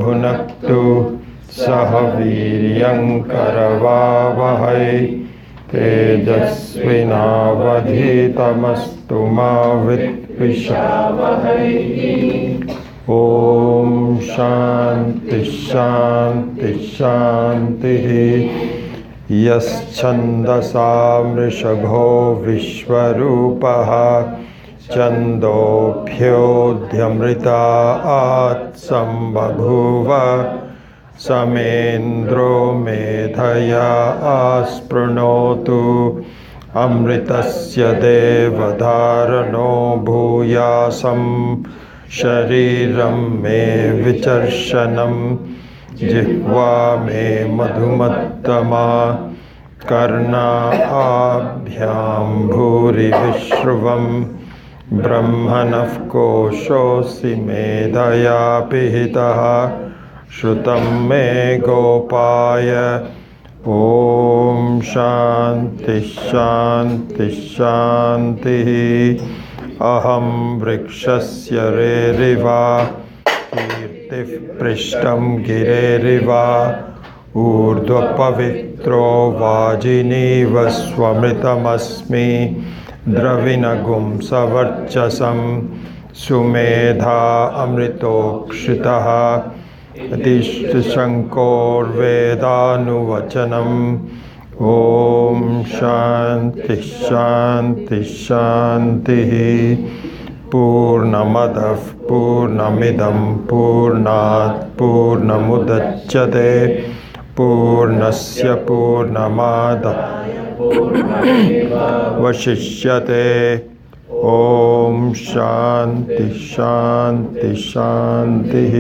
भुनक्तु सह वीर्यङ्करवावहै तेजस्विनावधीतमस्तु मा विद्विषावहै। ॐ शान्ति शान्ति शान्तिः। यश्छन्दसा वृषभो विश्वरूपः छन्दोभ्योऽध्यमृतात् सम्बभूव समेन्द्रो मेधया आस्पृणोतु अमृतस्य देवधारणो भूयासं शरीरं मे विचर्षणं जिह्वा मे मधुमत्तमा कर्णाभ्यां भूरिविश्रुवम् ब्रह्मणः कोशोऽसि मेधया पिहितः श्रुतं मे गोपाय। ॐ शान्ति शान्ति शान्तिः। अहं वृक्षस्य रेरिवा कीर्तिः पृष्ठं गिरेरिवा ऊर्ध्वपवित्रो वाजिनीव स्वमृतमस्मि द्रविणगुं सवर्चसं सुमेधा अमृतोक्षितः अतिशङ्कोर्वेदानुवचनम्। ॐ शान्ति शान्ति शान्तिः। पूर्णमदः पूर्णमिदं पूर्णात् पूर्णमुदच्यते पूर्णस्य पूर्णमादाय वशिष्यते। ॐ शान्ति शान्ति शान्तिः।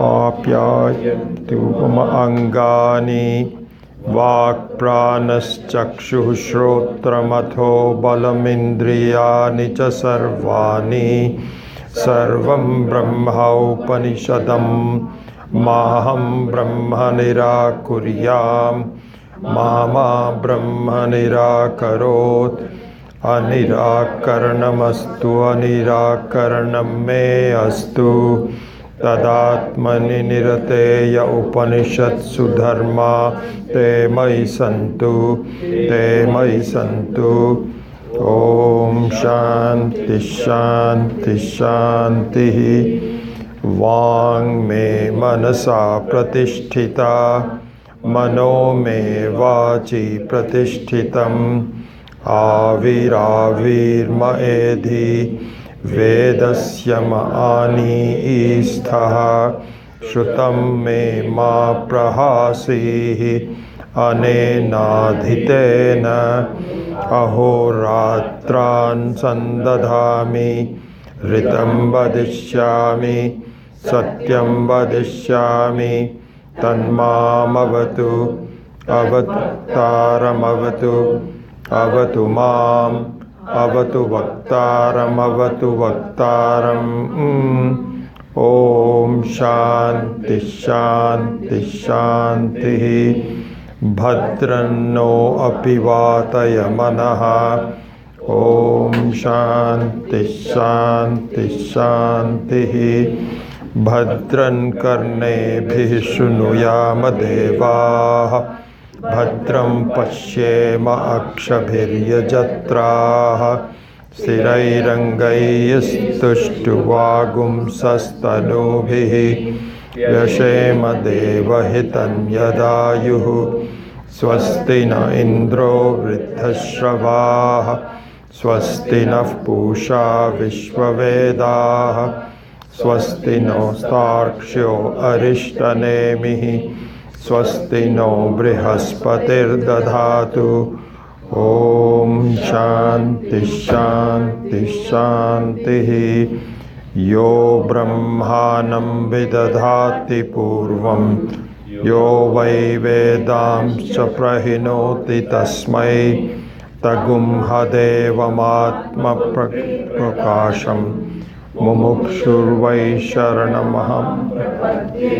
आप्यायन्तु मम अङ्गानि वाक्प्राणश्चक्षुः श्रोत्रमथो बलमिन्द्रियाणि च सर्वाणि सर्वं ब्रह्मोपनिषदं माहं ब्रह्म निराकुर्याम् मा ब्रह्म निराकरोत्। अनिराकरणमस्तु अनिराकरणं मे अस्तु तदात्मनि निरतेय उपनिषत्सु धर्मा ते मयि सन्तु ते मयि सन्तु। ॐ शान्ति शान्ति शान्तिः। वाङ् मे मनसा प्रतिष्ठिता मनो मे वाचि प्रतिष्ठितम् आविराविर्म एधि वेदस्य मानीस्थः श्रुतं मे मा प्रहासीः अनेनाधितेन अहोरात्रान् संदधामि ऋतं वदिष्यामि सत्यं वदिष्यामि तन्मामवतु अवतारमवतु अवतु माम् अवतु वक्तारमवतु वक्तारम्। ॐ शान्ति शान्ति शान्तिः। भद्रन्नो अपि वातय मनः। ॐ शान्ति शान्ति शान्तिः। भद्रं कर्णेभिः शृणुयाम देवाः भद्रं पश्येम अक्षभिर्यजत्राः स्थिरैरङ्गैस्तुष्टुवागुंसस्तनूभिः व्यशेम देवहितं यदायुः। स्वस्ति न इन्द्रो वृद्धश्रवाः स्वस्ति नः पूषा विश्ववेदाः स्वस्ति नो स्तार्क्ष्यो अरिष्टनेमिः स्वस्ति नो बृहस्पतिर्दधातु। ॐ शान्ति शान्ति शान्तिः। यो ब्रह्मानं विदधाति पूर्वं यो वै वेदांश्च प्रहिणोति तस्मै तगुंहदेवमात्मप्रकाशं मुमुक्षुर्वै शरणमहं प्रपद्ये।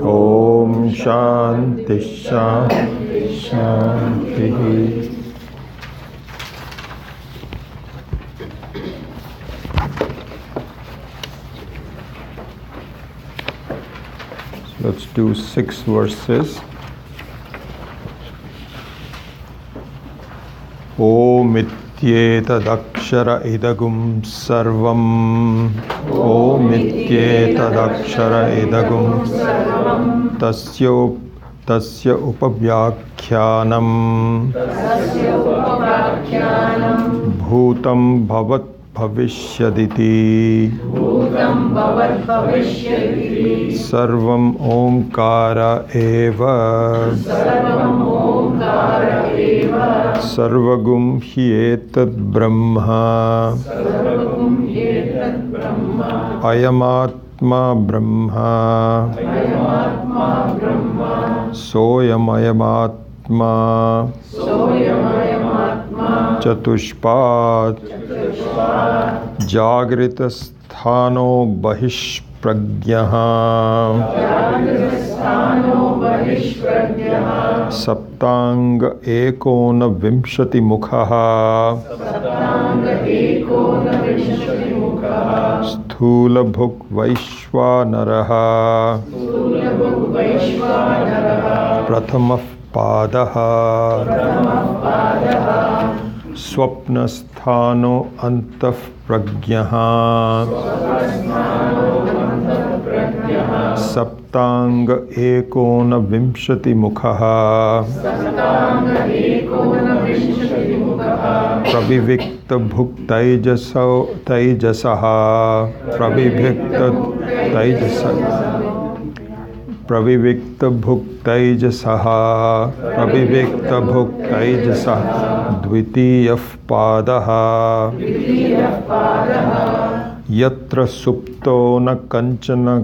ॐ शान्ति शान्ति शान्तिः। Let's do 6 verses. Om ityetadakshara idagum sarvam. Om ityetadakshara idagum sarvam. Tasya upavyakhyanam. Bhutam bhavat bhavishyaditi. Sarvam omkara eva. Sarvagum hyetad brahma. Ayamatma brahma. Soyamayamatma. Chatushpat. Jagritasthano bahishpragyaha. Saptang ekona vimshati mukhaha. Sthula bhuk vaishwanaraha. Prathama padaha. Swapnasthano antah pragyaha. Saptang ekona vimshati mukhaha. Pravivikta bhuk taijasaha. Pravivikta bhuk taijasaha. Pravivikta bhuk taijasaha. Dvitiyah padaha. Yatra supto na kanchana.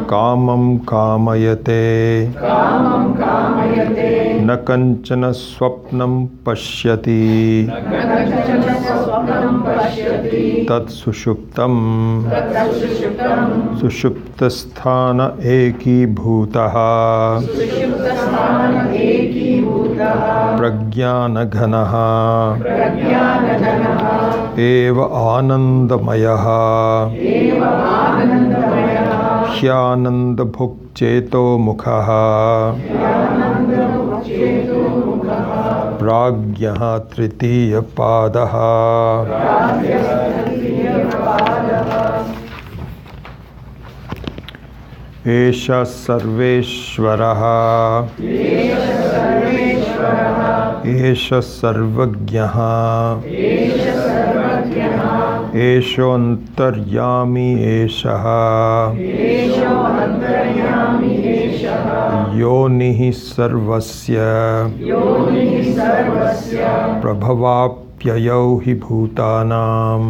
Kamam kamayate. Na kanchana swapnam pashyati. Tat sushuptam. Sushuptasthana eki bhutaha. Pragyana ghanaha. Eva anandamayaha. Hyananda bhuk cheto mukhaha. Pragyaha tritiya padaha. Esha sarveshwaraha. Esha sarvagyaha. Esho antaryami eshaha. Yonihi sarvasya. Prabhavapyayau hi bhutanam.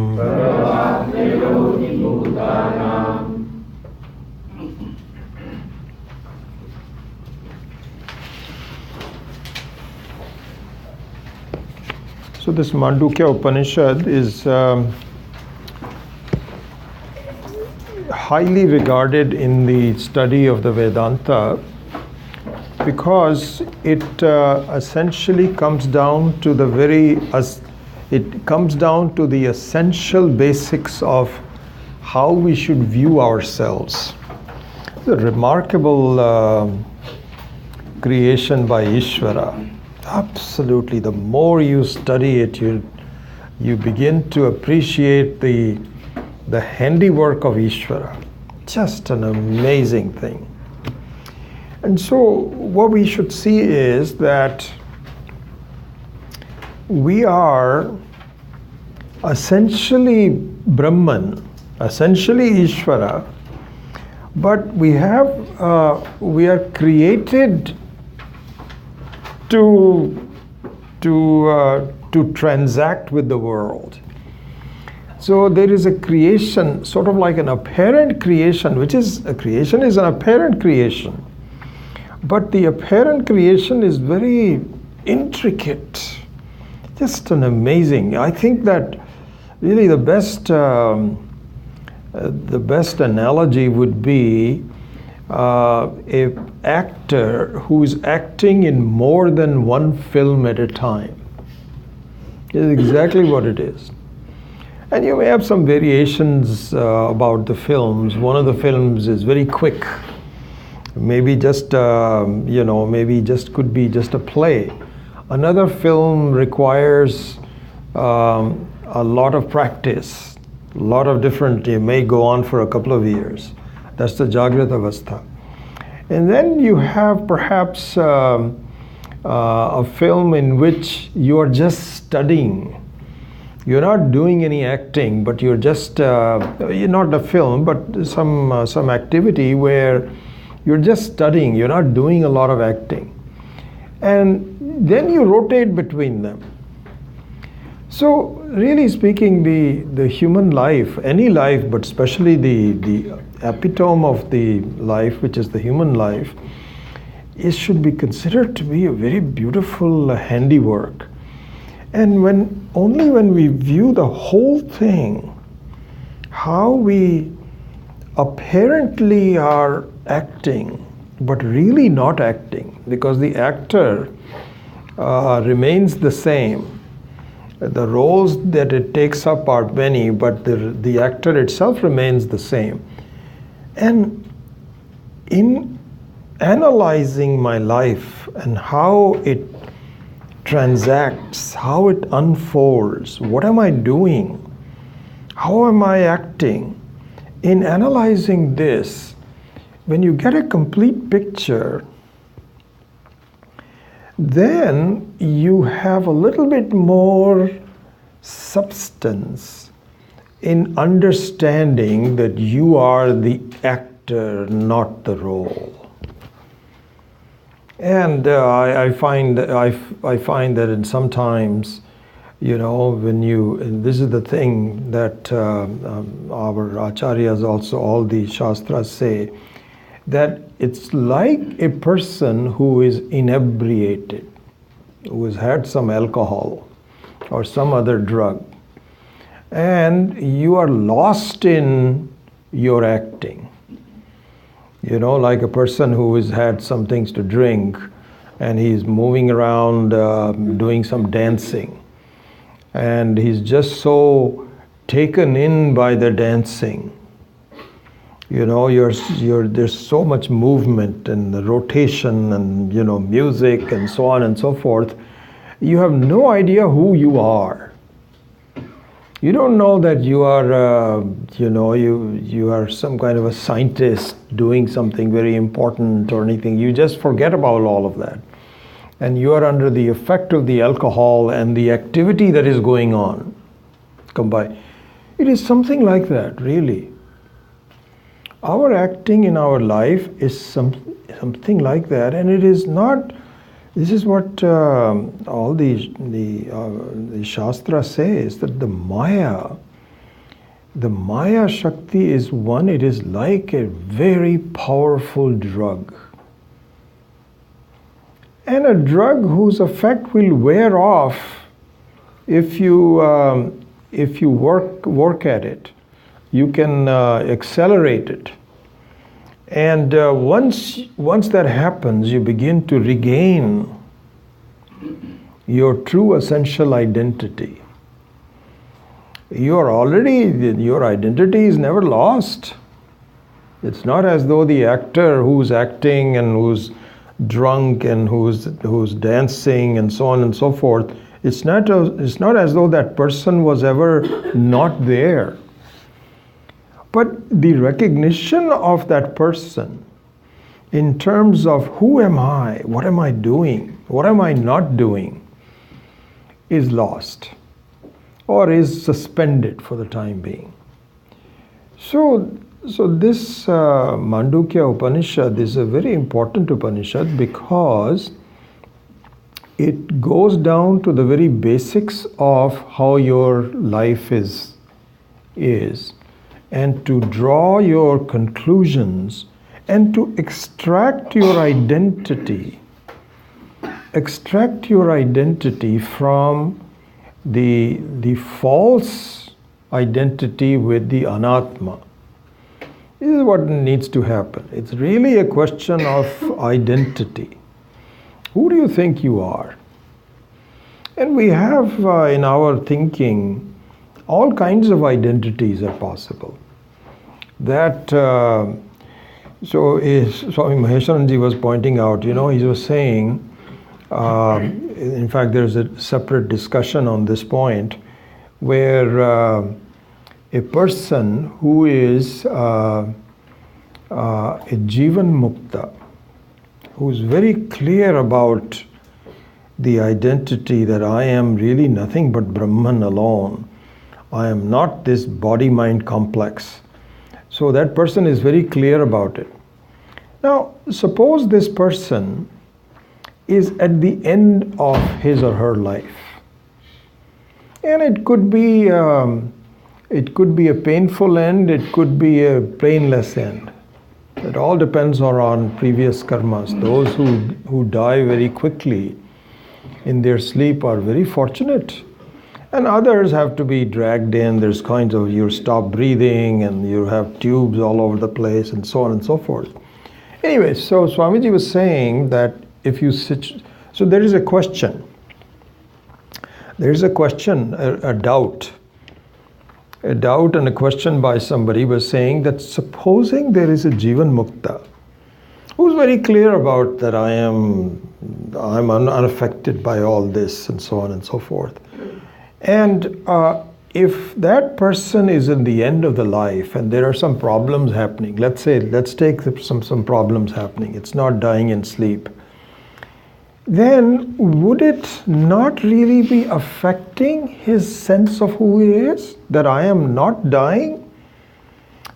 So this Mandukya Upanishad is highly regarded in the study of the Vedanta because it essentially comes down to the essential basics of how we should view ourselves. It's a remarkable creation by Ishvara. Absolutely, the more you study it, you begin to appreciate the handiwork of Ishvara. Just an amazing thing. And so what we should see is that we are essentially Brahman, essentially Ishvara, but we are created to transact with the world. So there is a creation, sort of like an apparent creation, which is a creation is an apparent creation. But the apparent creation is very intricate, just an amazing. I think that really the best analogy would be a actor who is acting in more than one film at a time. This is exactly what it is. And you may have some variations about the films. One of the films is very quick. Maybe just, maybe just could be just a play. Another film requires a lot of practice, a lot of different, it may go on for a couple of years. That's the Jagrat Avastha. And then you have perhaps a film in which you are just studying. You're not doing any acting, but you're just, you're not a film, but some activity where you're just studying. You're not doing a lot of acting. And then you rotate between them. So really speaking, the human life, any life, but especially the epitome of the life, which is the human life, it should be considered to be a very beautiful handiwork. And only when we view the whole thing, how we apparently are acting, but really not acting, because the actor remains the same. The roles that it takes up are many, but the actor itself remains the same. And in analyzing my life and how it transacts, how it unfolds, what am I doing? How am I acting? In analyzing this, when you get a complete picture, then you have a little bit more substance in understanding that you are the actor, not the role. And I find that in sometimes, and this is the thing that our acharyas also, all the shastras say, that it's like a person who is inebriated, who has had some alcohol or some other drug, and you are lost in your acting. Like a person who has had some things to drink and he's moving around doing some dancing, and he's just so taken in by the dancing. There's so much movement and the rotation and music and so on and so forth. You have no idea who you are. You don't know that you are, you are some kind of a scientist doing something very important or anything. You just forget about all of that. And you are under the effect of the alcohol and the activity that is going on combined. It is something like that, really. Our acting in our life is something like that, and it is not. This is what all the Shastra says, that the Maya Shakti is one, it is like a very powerful drug. And a drug whose effect will wear off if you work at it. You can accelerate it. And once that happens, you begin to regain your true essential identity. Your identity is never lost. It's not as though the actor who's acting and who's drunk and who's dancing and so on and so forth, it's not as though that person was ever not there. But the recognition of that person in terms of who am I, what am I doing, what am I not doing, is lost or is suspended for the time being. So this Mandukya Upanishad is a very important Upanishad because it goes down to the very basics of how your life is. And to draw your conclusions and to extract your identity from the false identity with the anatma. This is what needs to happen. It's really a question of identity. Who do you think you are? And we have in our thinking all kinds of identities are possible. That Swami Maheswaranji was pointing out, he was saying, in fact, there's a separate discussion on this point, where a person who is a Jivan Mukta, who's very clear about the identity that I am really nothing but Brahman alone. I am not this body-mind complex. So that person is very clear about it. Now, suppose this person is at the end of his or her life. And it could be a painful end, it could be a painless end. It all depends on previous karmas. Those who die very quickly in their sleep are very fortunate. And others have to be dragged in. There's kinds of, you stop breathing and you have tubes all over the place and so on and so forth. Anyway, so Swamiji was saying that if you sit, so there is a question. There is a question, a doubt. A doubt and a question by somebody was saying that supposing there is a Jivan Mukta who's very clear about that I'm unaffected by all this and so on and so forth. And if that person is in the end of the life and there are some problems happening, let's take some problems happening, it's not dying in sleep, then would it not really be affecting his sense of who he is, that I am not dying?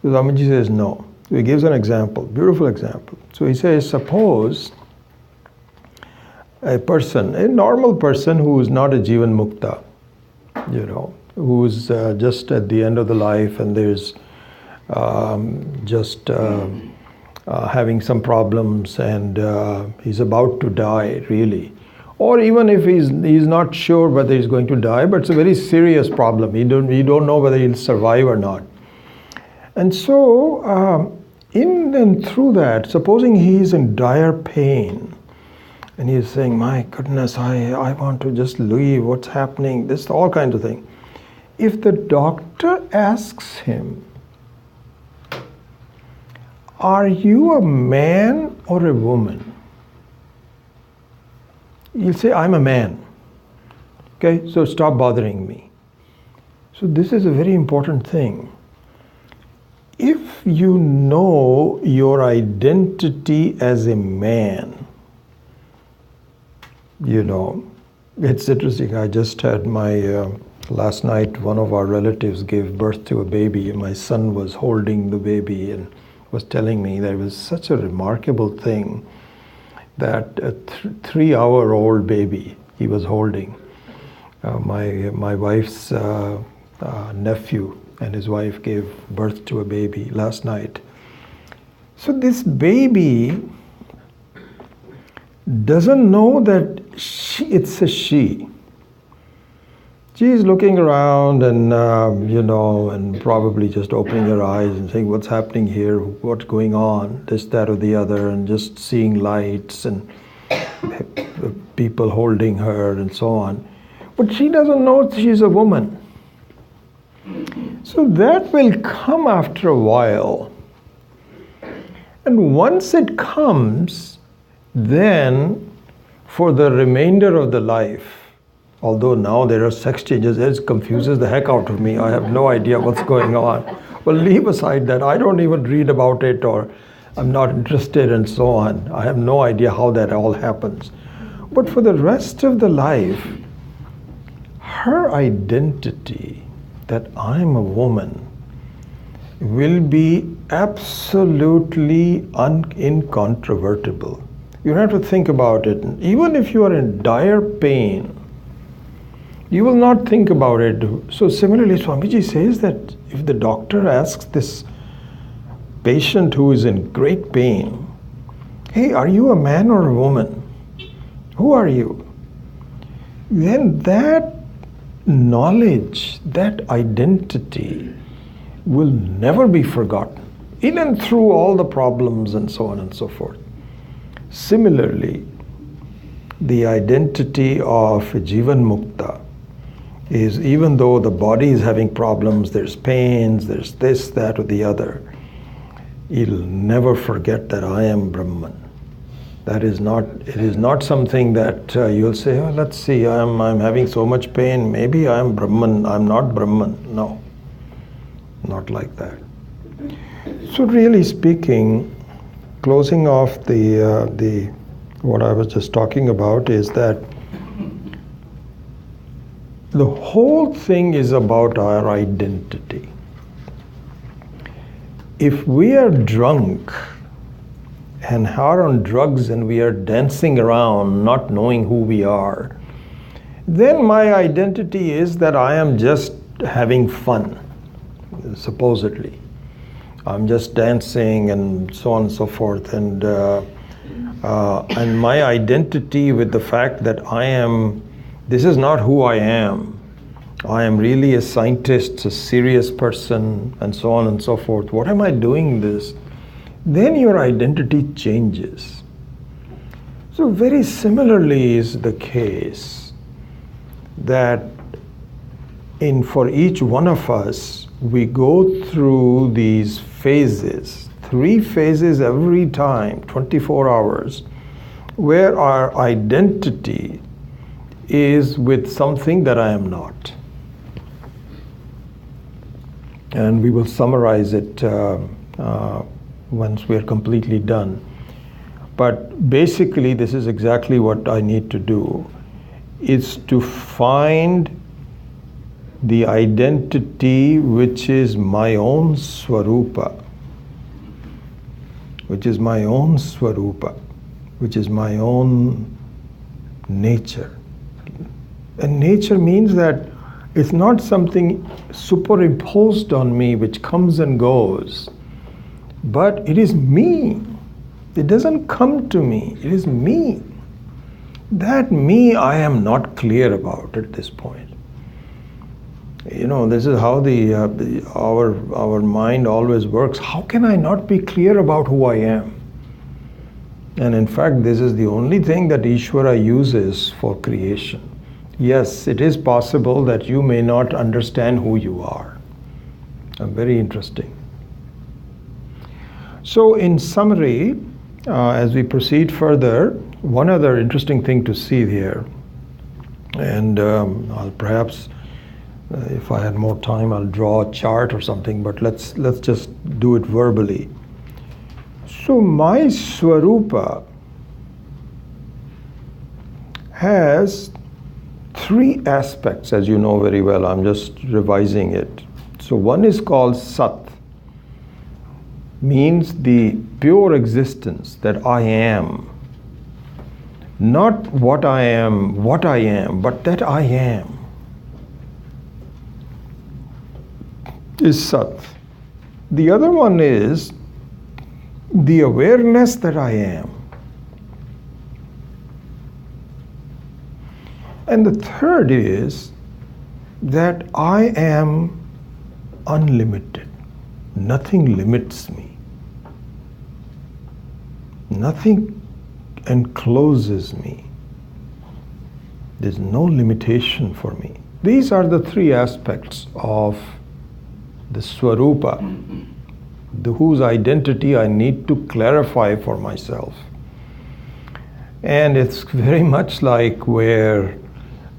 Swamiji says no. He gives an example, beautiful example. So he says, suppose a person, a normal person who is not a Jivan Mukta, who's just at the end of the life and there's having some problems and he's about to die really. Or even if he's not sure whether he's going to die, but it's a very serious problem. He don't know whether he'll survive or not. And so in and through that, supposing he's in dire pain, and he's saying, my goodness, I want to just leave, what's happening, this, all kinds of things. If the doctor asks him, are you a man or a woman? He'll say, I'm a man. Okay, so stop bothering me. So this is a very important thing. If you know your identity as a man, it's interesting. I just had last night, one of our relatives gave birth to a baby, and my son was holding the baby and was telling me that it was such a remarkable thing that a 3-hour-old baby he was holding. My wife's nephew and his wife gave birth to a baby last night. So this baby doesn't know that it's a she. She's looking around and, and probably just opening her eyes and saying, what's happening here? What's going on? This, that, or the other, and just seeing lights and people holding her and so on. But she doesn't know she's a woman. So that will come after a while. And once it comes, then for the remainder of the life, although now there are sex changes, it confuses the heck out of me. I have no idea what's going on. Well, leave aside that. I don't even read about it, or I'm not interested and so on. I have no idea how that all happens. But for the rest of the life, her identity that I'm a woman will be absolutely incontrovertible. You have to think about it. Even if you are in dire pain, you will not think about it. So similarly, Swamiji says that if the doctor asks this patient who is in great pain, hey, are you a man or a woman? Who are you? Then that knowledge, that identity will never be forgotten, in and through all the problems and so on and so forth. Similarly, the identity of Jivan Mukta is even though the body is having problems, there's pains, there's this, that, or the other, you'll never forget that I am Brahman. It is not something that you'll say, oh, let's see, I'm having so much pain, maybe I'm Brahman, I'm not Brahman. No, not like that. So really speaking, closing off the what I was just talking about is that the whole thing is about our identity. If we are drunk and are on drugs and we are dancing around not knowing who we are, then my identity is that I am just having fun, supposedly. I'm just dancing and so on and so forth, and my identity with the fact that this is not who I am. I am really a scientist, a serious person, and so on and so forth. What am I doing this? Then your identity changes. So very similarly is the case that for each one of us, we go through these phases, 3 phases every time, 24 hours, where our identity is with something that I am not. And we will summarize it once we are completely done. But basically, this is exactly what I need to do, is to find the identity which is my own swarupa, which is my own swarupa, which is my own nature. And nature means that it's not something superimposed on me which comes and goes, but it is me. It doesn't come to me, it is me. That me I am not clear about at this point. You know, this is how our mind always works. How can I not be clear about who I am? And in fact, this is the only thing that Ishvara uses for creation. Yes, it is possible that you may not understand who you are. Very interesting. So in summary, as we proceed further, one other interesting thing to see here, and I'll perhaps, if I had more time, I'll draw a chart or something, but let's just do it verbally. So my Swarupa has 3 aspects, as you know very well. I'm just revising it. So one is called Sat, means the pure existence that I am. Not what I am, but that I am is Sat. The other one is the awareness that I am. And the third is that I am unlimited. Nothing limits me. Nothing encloses me. There's no limitation for me. These are the 3 aspects of the Swarupa, whose identity I need to clarify for myself. And it's very much like where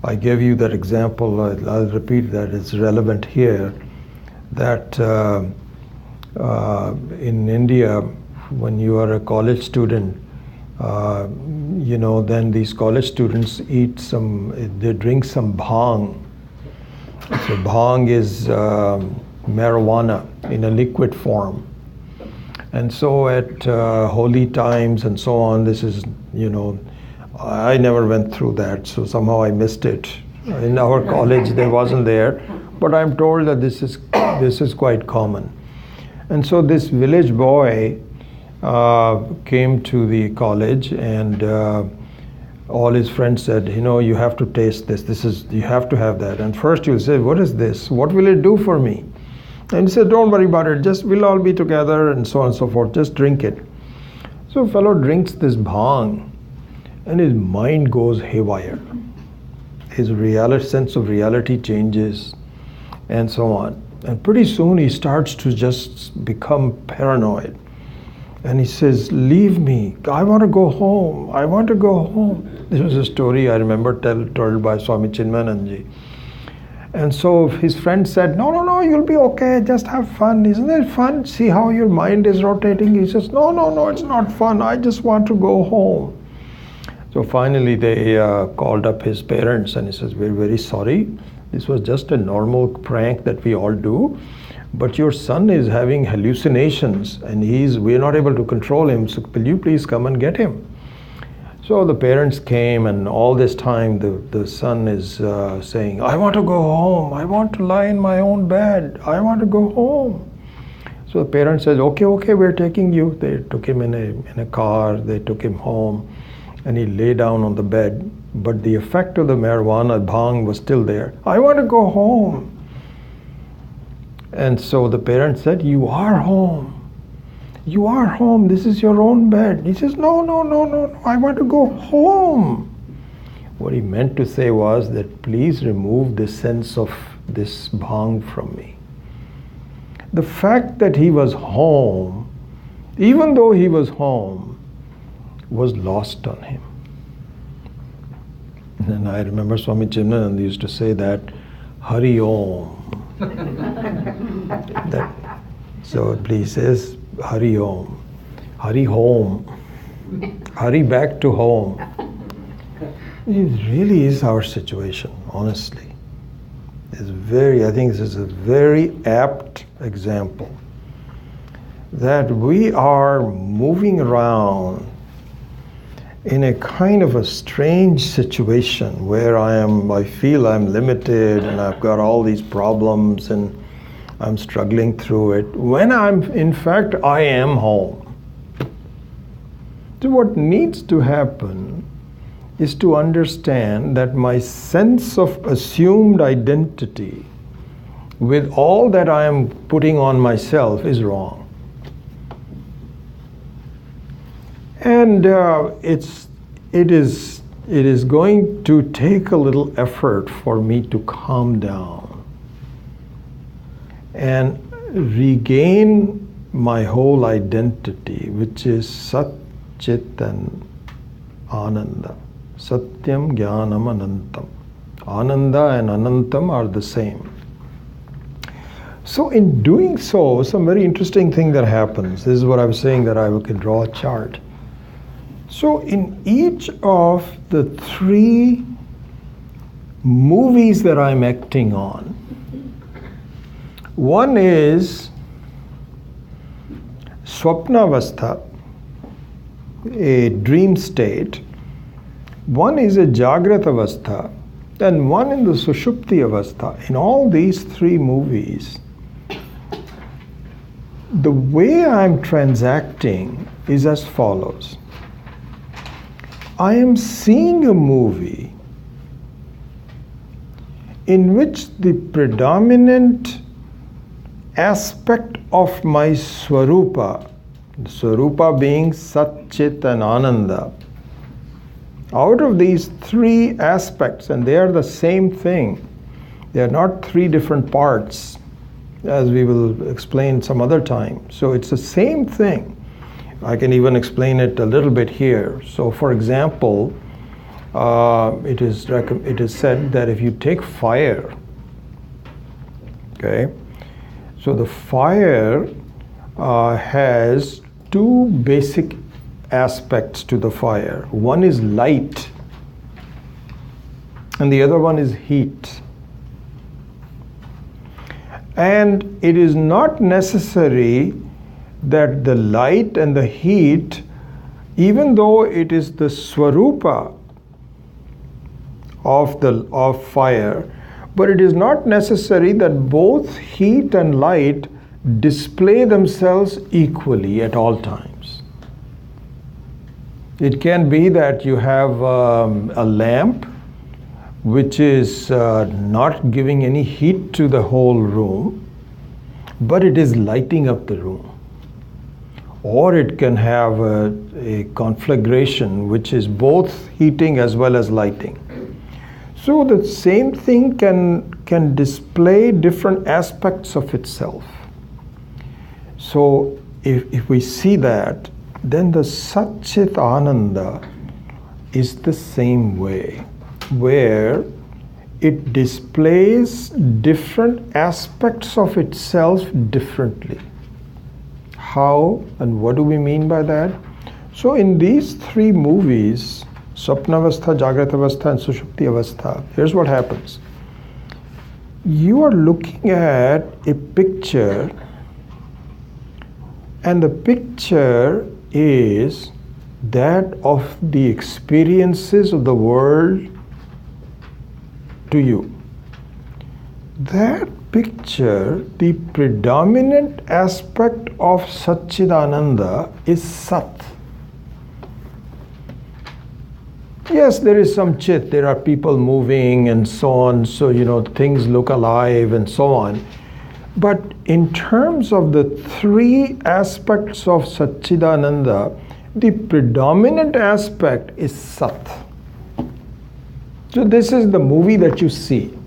I gave you that example, I'll repeat that, it's relevant here, that in India, when you are a college student, then these college students they drink some bhang. So bhang is marijuana in a liquid form. And so at holy times and so on, this is, I never went through that, so somehow I missed it. In our college, there wasn't there, but I'm told that this is quite common. And so this village boy came to the college, and all his friends said, you have to taste this. You have to have that. And first you'll say, what is this? What will it do for me? And he said, don't worry about it. Just we'll all be together and so on and so forth. Just drink it. So fellow drinks this bhang, and his mind goes haywire. his sense of reality changes, and so on. And pretty soon he starts to just become paranoid. And he says, leave me, I want to go home, I want to go home. This was a story I remember told by Swami Chinmayananji. And so his friend said, no, you'll be okay, just have fun. Isn't it fun? See how your mind is rotating? He says, no, it's not fun, I just want to go home. So finally they called up his parents and he says, we're very sorry. This was just a normal prank that we all do. But your son is having hallucinations and we're not able to control him. So will you please come and get him? So the parents came, and all this time the son is saying, I want to go home. I want to lie in my own bed. I want to go home. So the parents said, okay, we're taking you. They took him in a car. They took him home. And he lay down on the bed, but the effect of the marijuana, bhang, was still there. I want to go home. And so the parents said, you are home. You are home. This is your own bed. He says, no, I want to go home. What he meant to say was that please remove the sense of this bhang from me. The fact that he was home, even though he was home, was lost on him. And I remember Swami Chinmayananda used to say that, Hari Om. So please says, Hari Om. Hari home. Hari back to home. It really is our situation, honestly. I think this is a very apt example that we are moving around in a kind of a strange situation where I feel I'm limited and I've got all these problems and I'm struggling through it, when in fact, I am home. So what needs to happen is to understand that my sense of assumed identity with all that I am putting on myself is wrong. And it is going to take a little effort for me to calm down and regain my whole identity, which is Sat, Chit and Ananda. Satyam, Jnanam, Anantam. Ananda and Anantam are the same. So in doing so, some very interesting thing that happens. This is what I was saying, that I can draw a chart. So in each of the 3 movies that I'm acting on, one is Swapnavastha, a dream state, one is a Jagrat Avastha, and one in the Sushupti Avastha. In all these 3 movies, the way I'm transacting is as follows. I am seeing a movie in which the predominant aspect of my Swarupa, Swarupa being Sat, Chit and Ananda, out of these 3 aspects, and they are the same thing, they are not 3 different parts, as we will explain some other time. So it's the same thing. I can even explain it a little bit here. So for example, it is said that if you take fire, okay, so the fire has 2 basic aspects to the fire. One is light and the other one is heat. And it is not necessary that the light and the heat, even though it is the Swarupa of fire, but it is not necessary that both heat and light display themselves equally at all times. It can be that you have a lamp which is not giving any heat to the whole room, but it is lighting up the room. Or it can have a conflagration which is both heating as well as lighting. So the same thing can display different aspects of itself. So if we see that, then the Satchit Ananda is the same way, where it displays different aspects of itself differently. How and what do we mean by that? So in these three movies, Swapnavastha, Jagratavastha and Sushupti Avastha, here's what happens. You are looking at a picture, and the picture is that of the experiences of the world to you. That picture, the predominant aspect of Satchidananda is Sat. Yes, there is some chit, there are people moving and so on, so things look alive and so on. But in terms of the three aspects of Satchidananda, the predominant aspect is Sat. So this is the movie that you see.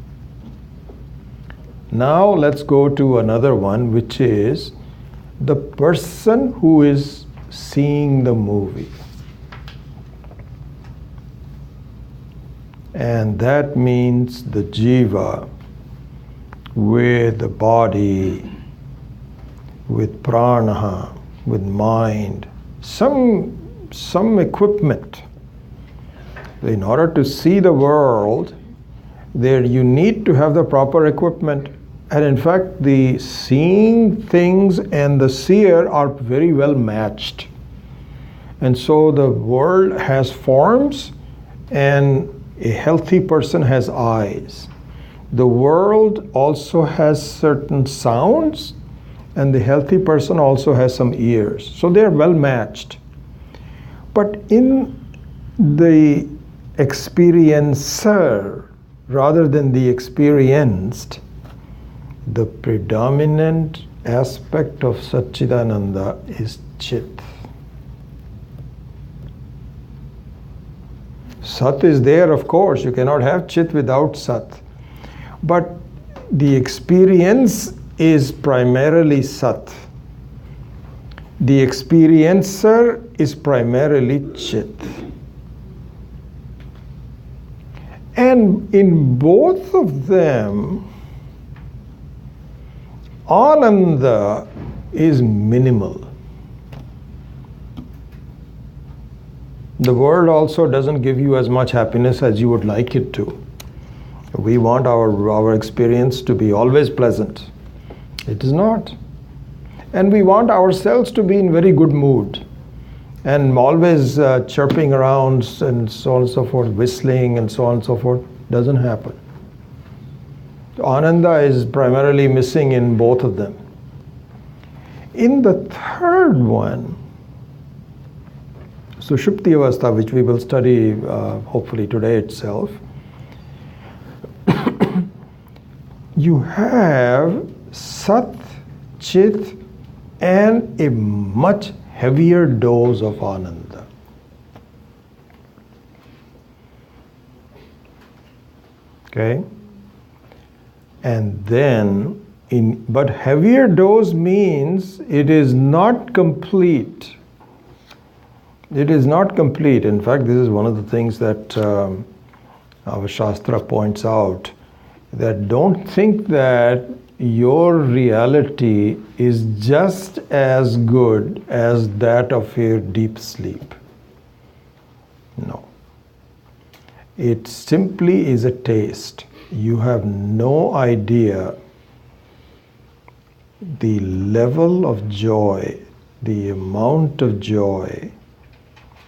Now let's go to another one, which is the person who is seeing the movie. And that means the jiva with the body, with prana, with mind, some equipment. In order to see the world, there you need to have the proper equipment. And in fact, the seeing things and the seer are very well matched. And so the world has forms, and a healthy person has eyes. The world also has certain sounds, and the healthy person also has some ears. So they're well matched. But in the experiencer, rather than the experienced, the predominant aspect of Satchidananda is Chit. Sat is there, of course. You cannot have Chit without Sat. But the experience is primarily Sat. The experiencer is primarily Chit. And in both of them, Ananda is minimal. The world also doesn't give you as much happiness as you would like it to. We want our experience to be always pleasant. It is not. And we want ourselves to be in very good mood and always chirping around and so on and so forth, whistling and so on and so forth. Doesn't happen. Ananda is primarily missing in both of them. In the third one, Sushupti Avastha, which we will study hopefully today itself, you have Sat, Chit, and a much heavier dose of Ananda. Okay? And then, but heavier dose means it is not complete. It is not complete. In fact, this is one of the things that our Shastra points out, that don't think that your reality is just as good as that of your deep sleep. No. It simply is a taste. You have no idea the level of joy, the amount of joy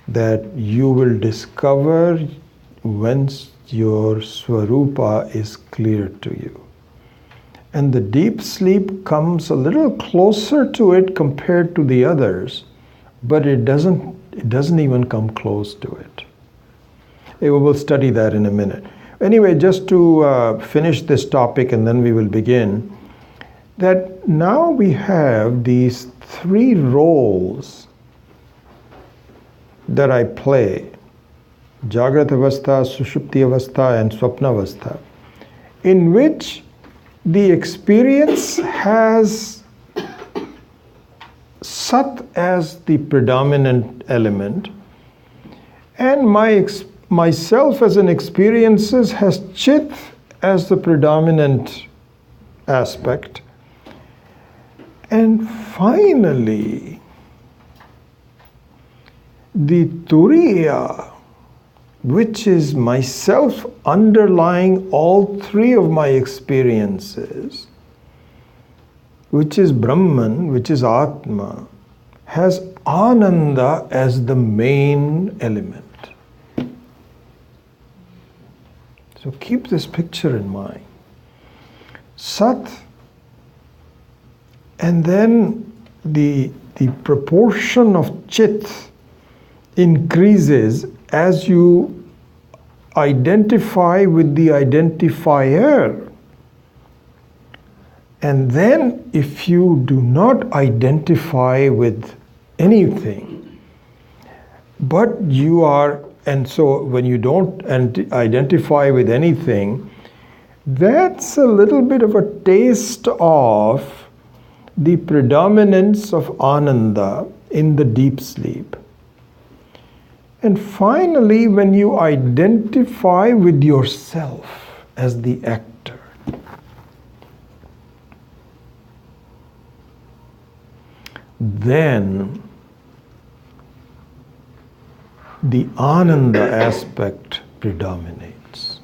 that you will discover once your Swarupa is clear to you. And the deep sleep comes a little closer to it compared to the others, but it doesn't even come close to it. We will study that in a minute. Anyway, just to finish this topic and then we will begin, that now we have these three roles that I play. Jagrat Avastha, Sushupti Avastha and Swapna Avastha, in which the experience has Sat as the predominant element, and myself as an experiences has Chit as the predominant aspect. And finally, the Turiya, which is myself underlying all three of my experiences, which is Brahman, which is Atma, has Ananda as the main element. So keep this picture in mind. Sat, and then the proportion of Chit increases as you identify with the identifier. And then if you do not identify with anything, but you are, and so when you don't identify with anything, that's a little bit of a taste of the predominance of Ananda in the deep sleep. And finally, when you identify with yourself as the actor, then the Ananda aspect predominates.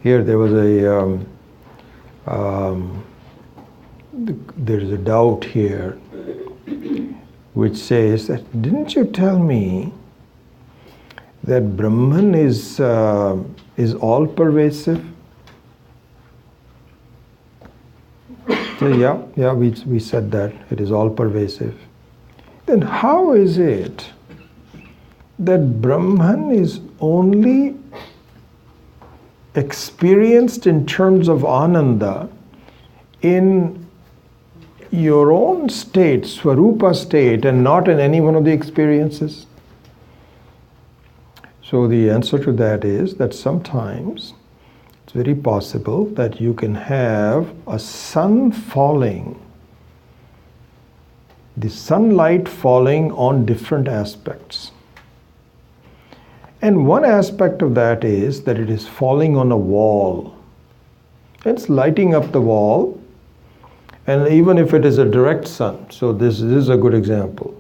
Here there was there's a doubt here which says that, didn't you tell me that Brahman is all pervasive? So yeah, we said that it is all pervasive. Then how is it that Brahman is only experienced in terms of Ananda in your own state, Swarupa state, and not in any one of the experiences? So the answer to that is that sometimes it's very possible that you can have a sun falling, the sunlight falling on different aspects. And one aspect of that is that it is falling on a wall. It's lighting up the wall, and even if it is a direct sun, so this is a good example.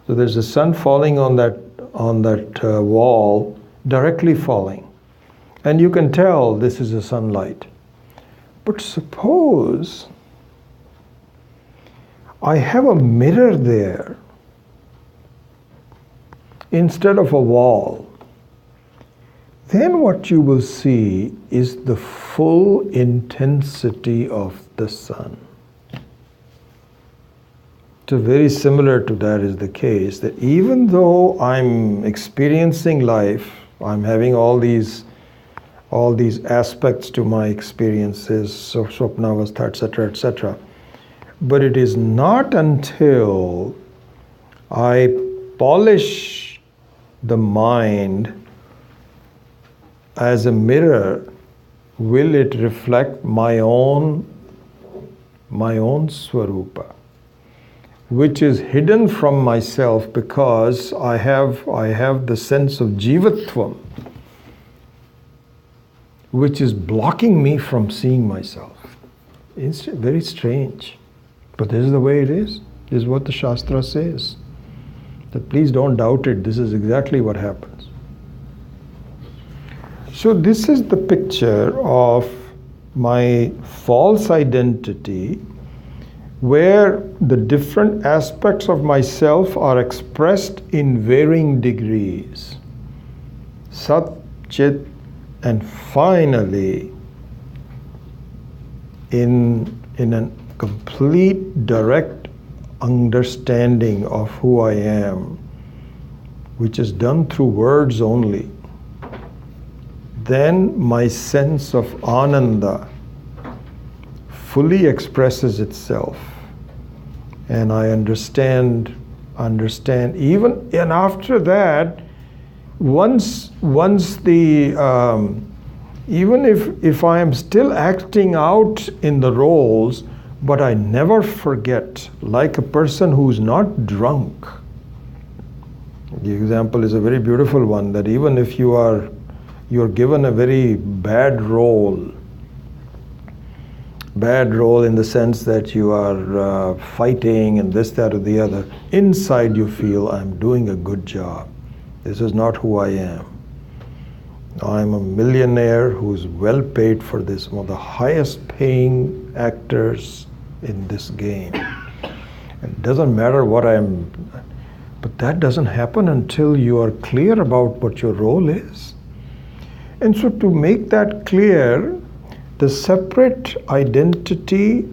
So there's a sun falling on that wall, directly falling. And you can tell this is a sunlight. But suppose I have a mirror there instead of a wall. Then what you will see is the full intensity of the sun. So very similar to that is the case, that even though I'm experiencing life, I'm having all these aspects to my experiences, so Swapnavastha, etc., but it is not until I polish the mind as a mirror will it reflect my own Swarupa, which is hidden from myself because I have the sense of Jivatvam, which is blocking me from seeing myself. It's very strange. But this is the way it is. This is what the Shastra says. That please don't doubt it. This is exactly what happens. So this is the picture of my false identity, where the different aspects of myself are expressed in varying degrees. Sat, Chit, and finally, in a complete, direct understanding of who I am, which is done through words only, then my sense of Ananda fully expresses itself, and I understand understand. And after that, once the even if I am still acting out in the roles, but I never forget, like a person who's not drunk. The example is a very beautiful one, that even if you're given a very bad role in the sense that you are fighting and this, that, or the other, inside you feel, I'm doing a good job. This is not who I am. I'm a millionaire who's well paid for this, one of the highest paying actors in this game. It doesn't matter what I'm, but that doesn't happen until you are clear about what your role is. And so to make that clear, the separate identity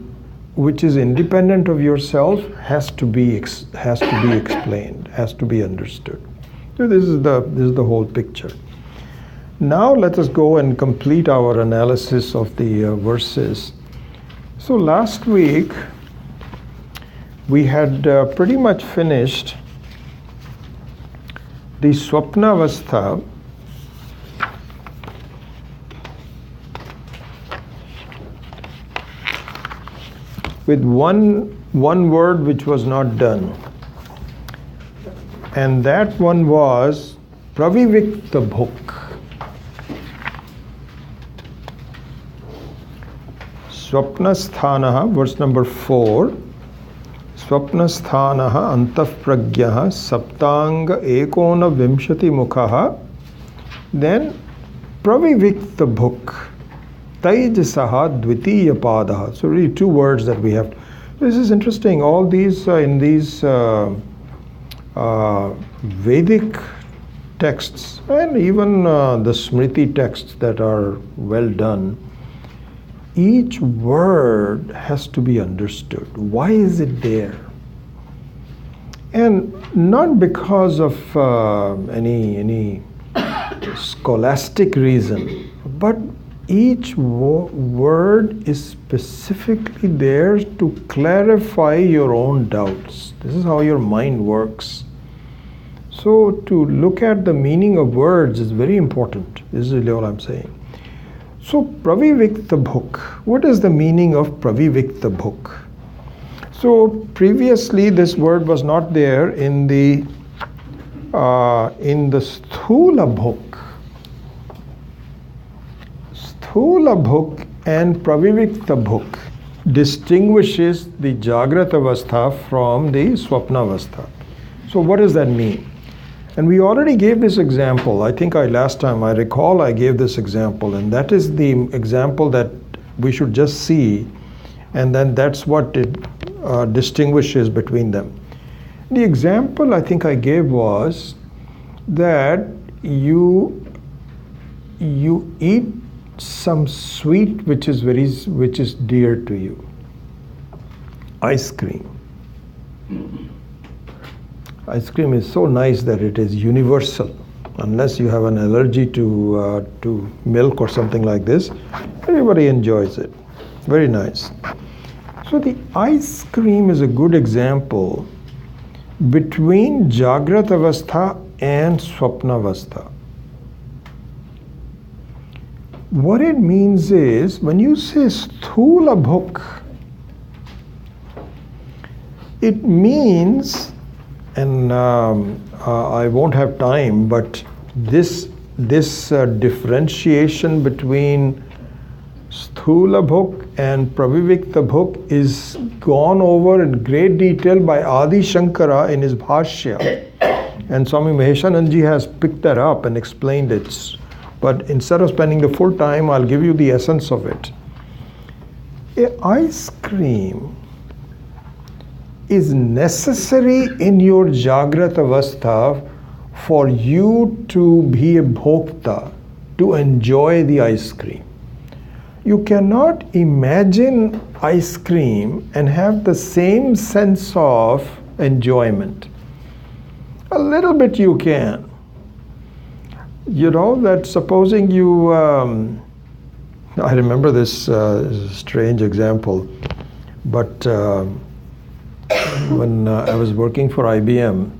which is independent of yourself has to be explained, has to be understood. So this is the whole picture. Now let us go and complete our analysis of the verses. So last week we had pretty much finished the Swapnavastha, with one word which was not done, and that one was Pravivikta Bhuk. Swapnasthanaha, verse number 4. Swapnasthanaha antahpragyaha saptanga ekona vimshati mukhaha. Then Pravivikta Bhuk. Taijasaha dvitiya padaha. So really two words that we have. This is interesting. All these in these Vedic texts and even the Smriti texts that are well done, each word has to be understood. Why is it there? And not because of any scholastic reason, but each word is specifically there to clarify your own doubts. This is how your mind works. So to look at the meaning of words is very important. This is really all I'm saying. So Pravivikta Bhuk. What is the meaning of Pravivikta Bhuk? So previously this word was not there in the Sthula Bhuk. Sthula Bhuk and Pravivikta Bhuk distinguishes the Jagrata Avastha from the Swapna Avastha. So what does that mean? And we already gave this example. I think last time I recall I gave this example, and that is the example that we should just see, and then that's what it distinguishes between them. The example I think I gave was that you eat some sweet which is dear to you. Ice cream. Ice cream is so nice that it is universal. Unless you have an allergy to milk or something like this, everybody enjoys it. Very nice. So the ice cream is a good example between Jagrata Avastha and Swapna Avastha. What it means is, when you say Sthula Bhuk, it means, and I won't have time, but this differentiation between Sthula Bhuk and Pravivikta Bhuk is gone over in great detail by Adi Shankara in his Bhashya. And Swami Maheshanandji has picked that up and explained it. But instead of spending the full time, I'll give you the essence of it. Ice cream is necessary in your Jagrata Avastha for you to be a bhokta, to enjoy the ice cream. You cannot imagine ice cream and have the same sense of enjoyment. A little bit you can. You know, that supposing you, I remember this strange example, but when I was working for IBM,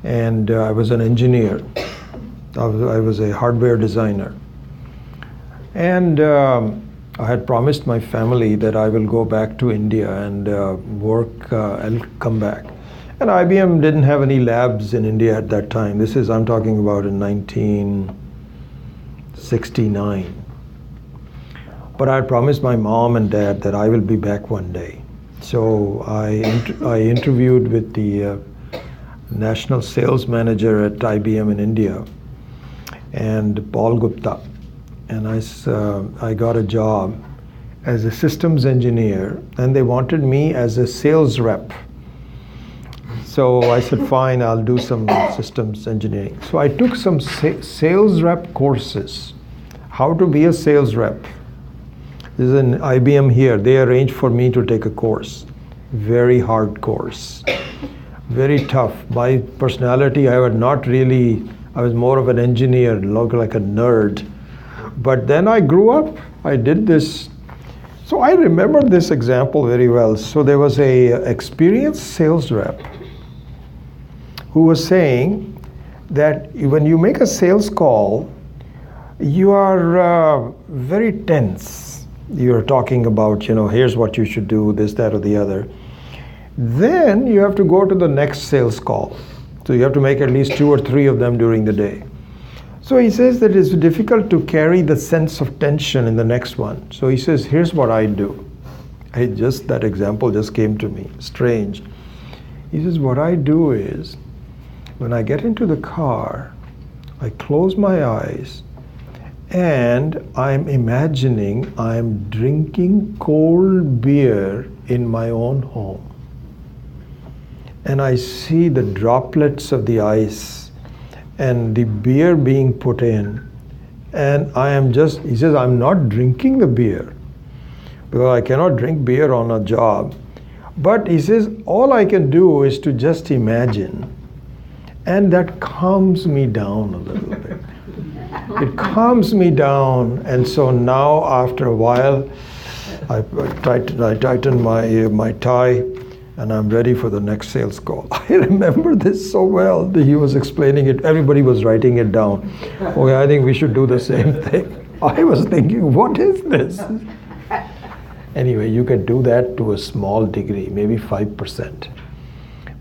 and I was an engineer. I was a hardware designer. And I had promised my family that I will go back to India and work, I'll come back. And IBM didn't have any labs in India at that time. I'm talking about in 1969. But I had promised my mom and dad that I will be back one day. So I interviewed with the national sales manager at IBM in India, and Paul Gupta. And I got a job as a systems engineer, and they wanted me as a sales rep. So I said, fine, I'll do some systems engineering. So I took some sales rep courses, how to be a sales rep. This is an IBM here. They arranged for me to take a course. Very hard course. Very tough. My personality, I was more of an engineer, looked like a nerd. But then I grew up, I did this. So I remember this example very well. So there was a experienced sales rep who was saying that when you make a sales call, you are very tense. You're talking about, here's what you should do, this, that, or the other. Then you have to go to the next sales call. So you have to make at least 2 or 3 of them during the day. So he says that it's difficult to carry the sense of tension in the next one. So he says, here's what I do. That example just came to me, strange. He says, what I do is, when I get into the car, I close my eyes, and I'm imagining I'm drinking cold beer in my own home. And I see the droplets of the ice and the beer being put in. And he says, I'm not drinking the beer because I cannot drink beer on a job. But he says, all I can do is to just imagine. And that calms me down a little bit. It calms me down, and so now after a while, I tighten my tie, and I'm ready for the next sales call. I remember this so well. He was explaining it. Everybody was writing it down. Okay, I think we should do the same thing. I was thinking, what is this? Anyway, you can do that to a small degree, maybe 5%.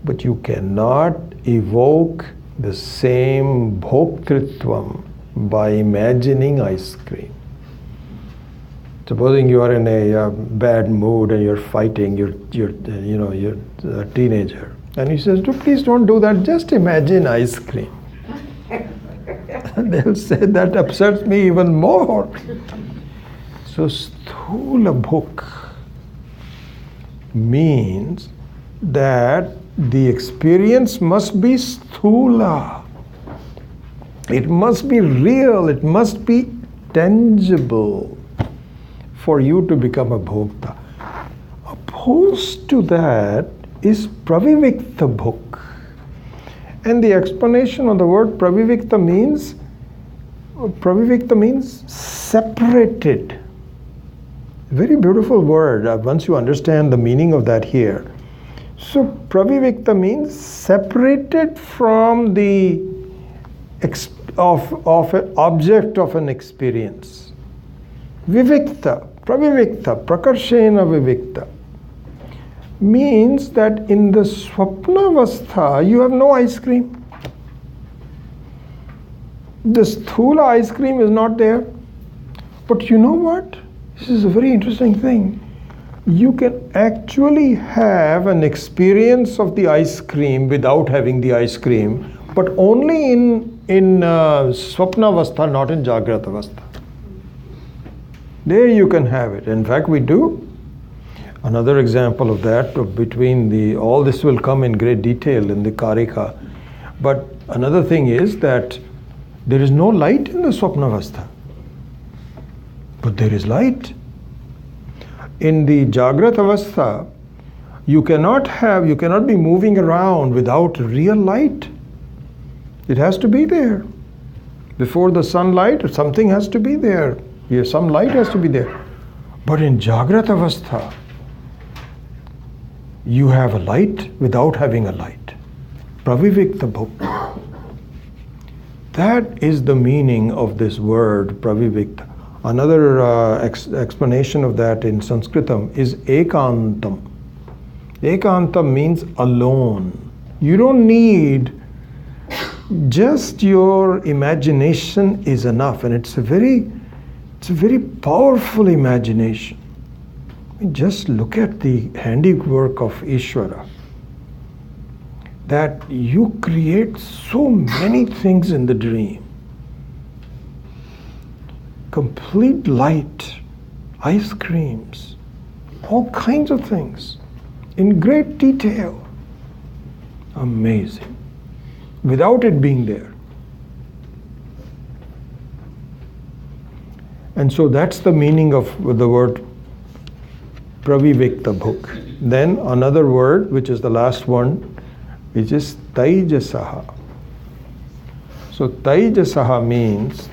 But you cannot evoke the same bhoktritvam by imagining ice cream. Supposing you are in a bad mood and you're fighting, you're a teenager, and he says, please don't do that, just imagine ice cream. And they'll say, that upsets me even more. So sthula bhuk means that the experience must be sthula. It must be real, it must be tangible for you to become a bhokta. Opposed to that is pravivikta bhuk. And the explanation of the word pravivikta means separated. Very beautiful word once you understand the meaning of that here. So pravivikta means separated from the of an object of an experience. Vivikta, pravivikta, prakarshena vivikta means that in the swapnavastha you have no ice cream. The sthula ice cream is not there. But you know what? This is a very interesting thing. You can actually have an experience of the ice cream without having the ice cream, but only in swapnavastha, not in jagratavastha. There you can have it. In fact, we do. Another example of that, all this will come in great detail in the Karika. But another thing is that there is no light in the swapnavastha. But there is light. In the jagratavastha, you cannot be moving around without real light. It has to be there. Before the sunlight, something has to be there. Some light has to be there. But in Jagrat Avastha, you have a light without having a light. Pravivikta bhuk. That is the meaning of this word pravivikta. Another explanation of that in Sanskritam is ekantam. Ekantam means alone. You don't need, just your imagination is enough, and it's a very powerful imagination. Just look at the handiwork of Ishvara. That you create so many things in the dream. Complete light, ice creams, all kinds of things in great detail. Amazing. Without it being there. And so that's the meaning of the word pravivikta bhuk. Then another word, which is the last one, which is taijasaha. So taijasaha means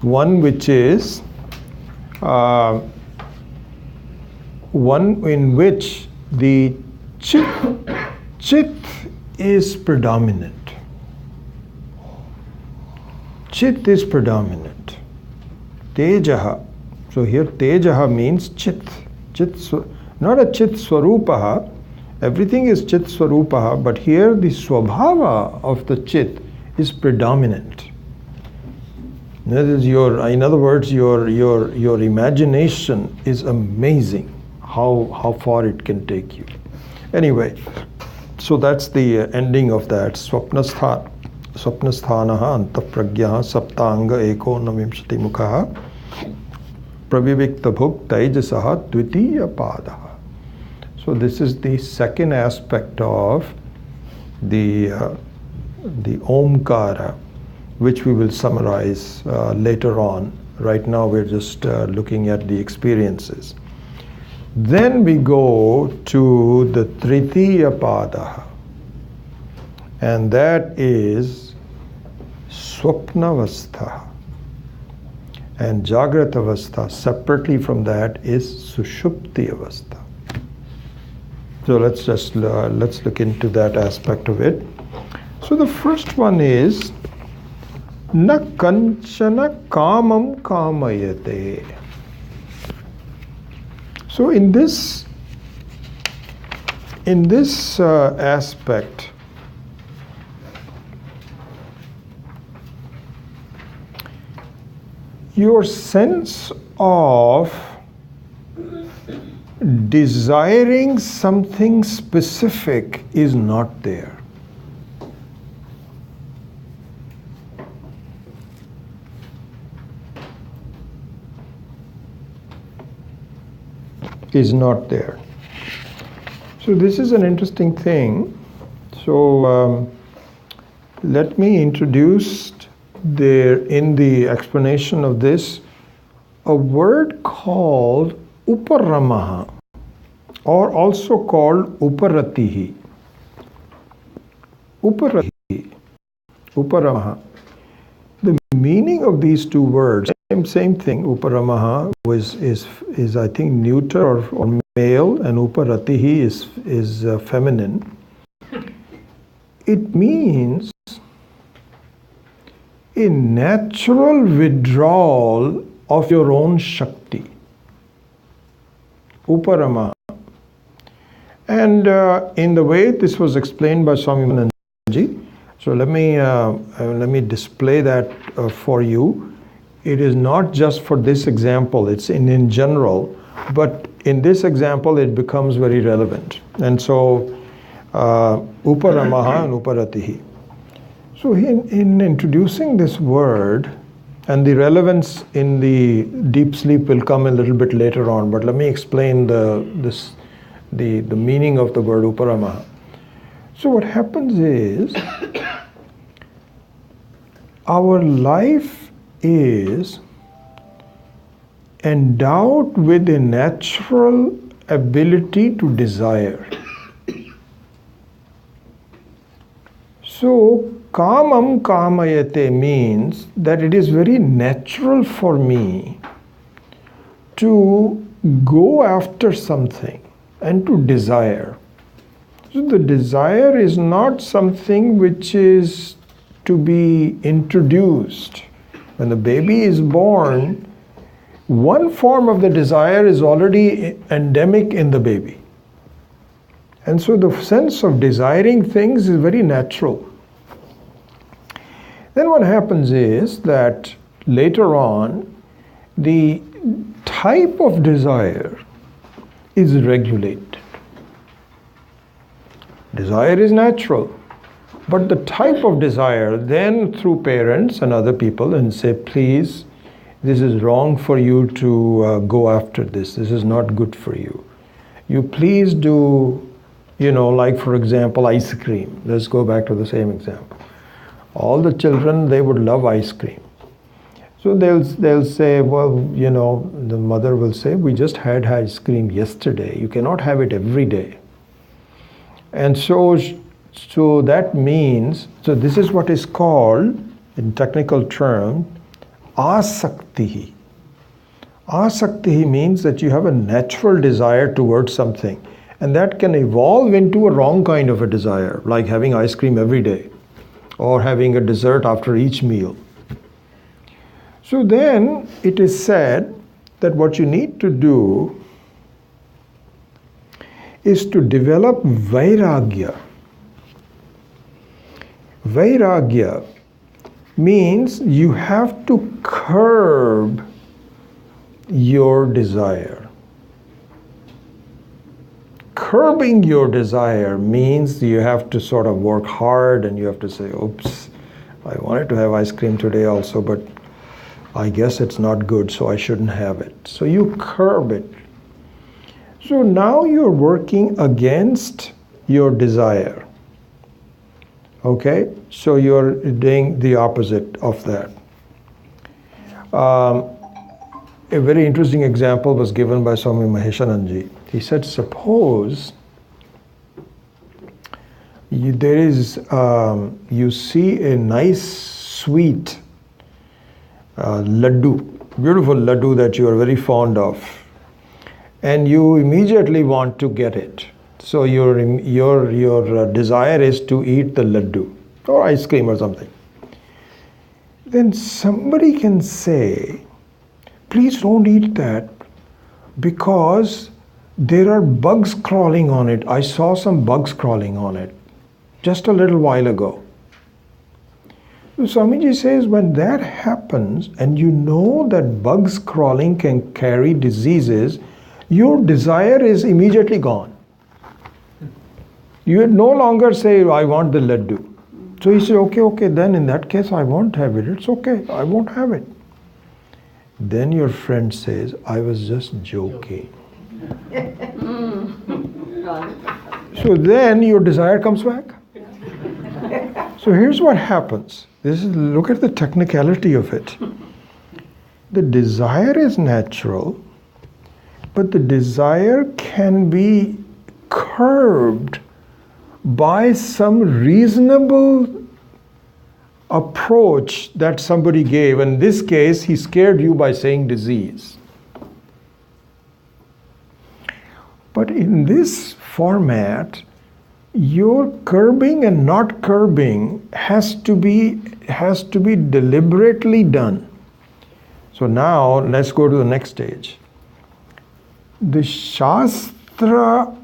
one which is one in which the chit is predominant. Chit is predominant. Tejaha. So here tejaha means chit. Not a chit swarupaha. Everything is chit swarupaha, but here the swabhava of the chit is predominant. That is in other words, your imagination is amazing. How far it can take you. Anyway, so that's the ending of that. Swapnasthanaha antapragyaha saptanga eko navimshati mukhaha pravivikta bhuk taijasaha dvitiya padaha. So this is the second aspect of the Omkara, which we will summarize later on. Right now we're just looking at the experiences. Then we go to the Tritiya Padaha, and that is Swapnavastha. And Jagratavastha, separately from that, is Sushupti Avastha. So let's look into that aspect of it. So the first one is Na kanchana kamam kamayate. So in this aspect, your sense of desiring something specific is not there. Is not there. So this is an interesting thing. So let me introduce there in the explanation of this a word called uparamaha, or also called uparatihi. Uparamaha. The meaning of these two words, same thing. Uparamaha is I think neuter or male, and uparatihi is feminine. It means a natural withdrawal of your own Shakti. Uparamaha. And in the way this was explained by Swami Mananji, so let me display that for you. It is not just for this example, it's in general, but in this example it becomes very relevant. And so uparamaha and uparatihi. So in introducing this word, and the relevance in the deep sleep will come a little bit later on, but let me explain the meaning of the word uparamaha. So what happens is, our life is endowed with a natural ability to desire. So kamam kamayate means that it is very natural for me to go after something. and to desire. So the desire is not something which is to be introduced. When the baby is born, one form of the desire is already endemic in the baby. And so the sense of desiring things is very natural. Then what happens is that later on, the type of desire is regulated. Desire is natural, but the type of desire, then through parents and other people, and say, please, this is wrong for you to go after this. This is not good for you. You please do, like for example, ice cream. Let's go back to the same example. All the children, they would love ice cream. So they'll say, well, the mother will say, we just had ice cream yesterday. You cannot have it every day. And so that means, so this is what is called, in technical term, asakti. Asakti means that you have a natural desire towards something, and that can evolve into a wrong kind of a desire, like having ice cream every day, or having a dessert after each meal. So then it is said that what you need to do is to develop vairagya. Vairagya means you have to curb your desire. Curbing your desire means you have to sort of work hard and you have to say, oops, I wanted to have ice cream today also, but I guess it's not good, so I shouldn't have it. So you curb it. So now you're working against your desire. Okay? So you're doing the opposite of that. A very interesting example was given by Swami Maheshananji. He said, suppose you see a nice sweet laddu, beautiful laddu that you are very fond of, and you immediately want to get it. So your desire is to eat the laddu or ice cream or something. Then somebody can say, please don't eat that because there are bugs crawling on it. I saw some bugs crawling on it just a little while ago. So Swamiji says, when that happens and you know that bugs crawling can carry diseases, your desire is immediately gone. You no longer say, I want the laddu. So he says, okay, then in that case I won't have it. It's okay, I won't have it. Then your friend says, I was just joking. So then your desire comes back. So here's what happens. Look at the technicality of it. The desire is natural, but the desire can be curbed by some reasonable approach that somebody gave. In this case, he scared you by saying disease. But in this format, your curbing and not curbing has to be deliberately done. So now let's go to the next stage. The Shastra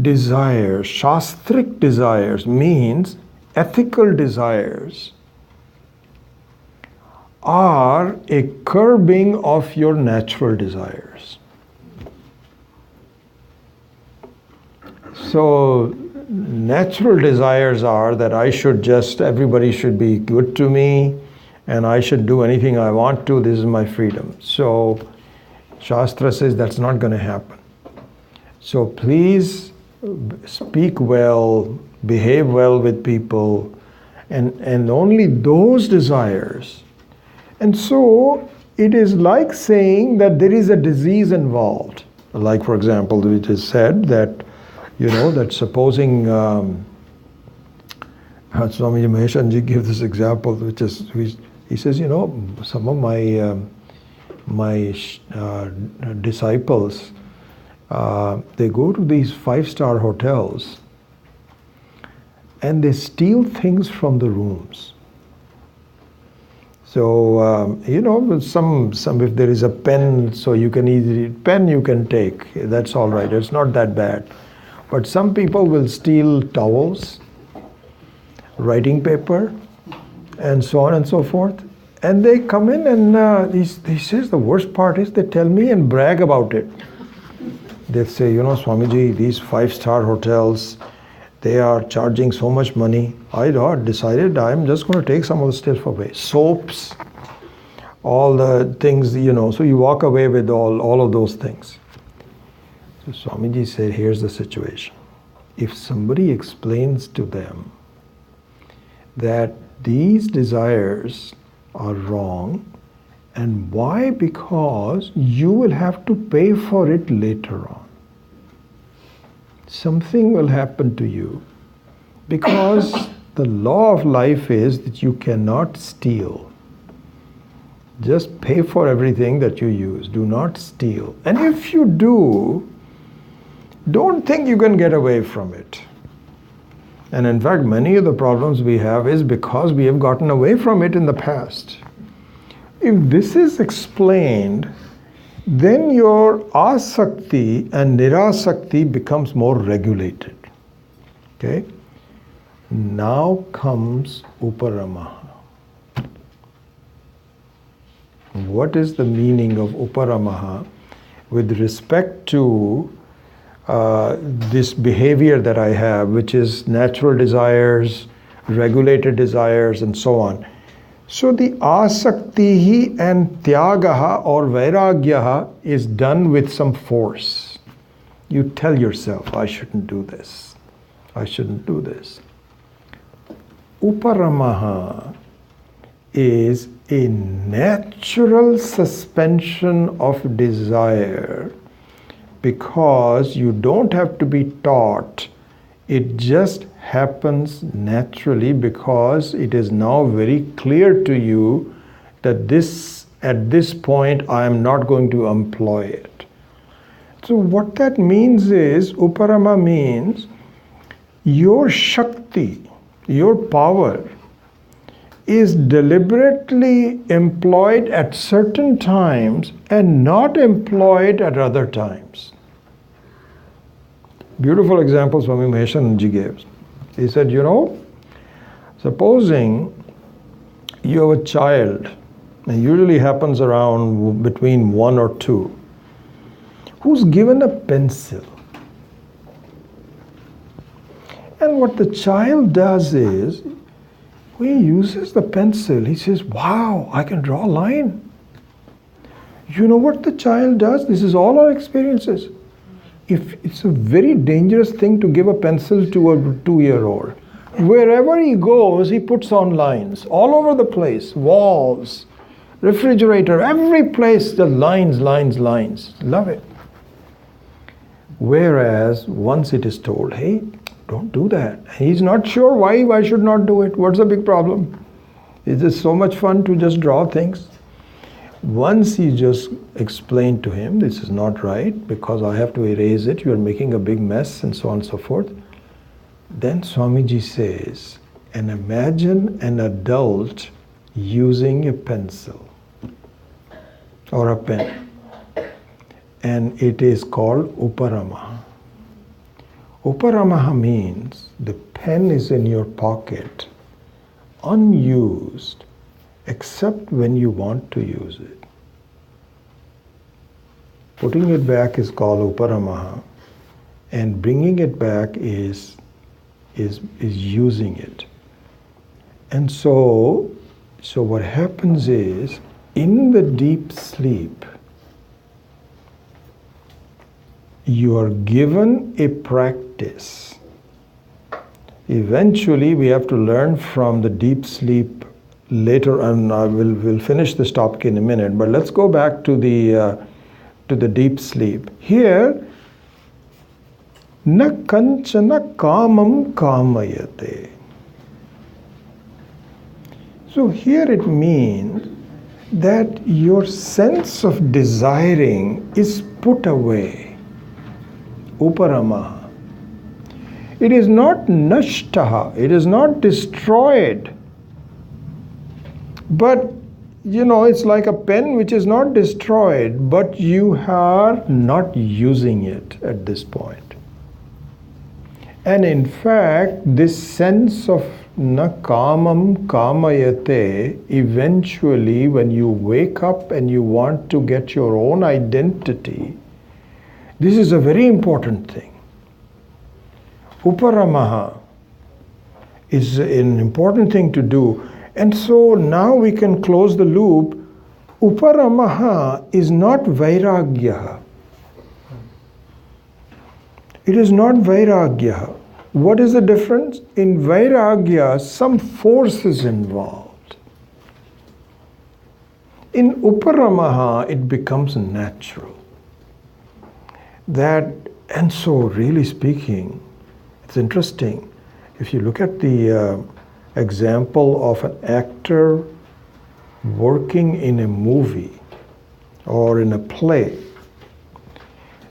desires, Shastric desires means ethical desires are a curbing of your natural desires. So natural desires are that everybody should be good to me and I should do anything I want to, this is my freedom. So Shastra says that's not going to happen. So please speak well, behave well with people, and only those desires. And so it is like saying that there is a disease involved. Like for example, it is said that that supposing Swami Maheshanji gave this example, which is he says, some of my disciples, They go to these 5-star hotels and they steal things from the rooms. So, some if there is a pen, so you can you can take, that's all right, it's not that bad. But some people will steal towels, writing paper, and so on and so forth. And they come in and he says the worst part is they tell me and brag about it. They say, Swamiji, these 5-star hotels, they are charging so much money. I decided I'm just going to take some of the stuff away. Soaps, all the things, so you walk away with all of those things. So Swamiji said, here's the situation. If somebody explains to them that these desires are wrong, and why? Because you will have to pay for it later on. Something will happen to you because the law of life is that you cannot steal. Just pay for everything that you use. Do not steal. And if you do, don't think you can get away from it. And in fact, many of the problems we have is because we have gotten away from it in the past. If this is explained, then your asakti and nirasakti becomes more regulated. Okay? Now comes uparamaha. What is the meaning of uparamaha with respect to this behavior that I have, which is natural desires, regulated desires, and so on? So the asaktihi and tyagaha or vairagyaha is done with some force. You tell yourself, I shouldn't do this. I shouldn't do this. Uparamaha is a natural suspension of desire because you don't have to be taught. It just happens naturally because it is now very clear to you that at this point I am not going to employ it. So what that means is, uparama means your shakti, your power is deliberately employed at certain times and not employed at other times. Beautiful example Swami Maheshananji gave. He said, supposing you have a child, and usually happens around between 1 or 2, who's given a pencil. And what the child does is, when he uses the pencil, he says, wow, I can draw a line. You know what the child does? This is all our experiences. If it's a very dangerous thing to give a pencil to a 2-year-old. Wherever he goes, he puts on lines all over the place, walls, refrigerator, every place, the lines, lines, lines. Love it. Whereas once it is told, hey, don't do that. He's not sure why I should not do it. What's the big problem? It's just so much fun to just draw things. Once you just explain to him, this is not right because I have to erase it, you're making a big mess and so on and so forth. Then Swamiji says, and imagine an adult using a pencil or a pen. And it is called uparamaha. Uparamaha means the pen is in your pocket, unused, except when you want to use it. Putting it back is called uparamaha, and bringing it back is using it. And so what happens is, in the deep sleep, you are given a practice. Eventually, we have to learn from the deep sleep later, and we'll finish this topic in a minute. But let's go back to the deep sleep. Here, na kanchana kamam kamayate. So here it means that your sense of desiring is put away. Uparamaha. It is not nashtaha, it is not destroyed. But it's like a pen which is not destroyed, but you are not using it at this point. And in fact, this sense of na kamam kamayate, eventually when you wake up and you want to get your own identity, this is a very important thing. Uparamaha is an important thing to do. And so now we can close the loop. Uparamaha is not vairagya. It is not vairagya. What is the difference? In vairagya, some force is involved. In Uparamaha, it becomes natural. And so really speaking, it's interesting. If you look at the example of an actor working in a movie or in a play,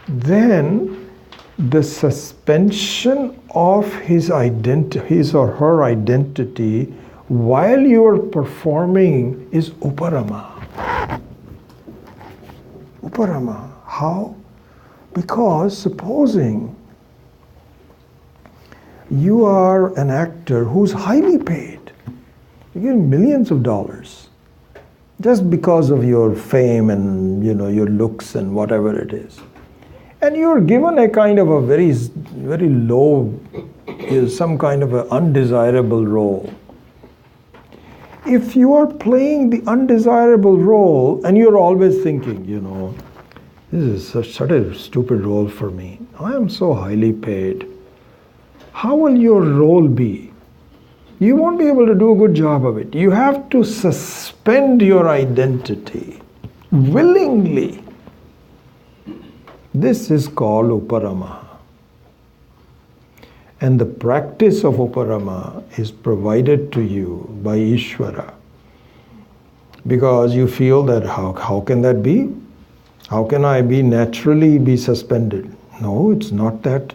then the suspension of his or her identity while you are performing is uparama. Uparama. How? Because supposing you are an actor who's highly paid, you get millions of dollars just because of your fame and your looks and whatever it is. And you're given a kind of a very, very low, some kind of an undesirable role. If you are playing the undesirable role and you're always thinking, this is such a stupid role for me. I am so highly paid. How will your role be? You won't be able to do a good job of it. You have to suspend your identity willingly. This is called Uparama. And the practice of Uparama is provided to you by Ishvara. Because you feel that how can that be? How can I naturally be suspended? No, it's not that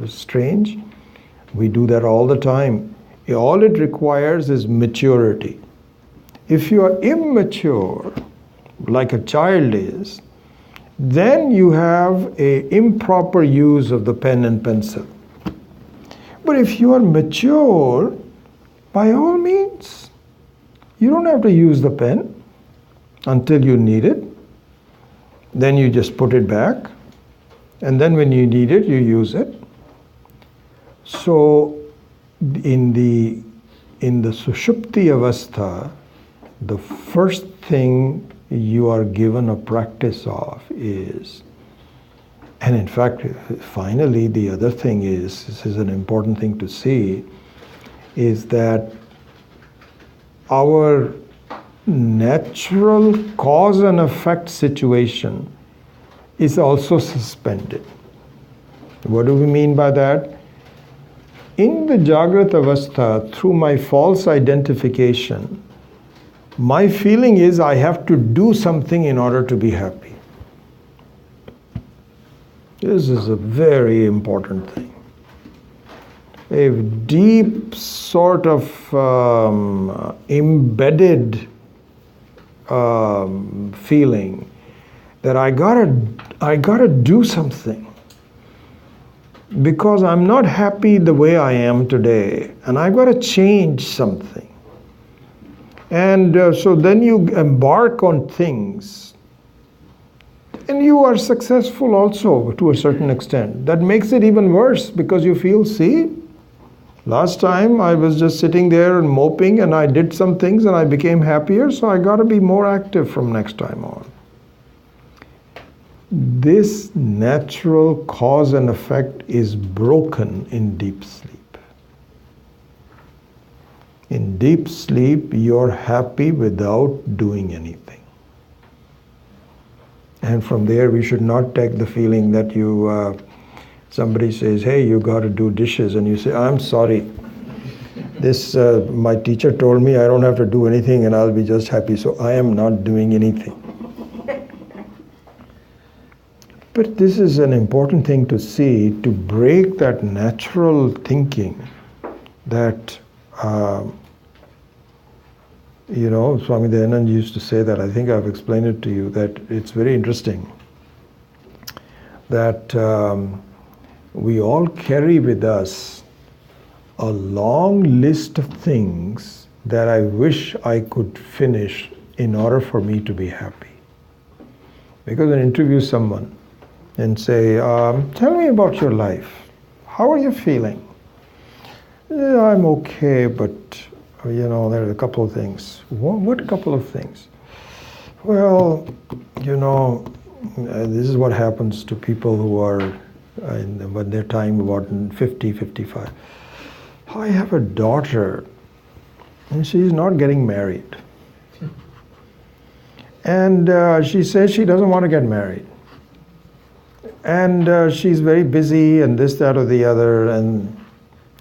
strange. We do that all the time. All it requires is maturity. If you are immature, like a child is, then you have an improper use of the pen and pencil. But if you are mature, by all means, you don't have to use the pen until you need it. Then you just put it back. And then when you need it, you use it. So in the Sushupti Avastha, the first thing you are given a practice of is, and in fact, finally, the other thing is, this is an important thing to see, is that our natural cause and effect situation is also suspended. What do we mean by that? In the Jagrata Avastha, through my false identification, my feeling is I have to do something in order to be happy. This is a very important thing. A deep sort of embedded feeling that I gotta do something because I'm not happy the way I am today, and I've got to change something. And so then you embark on things, and you are successful also to a certain extent. That makes it even worse because you feel, see, last time I was just sitting there and moping, and I did some things and I became happier, so I got to be more active from next time on. This natural cause and effect is broken in deep sleep. In deep sleep, you're happy without doing anything. And from there, we should not take the feeling that somebody says, hey, you got to do dishes, and you say, I'm sorry. My teacher told me I don't have to do anything and I'll be just happy, so I am not doing anything. But this is an important thing to see, to break that natural thinking that, Swami Dayanand used to say that, I think I've explained it to you, that it's very interesting that we all carry with us a long list of things that I wish I could finish in order for me to be happy. Because when I interview someone and say, tell me about your life. How are you feeling? Yeah, I'm okay, but there are a couple of things. What couple of things? Well, this is what happens to people who are when their time about 50, 55. I have a daughter and she's not getting married. And she says she doesn't want to get married. And she's very busy and this, that, or the other. And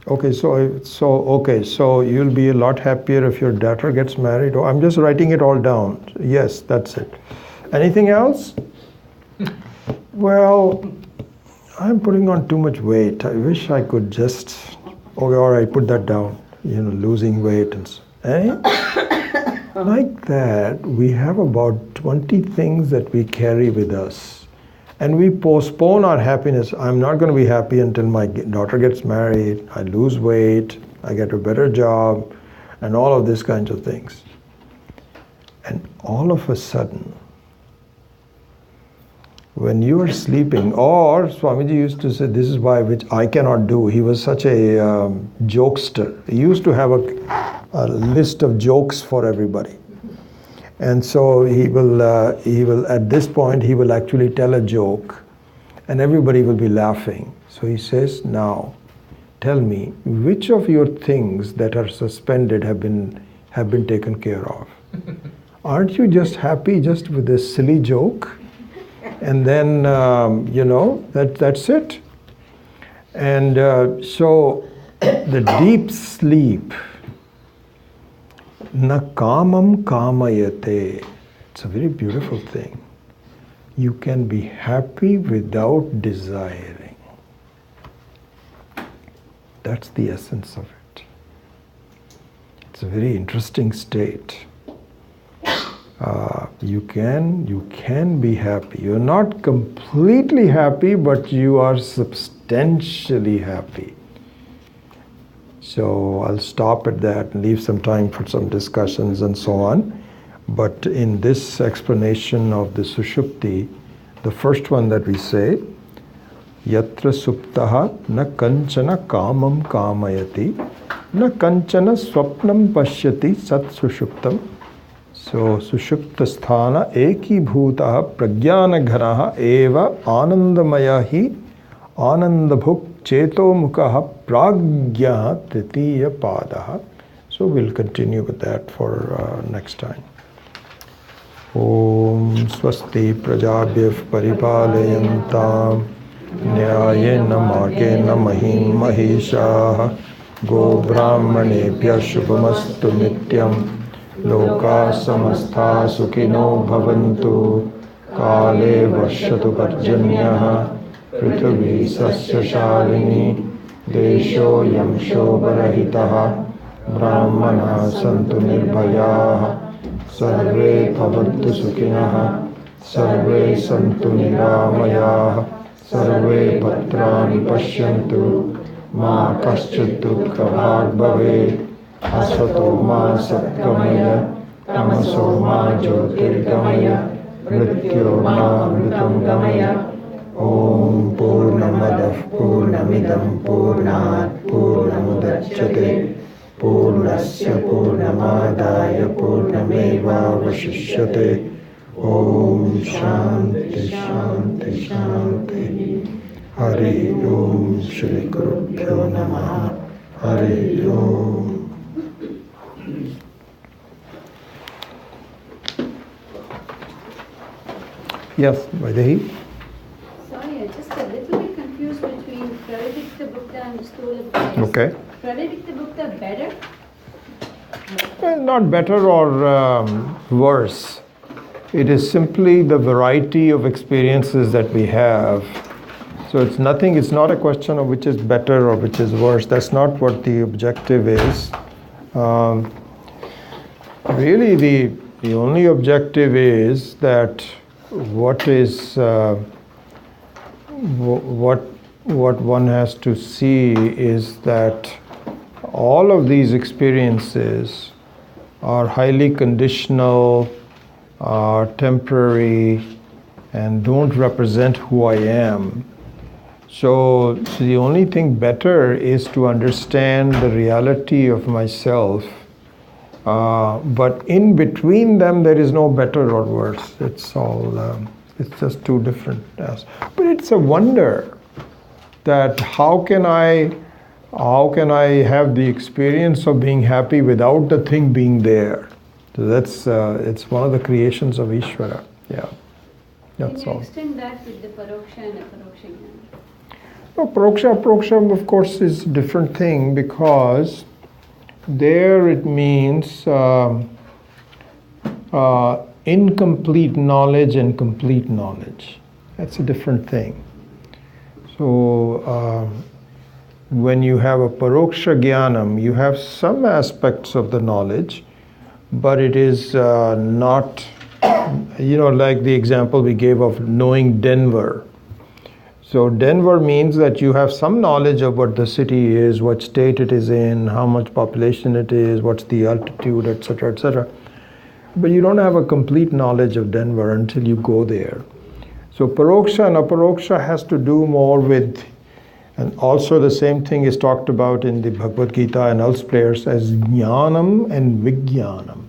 so you'll be a lot happier if your daughter gets married. Oh, I'm just writing it all down. Yes, that's it. Anything else? Well, I'm putting on too much weight. I wish I could just, all right, put that down. Losing weight and so. Like that, we have about 20 things that we carry with us. And we postpone our happiness. I'm not going to be happy until my daughter gets married, I lose weight, I get a better job, and all of these kinds of things. And all of a sudden, when you are sleeping, or Swamiji used to say, this is why, which I cannot do. He was such a jokester. He used to have a list of jokes for everybody. And so he will at this point, he will actually tell a joke and everybody will be laughing. So he says, now, tell me, which of your things that are suspended have been taken care of? Aren't you just happy just with this silly joke? And then, that's it. And so the deep sleep, na kamam kamayate. It's a very beautiful thing. You can be happy without desiring. That's the essence of it. It's a very interesting state. You can be happy. You're not completely happy, but you are substantially happy. So I'll stop at that and leave some time for some discussions and so on. But in this explanation of the Sushupti, the first one that we say, Yatra suptaha na kanchana kamam kamayati, na kanchana swapnam pashyati sat sushuptam. So Sushupta sthana eki bhutaha pragyana ghanaha eva anandamaya hi anandabhuk cheto mukha pragya tritiya padaha. So we'll continue with that for next time. Om swasti prajabhyav paripalayantam nyayena margena mahim mahishaha go brahmanebhya shubhamastu nityam loka samastha sukhino bhavantu kale varshatu parjanyaha prithvi sasya shalini desho yam shobharahitaha brahmana santu nirbhayaha sarve bhavantu sukhinah sarve santu niramayaha sarve bhadrani pashyantu ma kaschid dukkha bhag bhavet asvato ma satgamaya tamaso ma jyotirgamaya mrityo ma mritangamaya. Om Purnamadav Purnamidam Purnat Purnamudachyate Purnasya Purnamadaya Purnameva Vashishyate. Om Shanti Shanti Shanti. Hari Om Shri Gurubhyo Namaha. Hari Om. Yes, Vaidehi? Sorry, I'm just a little bit confused between Pravidikta Bhukta and Sthola Bhukta. Okay. Pravidikta Bhukta better? Not better or worse. It is simply the variety of experiences that we have. So it's nothing, it's not a question of which is better or which is worse. That's not what the objective is. Really, the only objective is that what is what one has to see is that all of these experiences are highly conditional, are temporary, and don't represent who I am. So the only thing better is to understand the reality of myself. But in between them, there is no better or worse. It's all, it's just two different. But it's a wonder that how can I have the experience of being happy without the thing being there? So that's it's one of the creations of Ishvara. Yeah, that's Can you all. extend that with the paroksha and aparoksha jnana? No, paroksha, of course, is a different thing because there it means incomplete knowledge and complete knowledge. That's a different thing. So when you have a paroksha jnanam, you have some aspects of the knowledge, but it is not, like the example we gave of knowing Denver. So Denver means that you have some knowledge of what the city is, what state it is in, how much population it is, what's the altitude, etc., etc. But you don't have a complete knowledge of Denver until you go there. So paroksha and aparoksha has to do more with, and also the same thing is talked about in the Bhagavad Gita and elsewhere as jnanam and vijnanam.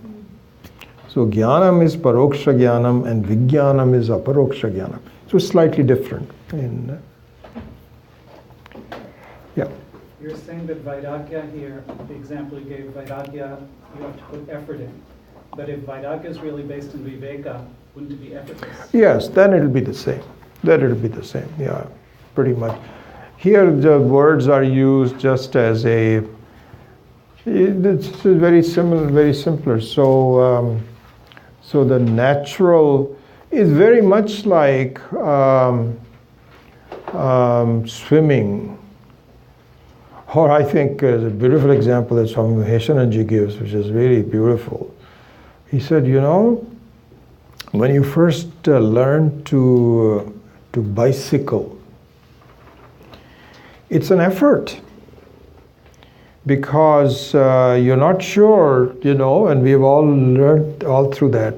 So jnanam is paroksha jnanam and vijnanam is aparoksha jnanam. So slightly different. Yeah. You're saying that Vairagya here, the example you gave, Vairagya, you have to put effort in. But if Vairagya is really based in Viveka, wouldn't it be effortless? Yes, then it'll be the same. Yeah, pretty much. Here the words are used just as it's very similar, very simpler. So, so the natural is very much like swimming. Or I think a beautiful example that Swami Maheshananji gives, which is really beautiful. He said, when you first learn to bicycle, it's an effort because you're not sure, and we've all learned all through that.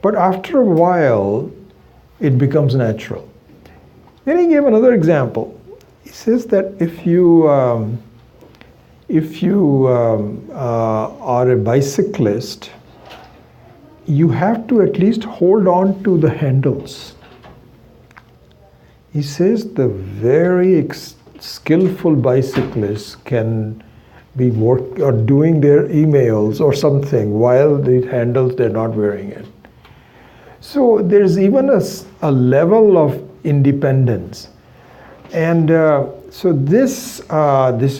But after a while, it becomes natural. Then he gave another example. He says that if you are a bicyclist, you have to at least hold on to the handles. He says the very skillful bicyclists can be doing their emails or something while the handles, they're not wearing it. So there's even a level of independence. And so this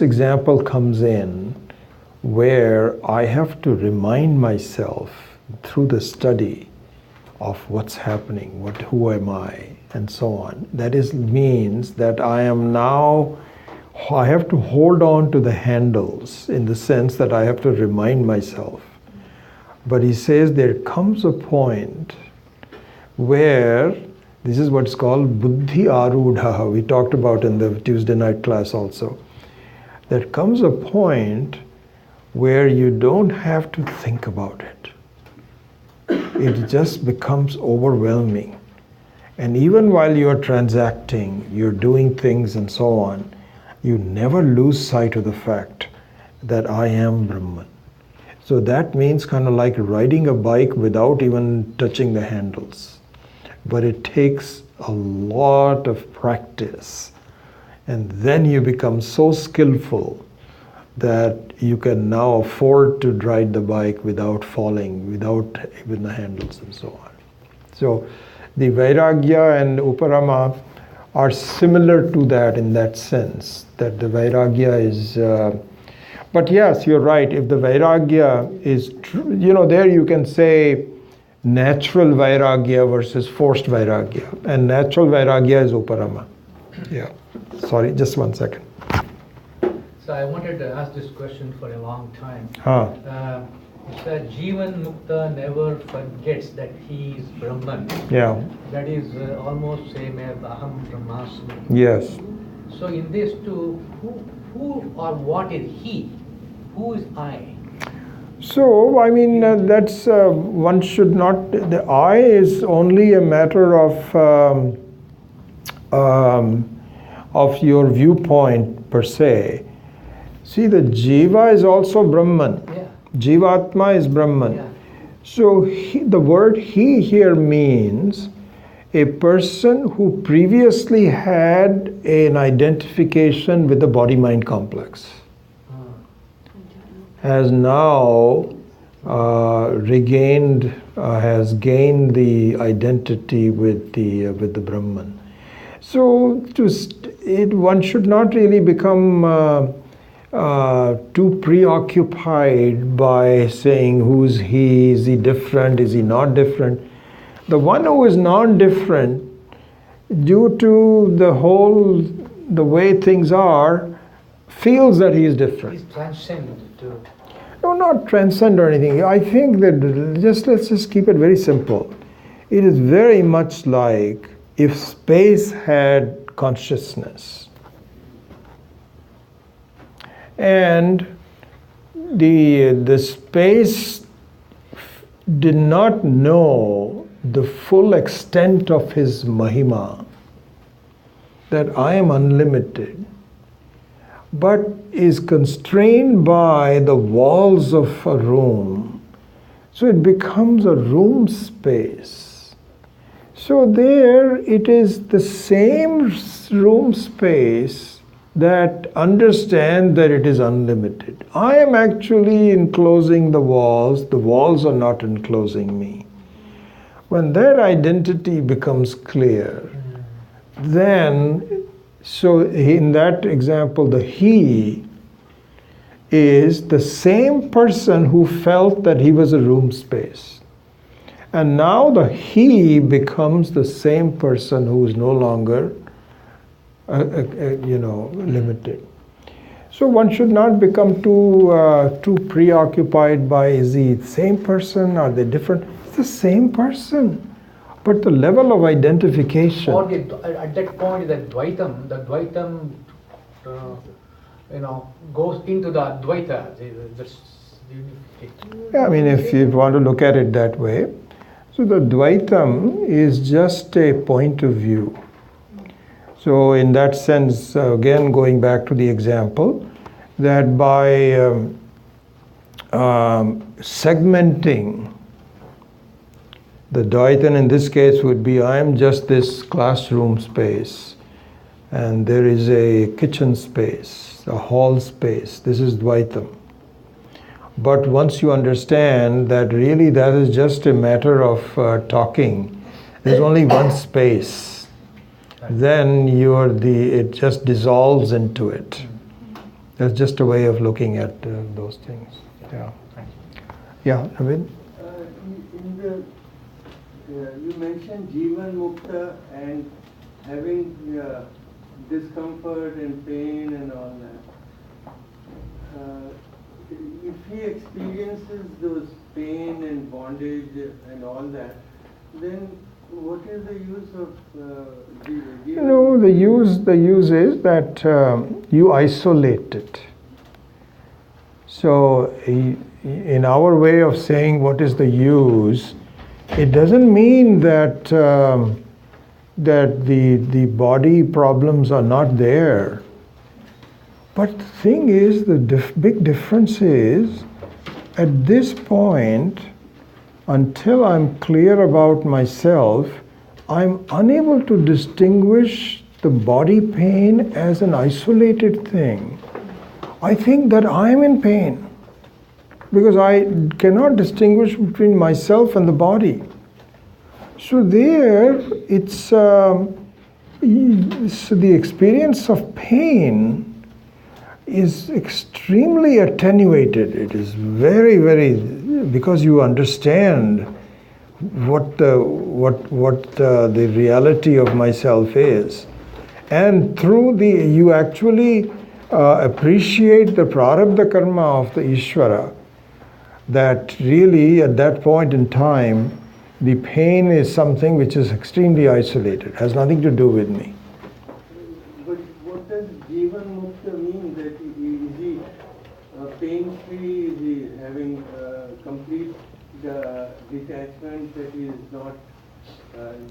example comes in where I have to remind myself through the study of what's happening, who am I, and so on. That means that I have to hold on to the handles in the sense that I have to remind myself. But he says there comes a point where this is what's called buddhi arudha. We talked about in the Tuesday night class also. There comes a point where you don't have to think about it. It just becomes overwhelming. And even while you're transacting, you're doing things and so on, you never lose sight of the fact that I am Brahman. So that means kind of like riding a bike without even touching the handles. But it takes a lot of practice. And then you become so skillful that you can now afford to ride the bike without falling, without even the handles and so on. So the Vairagya and Uparama are similar to that in that sense, that the Vairagya is... but yes, you're right, if the Vairagya is true, there you can say natural vairagya versus forced vairagya. And natural vairagya is uparama. Yeah. Sorry, just 1 second. So I wanted to ask this question for a long time. Huh. It's that Jivan Mukta never forgets that he is Brahman. Yeah. That is almost same as Aham Brahmasmi. Yes. So in this too, who or what is he? Who is I? So, I mean, that's one should not. The I is only a matter of your viewpoint per se. See, the jiva is also Brahman. Yeah. Jivatma is Brahman. Yeah. So, the word he here means a person who previously had an identification with the body-mind complex has now has gained the identity with the Brahman. So one should not really become too preoccupied by saying who's he, is he different, is he not different. The one who is non-different, due to the way things are, feels that he is different. He's transcendent too. No, not transcend or anything. I think that let's just keep it very simple. It is very much like if space had consciousness and the space did not know the full extent of his mahima, that I am unlimited, but is constrained by the walls of a room. So it becomes a room space. So there it is the same room space that understands that it is unlimited. I am actually enclosing the walls are not enclosing me. When that identity becomes clear, then, so in that example, the he is the same person who felt that he was a room space. And now the he becomes the same person who is no longer, limited. So one should not become too preoccupied by, is he the same person, are they different? It's the same person. But the level of identification. Or at that point, the Dvaitam goes into the Advaita. Yeah, I mean, if you want to look at it that way. So the Dvaitam is just a point of view. So in that sense, again, going back to the example, that by segmenting, the Dvaitam in this case would be, I am just this classroom space, and there is a kitchen space, a hall space. This is Dvaitam. But once you understand that really that is just a matter of talking, there's only one space, then it just dissolves into it. That's just a way of looking at those things. Yeah. Yeah, Navid? You mentioned Jivan Mukta and having discomfort and pain and all that. If he experiences those pain and bondage and all that, then what is the use of Jivan? No, the use is that you isolate it. So in our way of saying what is the use, it doesn't mean that the body problems are not there. But the thing is, the big difference is, at this point, until I'm clear about myself, I'm unable to distinguish the body pain as an isolated thing. I think that I'm in pain because I cannot distinguish between myself and the body. So there, it's the experience of pain is extremely attenuated. It is very, very, because you understand what the reality of myself is. And through you actually appreciate the prarabdha karma of the Ishvara, that really at that point in time, the pain is something which is extremely isolated, has nothing to do with me. But what does Jivan Mukta mean? That is he pain-free? Is he having complete detachment, that he is not...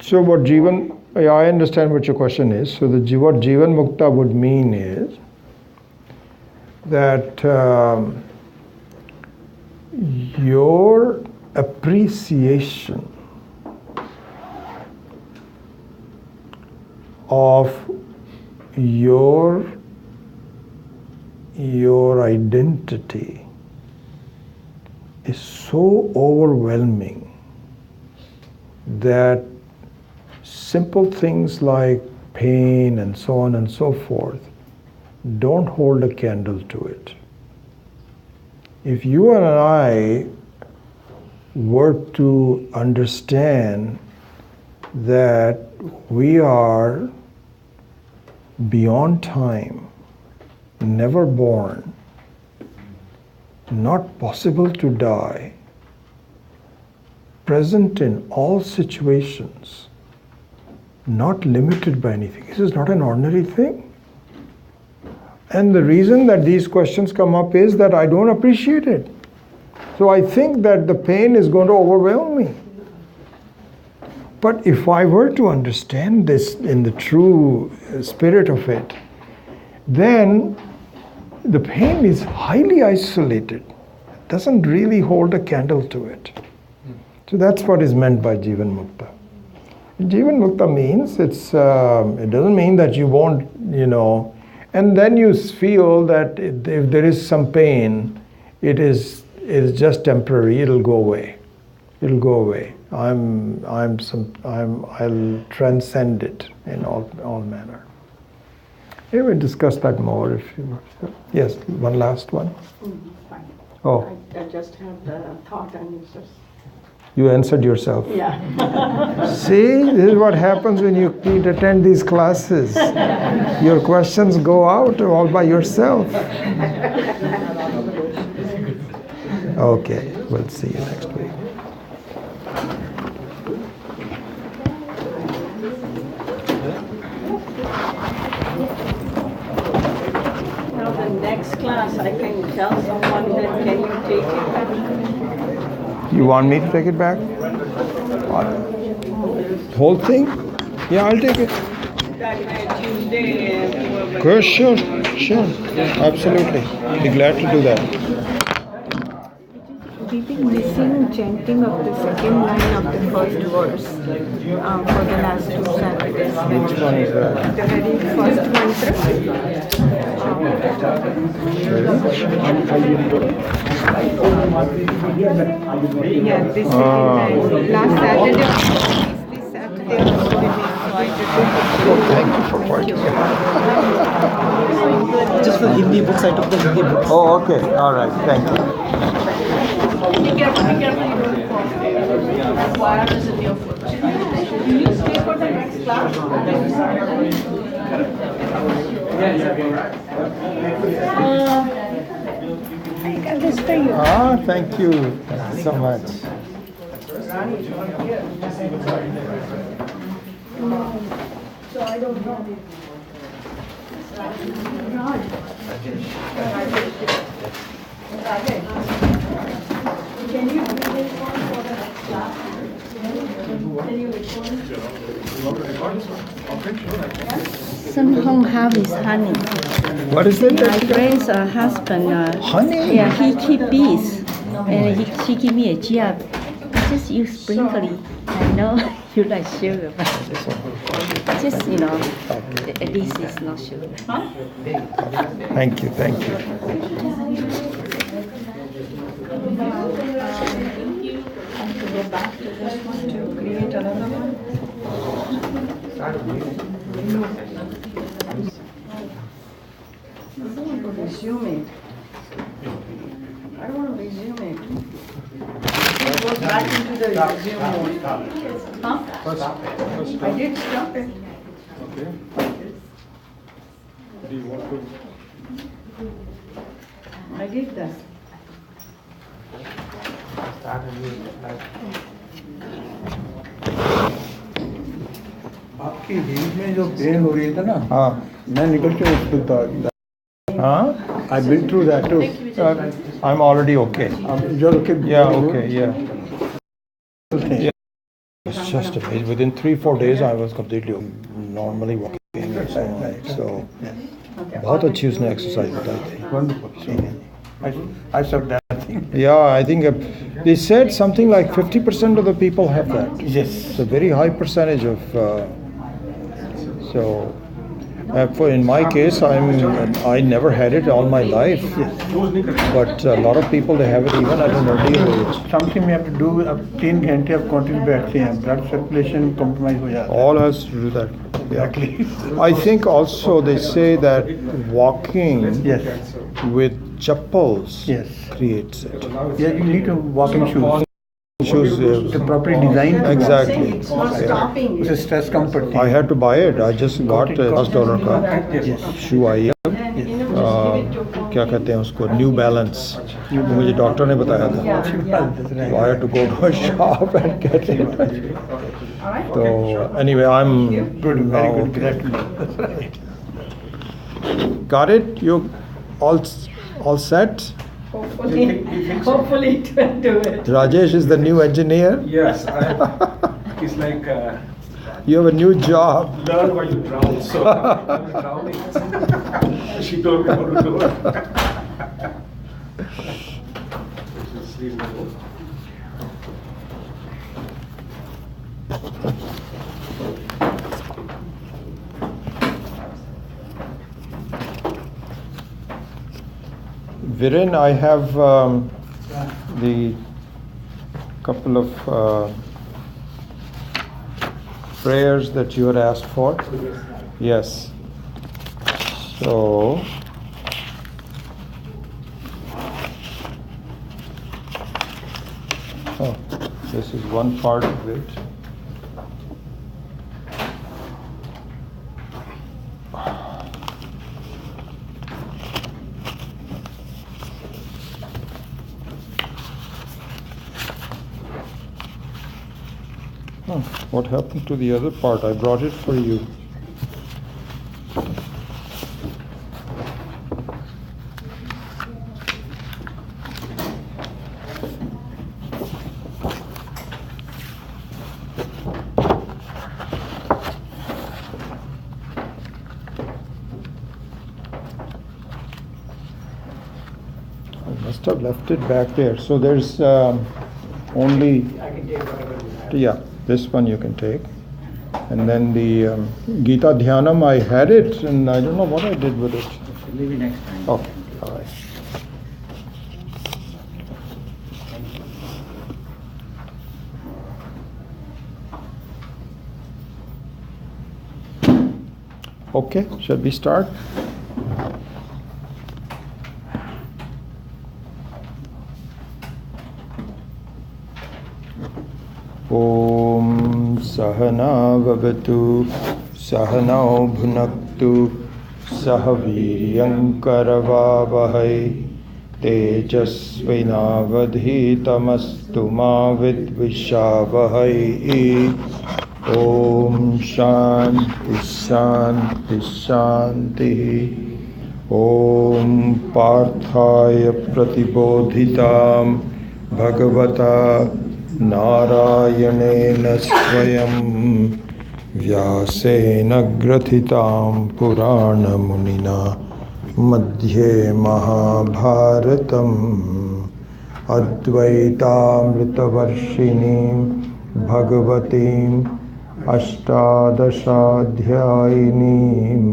So what Jivan, I understand what your question is. So what Jivan Mukta would mean is that your appreciation of your identity is so overwhelming that simple things like pain and so on and so forth don't hold a candle to it. If you and I were to understand that we are beyond time, never born, not possible to die, present in all situations, not limited by anything. This is not an ordinary thing. And the reason that these questions come up is that I don't appreciate it. So I think that the pain is going to overwhelm me. But if I were to understand this in the true spirit of it, then the pain is highly isolated. It doesn't really hold a candle to it. So that's what is meant by Jivan Mukta. Jivan Mukta means it doesn't mean that you won't, and then you feel that if there is some pain, it is just temporary. It'll go away. It'll go away. I'll transcend it in all manner. We'll discuss that more if you want. Yes, one last one. Fine. Oh, I just have the thought and it's just, you answered yourself. yeah. See, this is what happens when you attend these classes. Your questions go out all by yourself. Okay, we'll see you next week. Now the next class, I can tell someone that can you take it back? You want me to take it back? Whole thing? Yeah, I'll take it. That Tuesday, whoever. Good, sure. Absolutely. Be glad to do that. We've been missing chanting of the second line of the first verse for the last 2 Saturdays. Which one is that? The very first mantra. Yeah, this Saturday. Last Saturday. This Saturday also we missed, so I did Thank you for pointing it out. Just for Hindi books, I took the Hindi books. Oh, okay. All right. Thank you. Be careful, you don't fall. Wire is in your foot. Will you stay for the next class? I got this for you. Thank you so much. So I don't know. Can you do this one for the next class? Can you record Some home harvest honey. What is it? My friend's husband, Honey? yeah, he keep bees, and she give me a job. Just use sprinkly. I know you like sugar, but just at least it's not sugar. Thank you. I have to go back to this one to create another one. I don't want to resume it. goes back into the Zoom mode. Huh? I did stop it. Okay. Do you want to? I did that. आपकी heal में जो pen हो रही था ना, हाँ मैं निकल के उसको हाँ I've been through that too. I'm already okay. You're okay? Yeah, okay, yeah. It's just amazing. Within 3-4 days, I was completely normally walking and so on. So, बहुत अच्छी उसने exercise बताई थी. Wonderful. I saw that thing. Yeah, I think they said something like 50% of the people have that. Yes. It's a very high percentage of. In my case, I never had it all my life. But a lot of people they have it even at an early age. Something we have to do. अब 3 घंटे आप continue बैठते हैं, blood circulation compromise हो जाता है. All has to do that. Exactly. I think also they say that walking Yes. with chappals Yes. creates it. Yeah, you need to walk in shoes. Shoes, The properly designed. exactly. It's not stopping. उसे stress कम पड़ती I है. had to buy it. I just got $10 का शू आई है. क्या कहते हैं उसको, new balance. मुझे डॉक्टर ने बताया था. So I had to go to a shop and get it. So anyway, I'm Good, now very good. okay. That's right. Got it? You all set? Hopefully it will do it. Rajesh is the new engineer. Yes, it's like You have a new job. learn while you drown. So I'm drowning. She told me how to do it. Viren, I have the couple of prayers that you had asked for. Yes. So, this is one part of it. What happened to the other part? I brought it for you. I must have left it back there. So there's only, yeah, this one you can take. And then the Gita Dhyanam, I had it and I don't know what I did with it. Maybe next time. Okay, all right. Okay, shall we start? Om Sahana Vavatu Sahanau Bhunaktu Sahaviryam Karavavahai Tejasvinavadhitamastu ma vidvishavahai. Om Shanti Shanti Shanti. Om Parthaya Pratibodhitam Bhagavata Narayanena Swayam Vyasena Grathitam Purana Munina Madhye Mahabharatam Advaitamritavarshinim Bhagavatim Ashtadashadhyayinim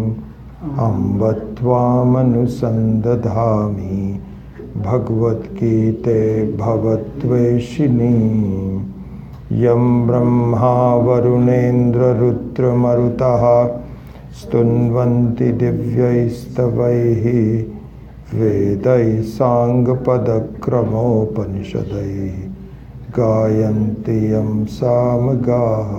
Ambatvamanusandathami Bhagavad Gita Bhavatveshini Yam Brahma Varunendra Rudra Marutaha Stunvanti Divyaistavaihi Vedai Sangapadakramopanishadai गायन्ति यं सामगाः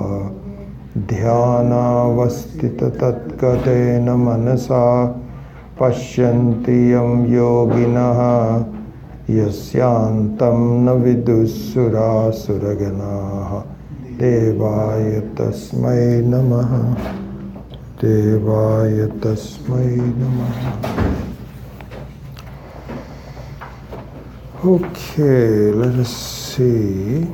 ध्यानावस्थिततत्गतेन मनसा पश्यन्ति यं योगिनः यस्यान्तं न विदुःसुरासुरगणाः देवाय तस्मै नमः देवाय तस्मै नमः. Okay, let us see.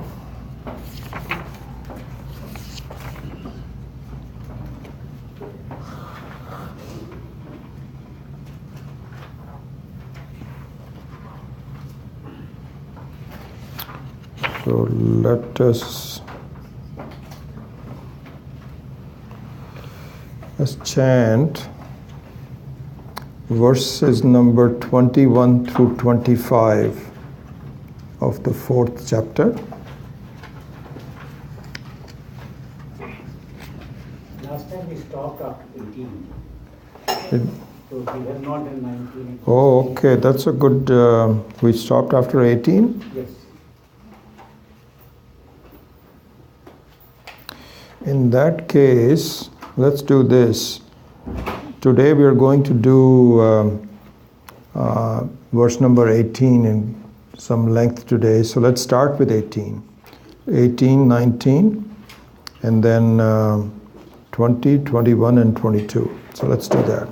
So let us chant verses number 21 through 25 of the 4th chapter. Last time we stopped after 18. It- So we have not done 19. Oh, okay, that's a good. We stopped after 18. Yes. In that case, let's do this. Today we are going to do verse number 18 in some length today. So let's start with 18. 18, 19, and then 20, 21, and 22. So let's do that.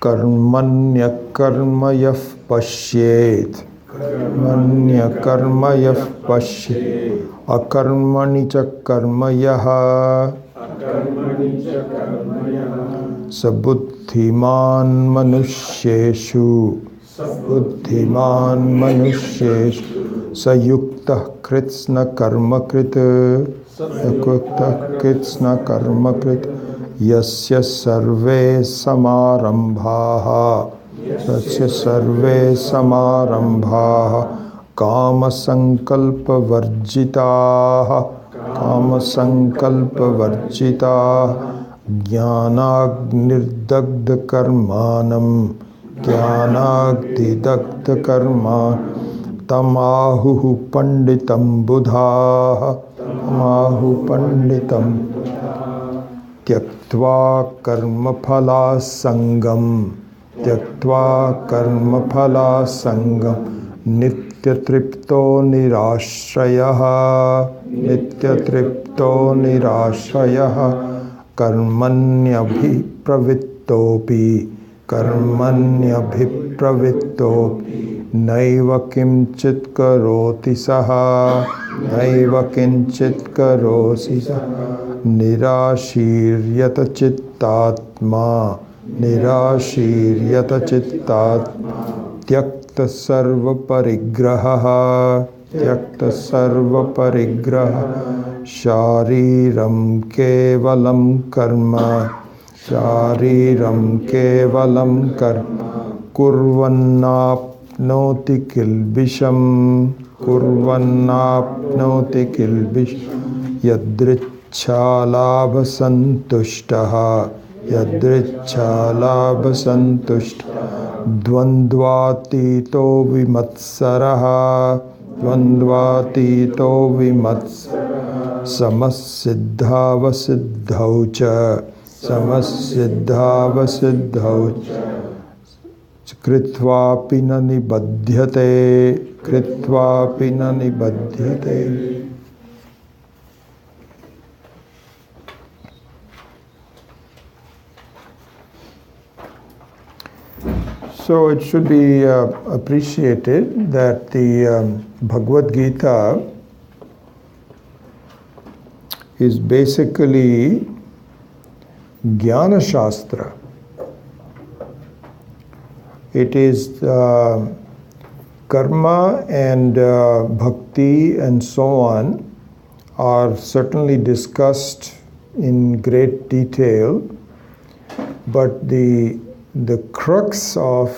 Karmanya karma yaf pashyet. Karmanya karma yaf pashyet. Akarmani cha karma yaha. Sabuddhiman manusyeshu. Sabuddhiman manusyeshu. Sayukta kritsna karma krita. Sayukta kritsna karma krita. Yasya sarve samarambhaha. Yasya sarve samarambhaha. Kama sankalpa varjitaha. Kama sankalpa varjitaha. Jnanagnirdaghda karmanam. Jnanagnirdaghda karma. Tamahu panditam buddhaha. Tamahu panditam Tyaktva karma phala sangam. Tyaktva karma phala sangam. Nitya tripto nirashrayaha. Nitya tripto nirashrayaha. Karmanyabhi pravittopi. Karmanyabhi pravittopi. Naiva kinchit karoti saha. Naiva kinchit karoti saha. Nirashiryata chittatma. Nirashiryata chittatma. Tyakta sarva parigraha. Tyakta sarva parigraha. Shariram kevalam karma. Shariram kevalam karma. Kurvannapnoti kilbisham. Kurvannapnoti kilbisham. Yadrichhalabha santushtaha. Yadrichhalabha santushtaha. Dvandvatito vimatsaraha. Dvandvatito vimatsaraha. Samasiddhava siddhaucha. Samasiddhava siddhaucha. Kritvapi na nibadhyate. Kritvapi na nibadhyate. So it should be appreciated that the Bhagavad Gita is basically Jnana Shastra. It is karma and bhakti and so on are certainly discussed in great detail, but the crux of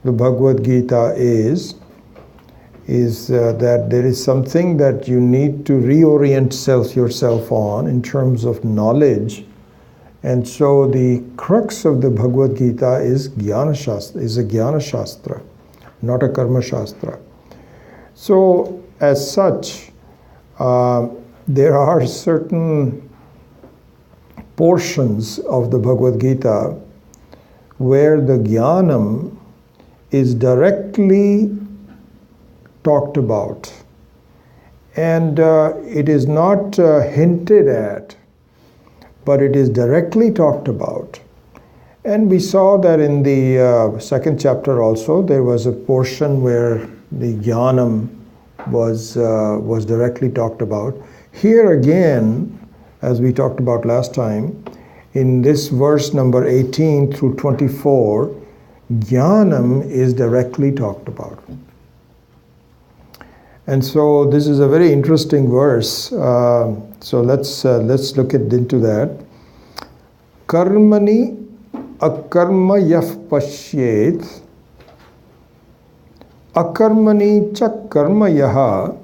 the Bhagavad Gita is that there is something that you need to reorient yourself on in terms of knowledge. And so the crux of the Bhagavad Gita is a Jnana Shastra. not a karma shastra. So, as such, there are certain portions of the Bhagavad Gita where the jnanam is directly talked about, and it is not hinted at, but it is directly talked about. And we saw that in the second chapter also, there was a portion where the jnanam was directly talked about. Here again, as we talked about last time, in this verse number 18 through 24, jnanam is directly talked about. And so this is a very interesting verse. So let's look into that. Karmani akarma yaf pashyet akarmani cha karma yaha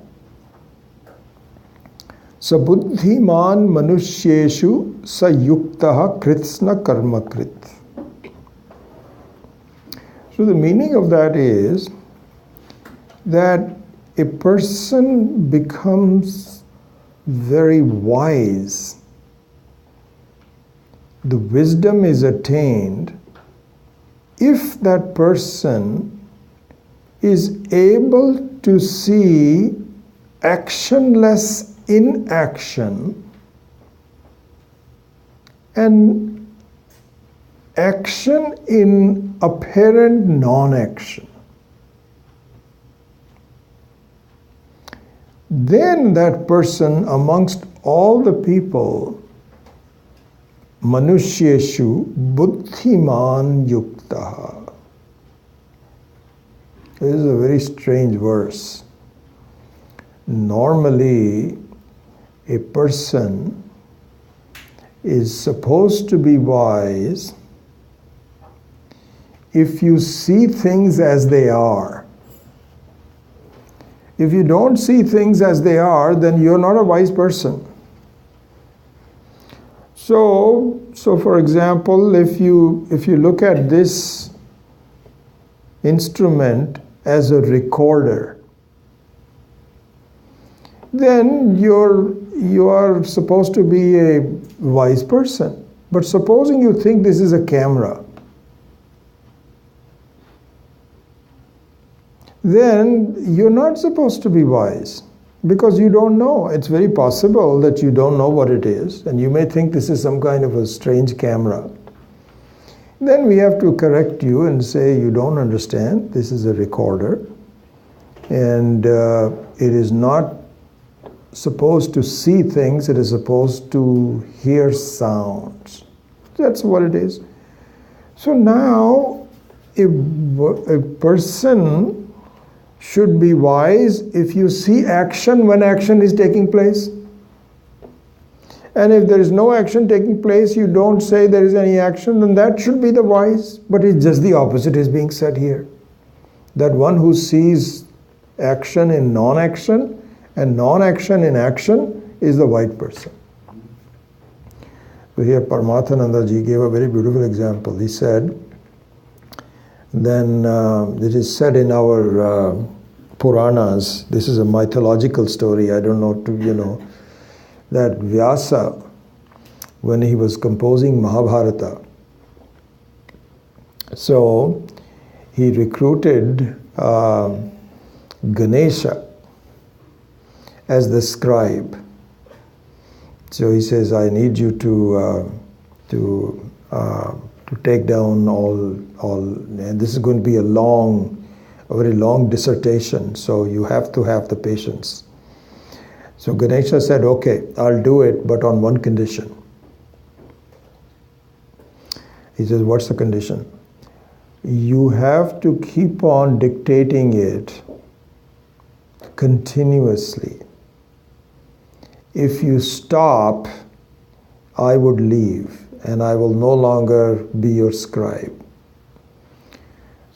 sabuddhiman manushyeshu sayuktaha kritsna karma krit. So the meaning of that is that a person becomes very wise. The wisdom is attained if that person is able to see actionless inaction and action in apparent non-action. Then that person amongst all the people, Manushyeshu buddhiman yuktaha. This is a very strange verse. Normally, a person is supposed to be wise if you see things as they are. If you don't see things as they are, then you're not a wise person. So for example, if you look at this instrument as a recorder, then you are supposed to be a wise person. But supposing you think this is a camera, then you're not supposed to be wise because you don't know. It's very possible that you don't know what it is, and you may think this is some kind of a strange camera. Then we have to correct you and say you don't understand. This is a recorder, and it is not supposed to see things. It is supposed to hear sounds. That's what it is. So now, a person should be wise if you see action when action is taking place. And if there is no action taking place, you don't say there is any action, then that should be the wise. But it's just the opposite is being said here. That one who sees action in non-action and non-action in action is the wise person. So here Paramathananda ji gave a very beautiful example. He said, then it is said in our Puranas, this is a mythological story, I don't know that Vyasa, when he was composing Mahabharata, so he recruited Ganesha as the scribe. So he says, I need you to take down all, and this is going to be a very long dissertation, so you have to have the patience. So Ganesha said, okay, I'll do it, but on one condition. He says, what's the condition? You have to keep on dictating it continuously. If you stop, I would leave, and I will no longer be your scribe.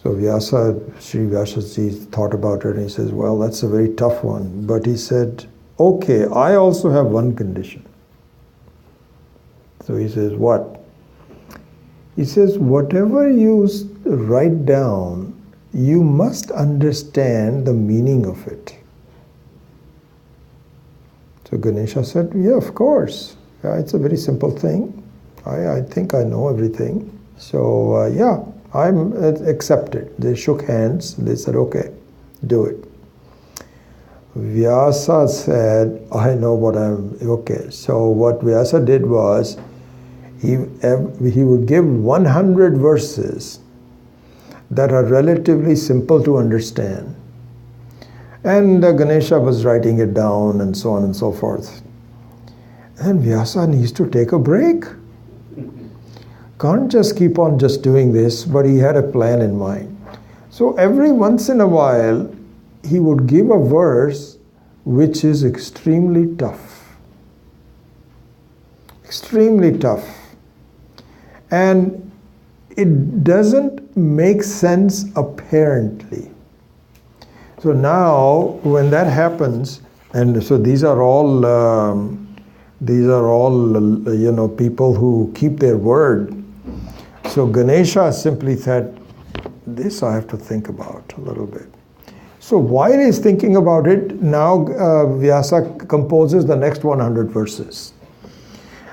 So Sri Vyasaji thought about it and he says, well, that's a very tough one. But he said, okay, I also have one condition. So he says, what? He says, whatever you write down you must understand the meaning of it. So Ganesha said, yeah, of course. Yeah, it's a very simple thing. I think I know everything. So yeah, I'm accepted. They shook hands. They said, okay, do it. Vyasa said, I know what I'm, okay. So what Vyasa did was, he would give 100 verses that are relatively simple to understand. And Ganesha was writing it down and so on and so forth. And Vyasa needs to take a break. Can't just keep on just doing this, but he had a plan in mind. So every once in a while, he would give a verse which is extremely tough. Extremely tough. And it doesn't make sense apparently. So now, when that happens, and so these are all people who keep their word. So Ganesha simply said, this I have to think about a little bit. So while he's thinking about it, now Vyasa composes the next 100 verses.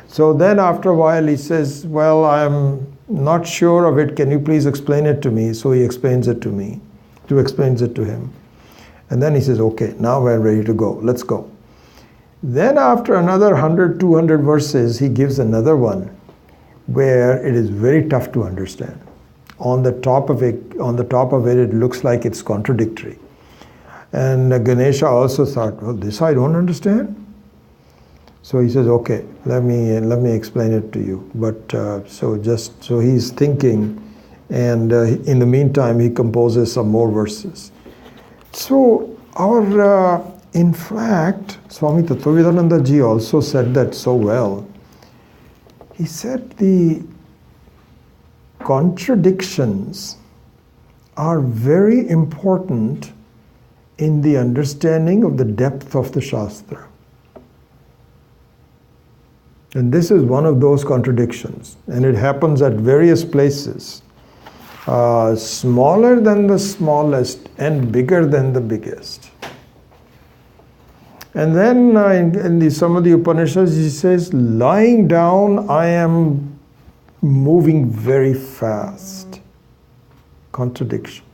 So then after a while he says, well, I'm not sure of it. Can you please explain it to me? So he explains it to me, explains it to him. And then he says, okay, now we're ready to go. Let's go. Then after another 100, 200 verses, he gives another one where it is very tough to understand. On the top of it, it looks like it's contradictory. And Ganesha also thought, well, this I don't understand. So he says, okay, let me explain it to you. But so he's thinking, and in the meantime, he composes some more verses. So in fact, Swami Tattvavidananda ji also said that so well. He said the contradictions are very important in the understanding of the depth of the Shastra. And this is one of those contradictions. And it happens at various places. Smaller than the smallest and bigger than the biggest. And then in some of the Upanishads, he says, lying down, I am moving very fast. Contradiction.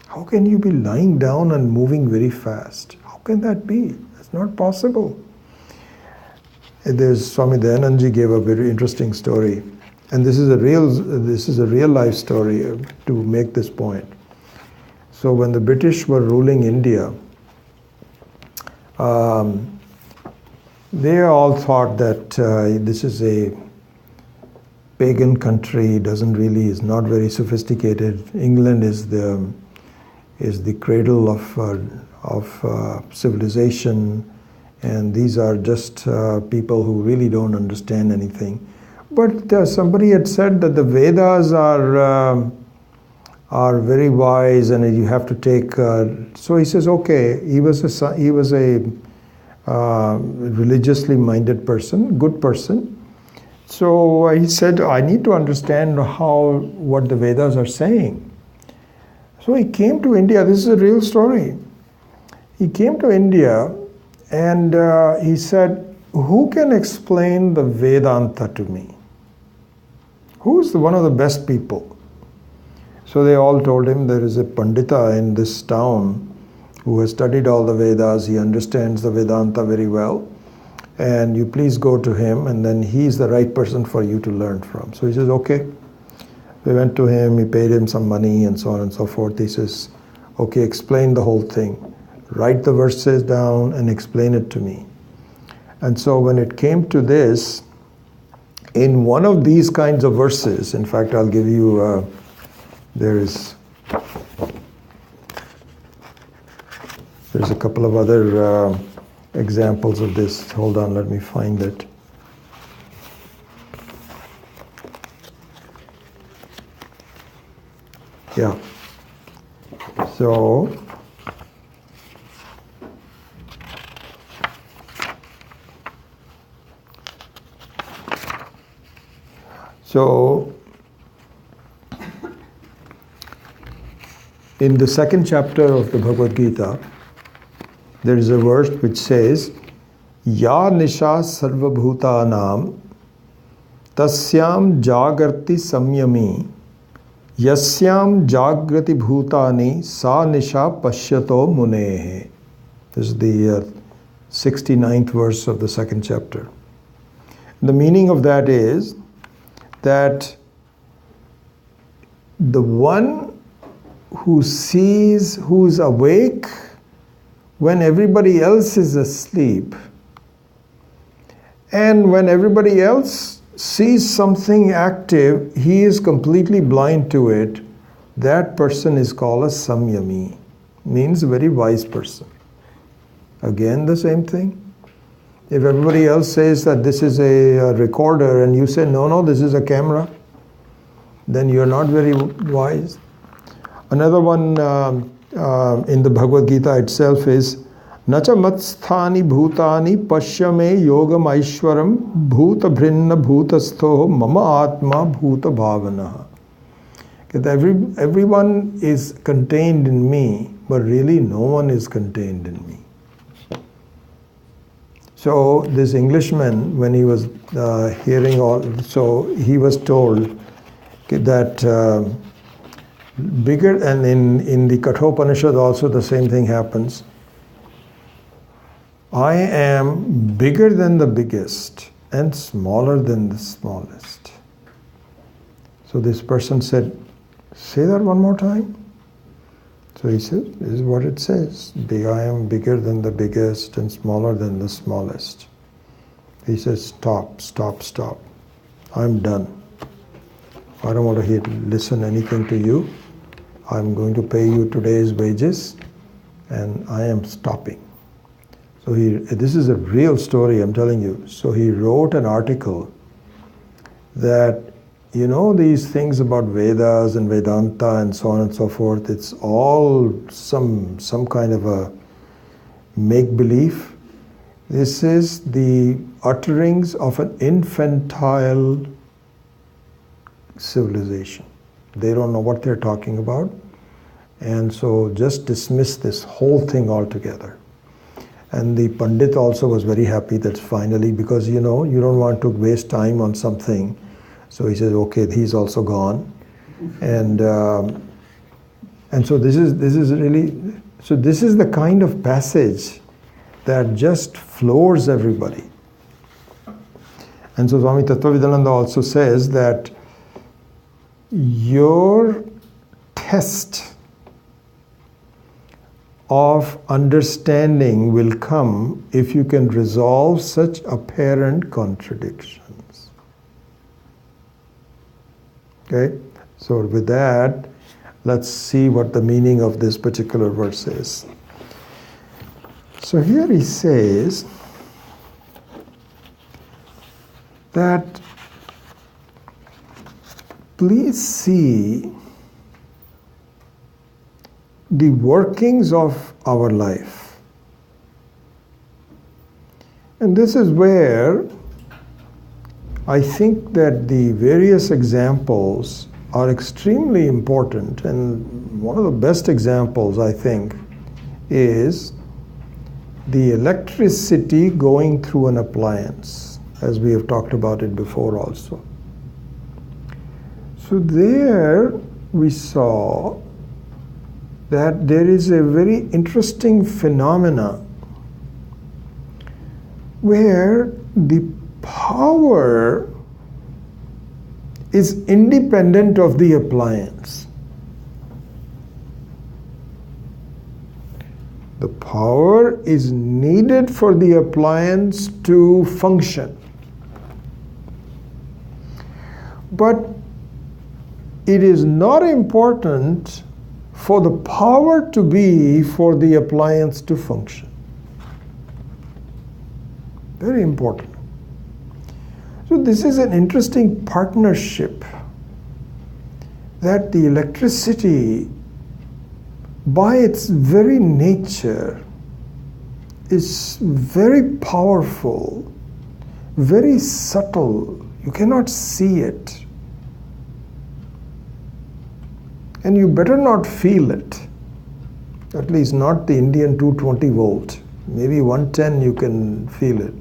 How can you be lying down and moving very fast? How can that be? That's not possible. There's Swami Dayanandji gave a very interesting story. And this is a real life story to make this point. So when the British were ruling India, they all thought that this is a pagan country, is not very sophisticated. England is the cradle of civilization, and these are just people who really don't understand anything. But somebody had said that the Vedas are very wise, and you have to take. So he says, okay. He was a religiously minded person, good person. So he said, I need to understand what the Vedas are saying. So he came to India. This is a real story. He came to India, and he said, who can explain the Vedanta to me? Who's one of the best people? So they all told him, there is a Pandita in this town who has studied all the Vedas. He understands the Vedanta very well. And you please go to him, and then he's the right person for you to learn from. So he says, okay. We went to him, he paid him some money and so on and so forth. He says, okay, explain the whole thing. Write the verses down and explain it to me. And so when it came to this, in one of these kinds of verses, in fact, I'll give you, there's a couple of other examples of this. Hold on, let me find it. Yeah. So in the second chapter of the Bhagavad Gita, there is a verse which says, Ya nisha sarva bhutanam tasyam jagarti samyami yasyam jagrati bhutani sa nisha pashyato munehe. This is the 69th verse of the second chapter. The meaning of that is that the one who sees, who is awake when everybody else is asleep, and when everybody else sees something active, he is completely blind to it, that person is called a samyami, means a very wise person. Again, the same thing. If everybody else says that this is a recorder and you say, no, this is a camera, then you're not very wise. Another one in the Bhagavad Gita itself is, Nacha matsthani bhutani pashyame yogam aishwaram bhuta brinna bhutastho mama atma bhuta bhavana. Everyone is contained in me, but really no one is contained in me. So this Englishman, when he was hearing all, so he was told that bigger, and in the Kathopanishad also the same thing happens. I am bigger than the biggest and smaller than the smallest. So this person said, say that one more time. So he said, this is what it says. I am bigger than the biggest and smaller than the smallest. He says, stop. I'm done. I don't want to listen anything to you. I'm going to pay you today's wages and I am stopping. So this is a real story, I'm telling you. So he wrote an article that, you know, these things about Vedas and Vedanta and so on and so forth, it's all some kind of a make-believe. This is the utterings of an infantile civilization. They don't know what they're talking about. And so just dismiss this whole thing altogether. And the Pandit also was very happy that finally, because you know, you don't want to waste time on something. So he says, okay, he's also gone. And so this is really, so this is the kind of passage that just floors everybody. And so Swami Tattvavidananda also says that your test of understanding will come if you can resolve such apparent contradictions. Okay? So with that, let's see what the meaning of this particular verse is. So here he says that please see the workings of our life. And this is where I think that the various examples are extremely important. And one of the best examples, I think, is the electricity going through an appliance, as we have talked about it before also. So there we saw that there is a very interesting phenomena where the power is independent of the appliance. The power is needed for the appliance to function. But it is not important for the power to be for the appliance to function. Very important. So this is an interesting partnership that the electricity, by its very nature, is very powerful, very subtle. You cannot see it. And you better not feel it. At least not the Indian 220 volt. Maybe 110 you can feel it.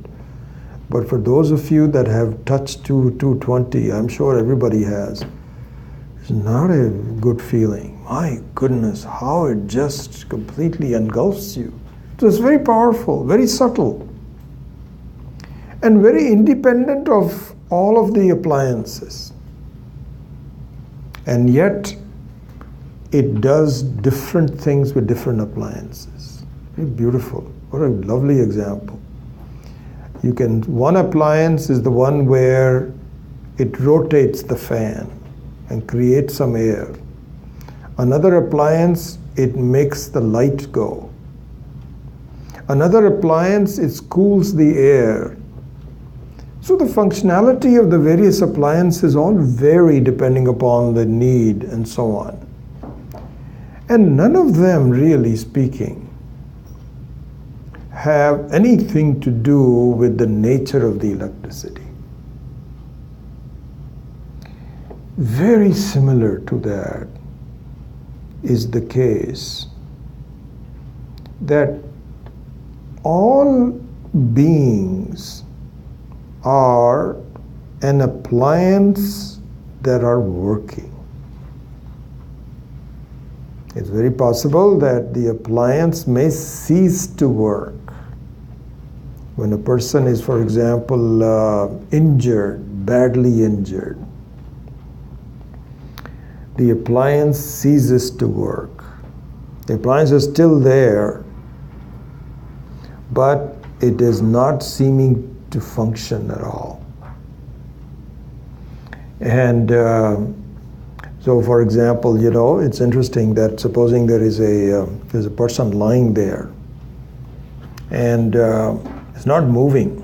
But for those of you that have touched 220, I'm sure everybody has, it's not a good feeling. My goodness, how it just completely engulfs you. So it's very powerful, very subtle, and very independent of all of the appliances. And yet, it does different things with different appliances. Very beautiful. What a lovely example. One appliance is the one where it rotates the fan and creates some air. Another appliance, it makes the light go. Another appliance, it cools the air. So the functionality of the various appliances all vary depending upon the need and so on. And none of them, really speaking, have anything to do with the nature of the electricity. Very similar to that is the case that all beings are an appliance that are working. It's very possible that the appliance may cease to work. When a person is, for example, injured, badly injured, the appliance ceases to work. The appliance is still there, but it is not seeming to function at all. And so, for example, it's interesting that supposing there's a person lying there, and it's not moving.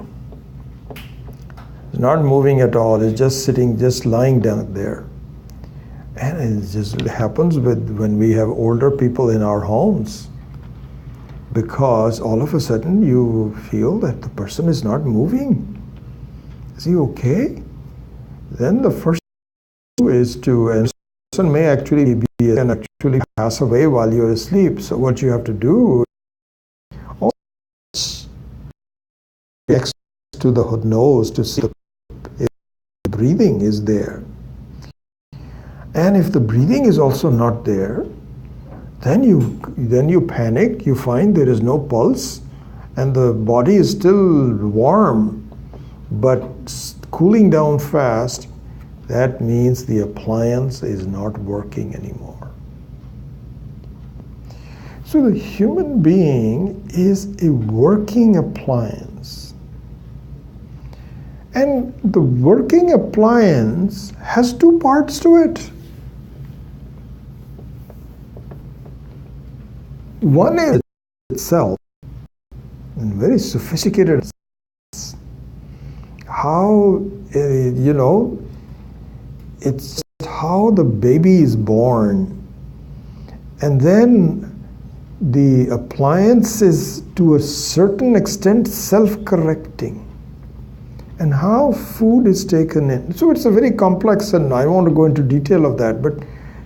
It's not moving at all. It's just sitting, just lying down there. And it just happens when we have older people in our homes, because all of a sudden you feel that the person is not moving. Is he okay? Then the first thing is and the person may actually pass away while you're asleep. So what you have to do is next to the nose to see if the breathing is there. And if the breathing is also not there, then you panic, you find there is no pulse, and the body is still warm, but cooling down fast. That means the appliance is not working anymore. So the human being is a working appliance. And the working appliance has two parts to it. One is itself, and very sophisticated. How, it's how the baby is born. And then the appliance is to a certain extent self-correcting. And how food is taken in. So it's a very complex, and I don't want to go into detail of that, but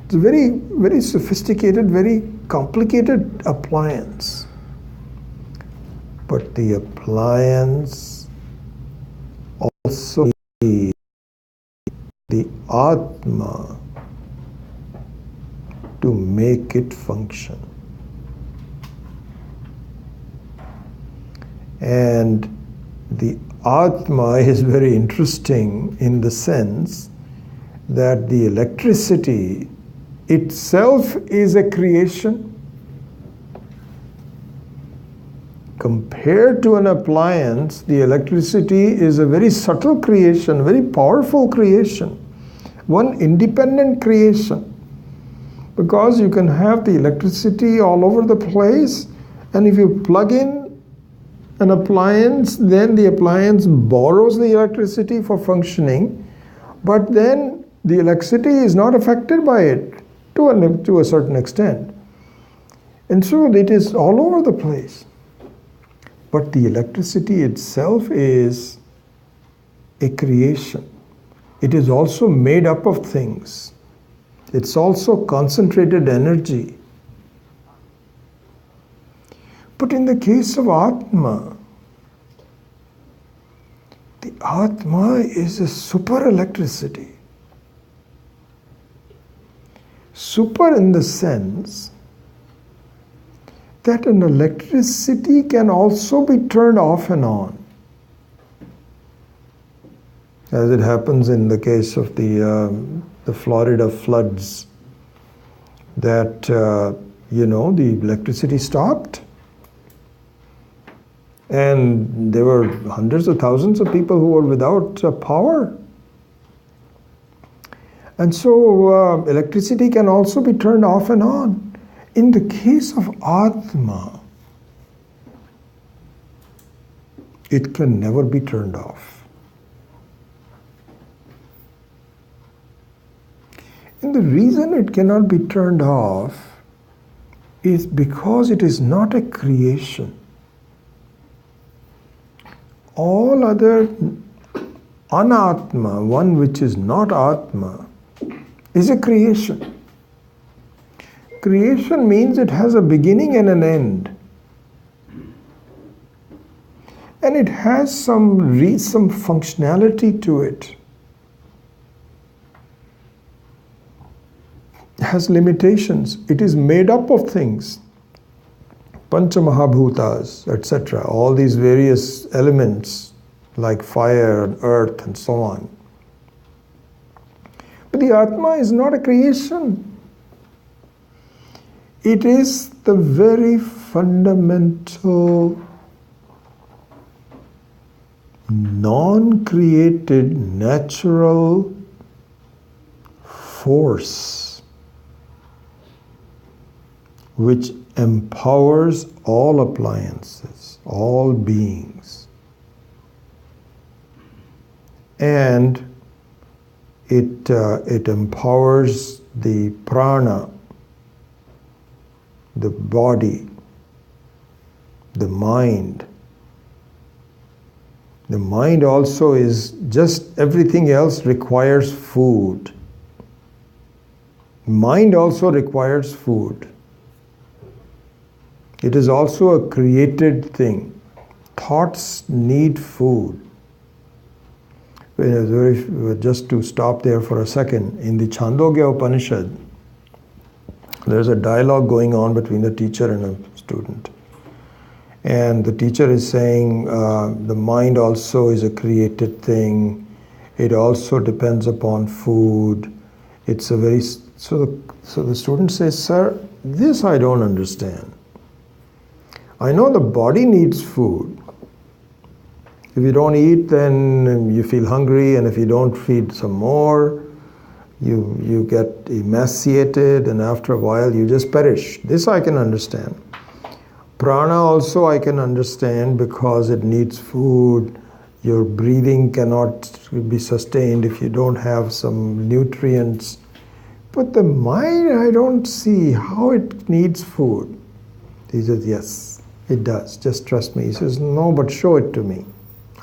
it's a very, very sophisticated, very complicated appliance. But the appliance also needs the Atma to make it function. And the Atma is very interesting in the sense that the electricity itself is a creation. Compared to an appliance, the electricity is a very subtle creation, very powerful creation, one independent creation. Because you can have the electricity all over the place, and if you plug in an appliance, then the appliance borrows the electricity for functioning, but then the electricity is not affected by it to a certain extent. And so it is all over the place. But the electricity itself is a creation. It is also made up of things. It's also concentrated energy. But in the case of Atma, the Atma is a super electricity. Super in the sense that an electricity can also be turned off and on. As it happens in the case of the Florida floods, that, the electricity stopped. And there were hundreds of thousands of people who were without power. And so electricity can also be turned off and on. In the case of Atma, it can never be turned off. And the reason it cannot be turned off is because it is not a creation. All other anatma, one which is not Atma, is a creation. Creation means it has a beginning and an end. And it has some functionality to it. It has limitations. It is made up of things. Pancha Mahabhutas, etc. All these various elements like fire and earth and so on. But the Atma is not a creation. It is the very fundamental, non-created, natural force which empowers all appliances, all beings. And it empowers the prana, the body, the mind. The mind also is just everything else requires food. Mind also requires food. It is also a created thing. Thoughts need food. Just to stop there for a second, in the Chandogya Upanishad, there's a dialogue going on between a teacher and a student. And the teacher is saying the mind also is a created thing. It also depends upon food. It's a very... So the student says, "Sir, this I don't understand. I know the body needs food. If you don't eat, then you feel hungry, and if you don't feed some more, you get emaciated, and after a while you just perish. This I can understand. Prana also I can understand because it needs food. Your breathing cannot be sustained if you don't have some nutrients. But the mind, I don't see how it needs food." He says, "Yes, it does. Just trust me." He says, "No, but show it to me.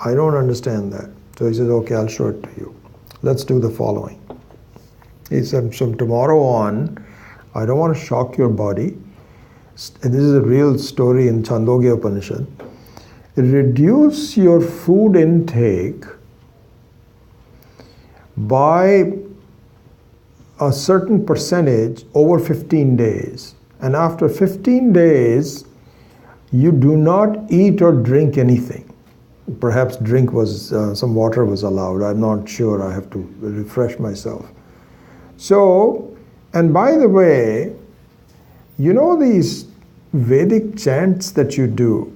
I don't understand that." So he says, "Okay, I'll show it to you. Let's do the following." He said, "From tomorrow on, I don't want to shock your body." And this is a real story in Chandogya Upanishad. Reduce your food intake by a certain percentage over 15 days. And after 15 days, you do not eat or drink anything. Perhaps drink was, some water was allowed. I'm not sure. I have to refresh myself. So, and by the way, you know these Vedic chants that you do,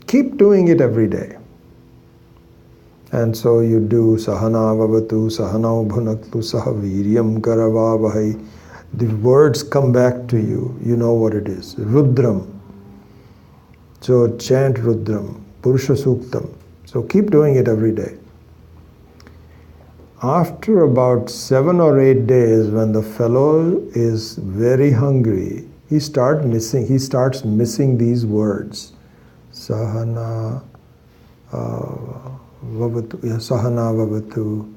keep doing it every day. And so you do Sahana Vavatu, Sahanau Bhunaktu, Sahaviryam Karavavahai. The words come back to you. You know what it is. Rudram. So chant Rudram. Purusha Suktam. So keep doing it every day. After about 7 or 8 days, when the fellow is very hungry, he starts missing these words. Sahana Vavatu, Sahana Vavatu,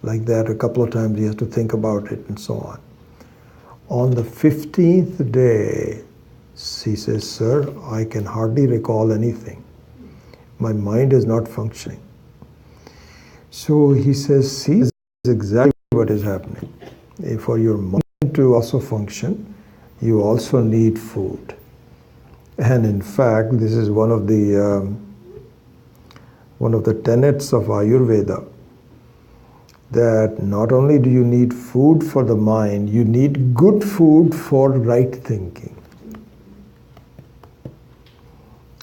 like that a couple of times. He has to think about it and so on. On the 15th day, He says, sir, I can hardly recall anything. My mind is not functioning. So he says, see, this is exactly what is happening. For your mind to also function, you also need food. And in fact, this is one of the tenets of Ayurveda, that not only do you need food for the mind, you need good food for right thinking.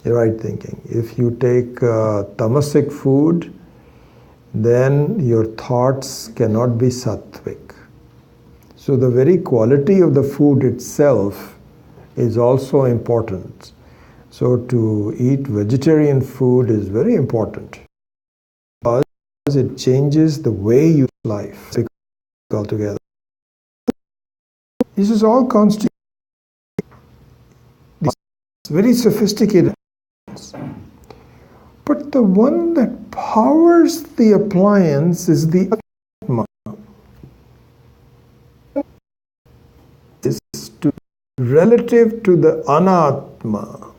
Right thinking. If you take tamasic food, then your thoughts cannot be sattvic. So the very quality of the food itself is also important. So to eat vegetarian food is very important, because it changes the way you live altogether. This is all constituted very sophisticated. But the one that powers the appliance is the Atma. Is relative to the Anatma,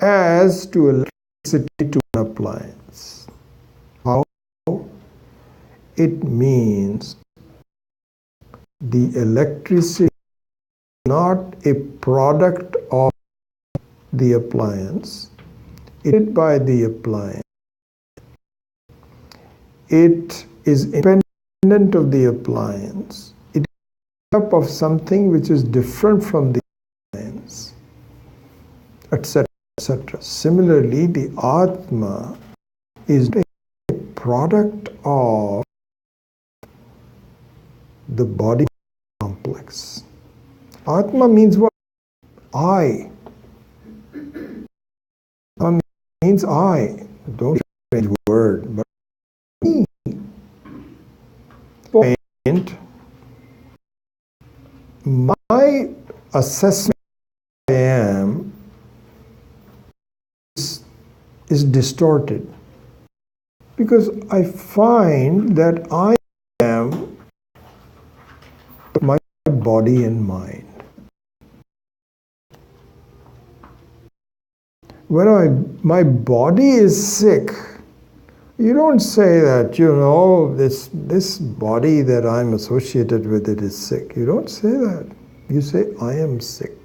as to electricity to an appliance. How? It means the electricity is not a product of the appliance, it is by the appliance. It is independent of the appliance. It is made up of something which is different from the appliance, etc., etc. Similarly, the Atma is a product of the body complex. Atma means what? I. Atma means I. Don't change the word, but me. Point. My assessment of I am is distorted, because I find that I am my body and mind. When my body is sick, you don't say that, this body that I'm associated with it is sick. You don't say that. You say, I am sick.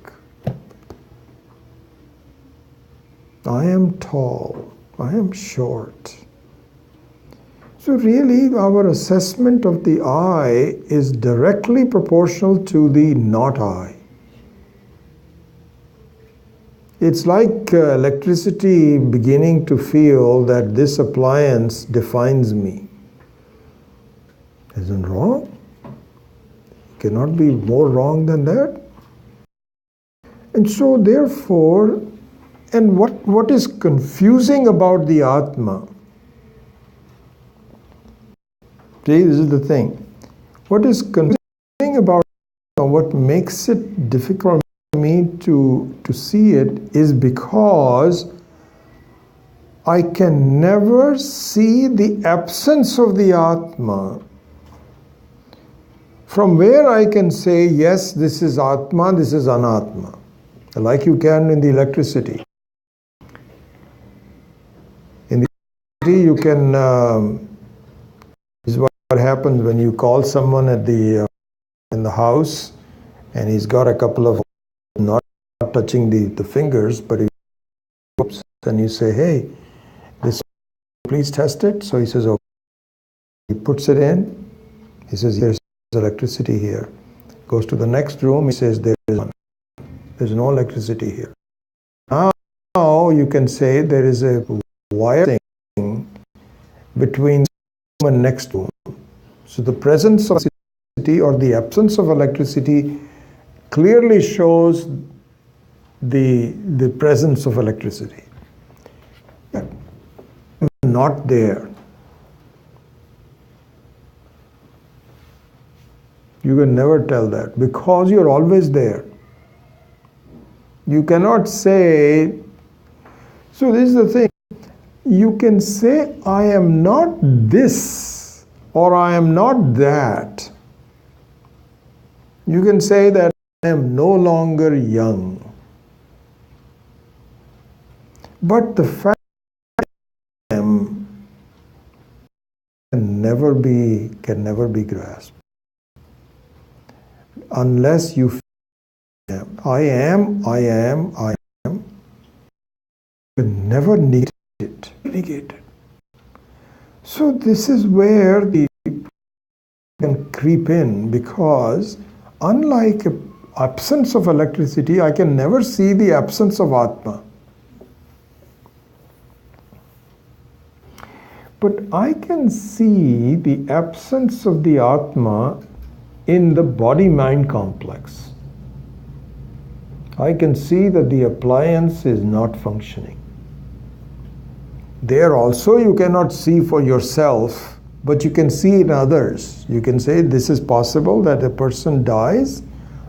I am tall. I am short. So really, our assessment of the I is directly proportional to the not I. It's like electricity beginning to feel that this appliance defines me. Isn't wrong? Cannot be more wrong than that. And so therefore, and what is confusing about the Atma? See, this is the thing. What is confusing about what makes it difficult for me to see it is because I can never see the absence of the Atma. From where I can say, yes, this is Atma, this is Anatma. Like you can in the electricity. In the electricity, you can, this is what happens when you call someone at in the house, and he's got a couple of, not touching the fingers, but he oops, and you say, hey, this, please test it. So he says, okay. He puts it in. He says, there's electricity here. Goes to the next room. He says, there is none. There's no electricity here. Now you can say there is a wire thing between the room and next room. So the presence of electricity or the absence of electricity clearly shows the presence of electricity. Not there. You can never tell that because you're always there. You cannot say, so this is the thing, you can say I am not this or I am not that. You can say that I am no longer young. But the fact that I am can never be grasped unless you feel I am, can never negate it. So this is where the can creep in, because unlike an absence of electricity, I can never see the absence of Atma. But I can see the absence of the Atma in the body-mind complex. I can see that the appliance is not functioning. There also you cannot see for yourself, but you can see in others. You can say this is possible that a person dies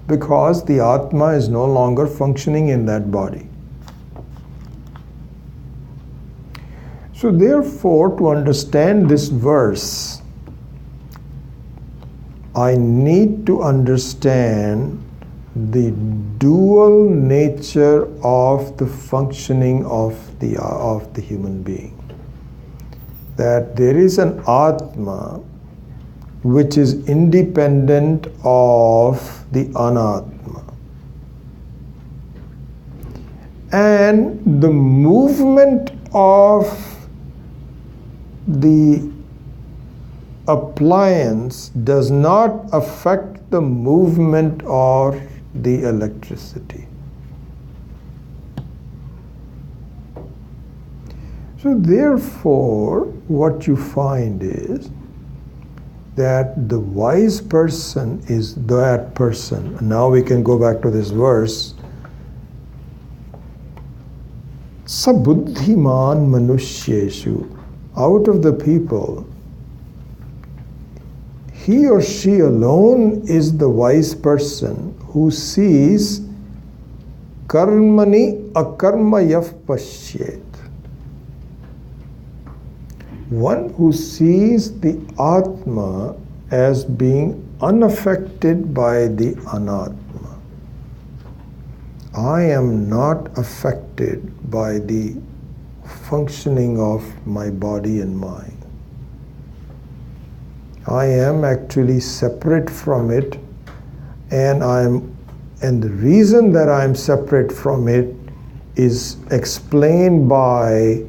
because the Atma is no longer functioning in that body. So therefore, to understand this verse, I need to understand the dual nature of the functioning of the human being. That there is an Atma which is independent of the Anatma. And the movement of the appliance does not affect the movement of the electricity. So therefore, what you find is that the wise person is that person. Now we can go back to this verse. Sabuddhiman manushyeshu. Out of the people, he or she alone is the wise person who sees karmani akarmayaf pashyet. One who sees the Atma as being unaffected by the Anatma. I am not affected by the functioning of my body and mind. I am actually separate from it, and the reason that I am separate from it is explained by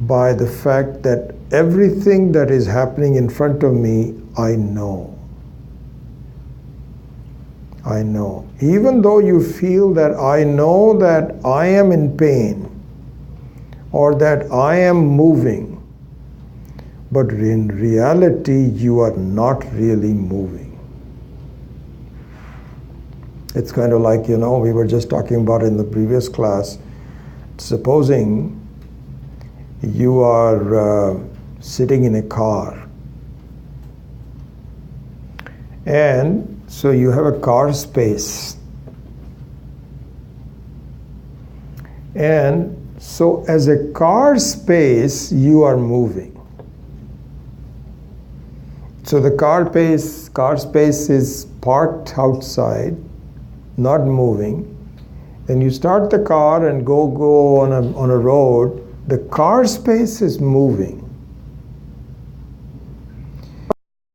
the fact that everything that is happening in front of me, I know. I know. Even though you feel that I know that I am in pain or that I am moving, but in reality, you are not really moving. It's kind of like, we were just talking about in the previous class, supposing you are sitting in a car, and so you have a car space, and so as a car space you are moving. So the car space is parked outside, not moving. Then you start the car and go on a road. The car space is moving.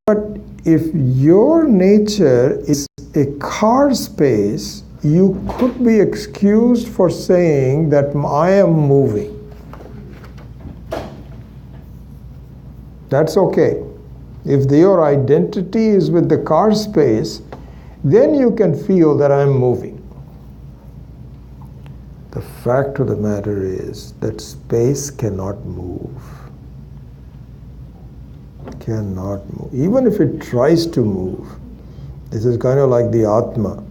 But if your nature is a car space, you could be excused for saying that I am moving. That's okay. If your identity is with the car space, then you can feel that I'm moving. The fact of the matter is that space cannot move. Cannot move. Even if it tries to move. This is kind of like the Atma.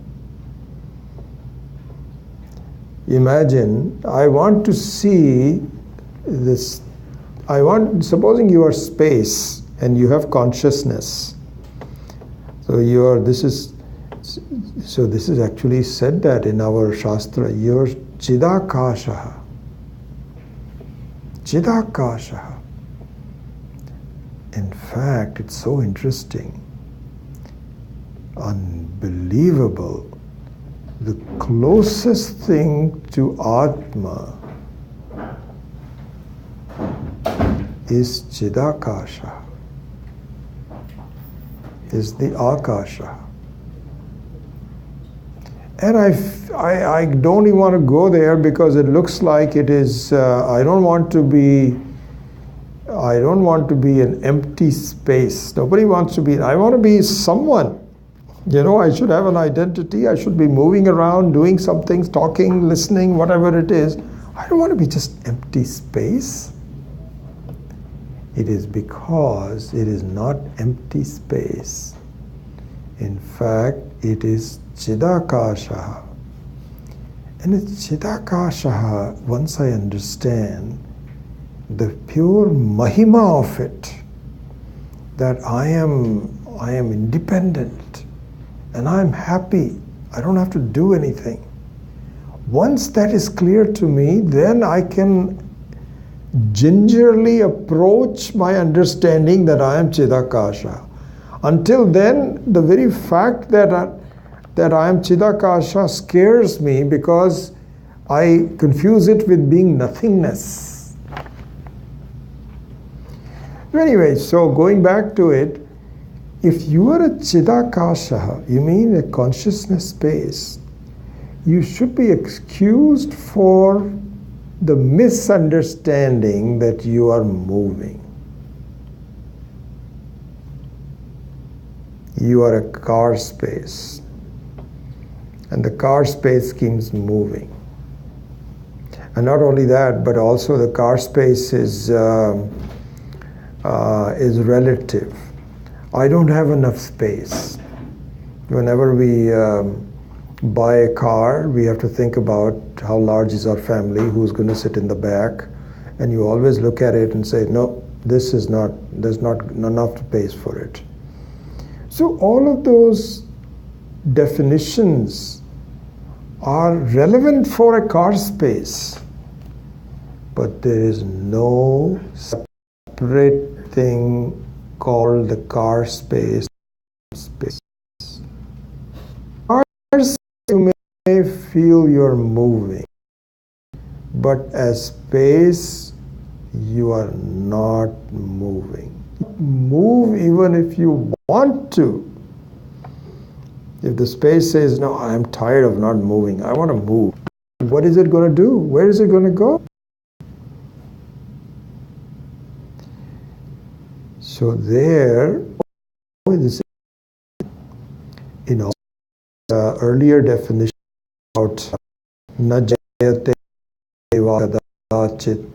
Imagine, I want to see this. Supposing you are space and you have consciousness. This is actually said that in our Shastra, you're Chidakashaha. Chidakashaha. In fact, it's so interesting. unbelievable. The closest thing to Atma is Chidakasha, is the Akasha. And I don't even want to go there because it looks like it is, I don't want to be an empty space. Nobody wants to be, I want to be someone. You know, I should have an identity. I should be moving around, doing some things, talking, listening, whatever it is. I don't want to be just empty space. It is because it is not empty space. In fact, it is Chidakasha. And it's Chidakasha, once I understand the pure mahima of it, that I am independent and I'm happy. I don't have to do anything. Once that is clear to me, then I can gingerly approach my understanding that I am Chidakasha. Until then, the very fact that I am Chidakasha scares me because I confuse it with being nothingness. Anyway, so going back to it, if you are a Chidakasha, you mean a consciousness space, you should be excused for the misunderstanding that you are moving. You are a car space, and the car space keeps moving. And not only that, but also the car space is relative. I don't have enough space. Whenever we buy a car, we have to think about how large is our family, who's going to sit in the back, and you always look at it and say, no, there's not enough space for it. So all of those definitions are relevant for a car space, but there is no separate thing called the car space. Cars, you may feel you're moving, but as space, you are not moving. Move even if you want to. If the space says, no, I'm tired of not moving, I want to move, what is it going to do? Where is it going to go? So there, earlier definition about najayate vadachit,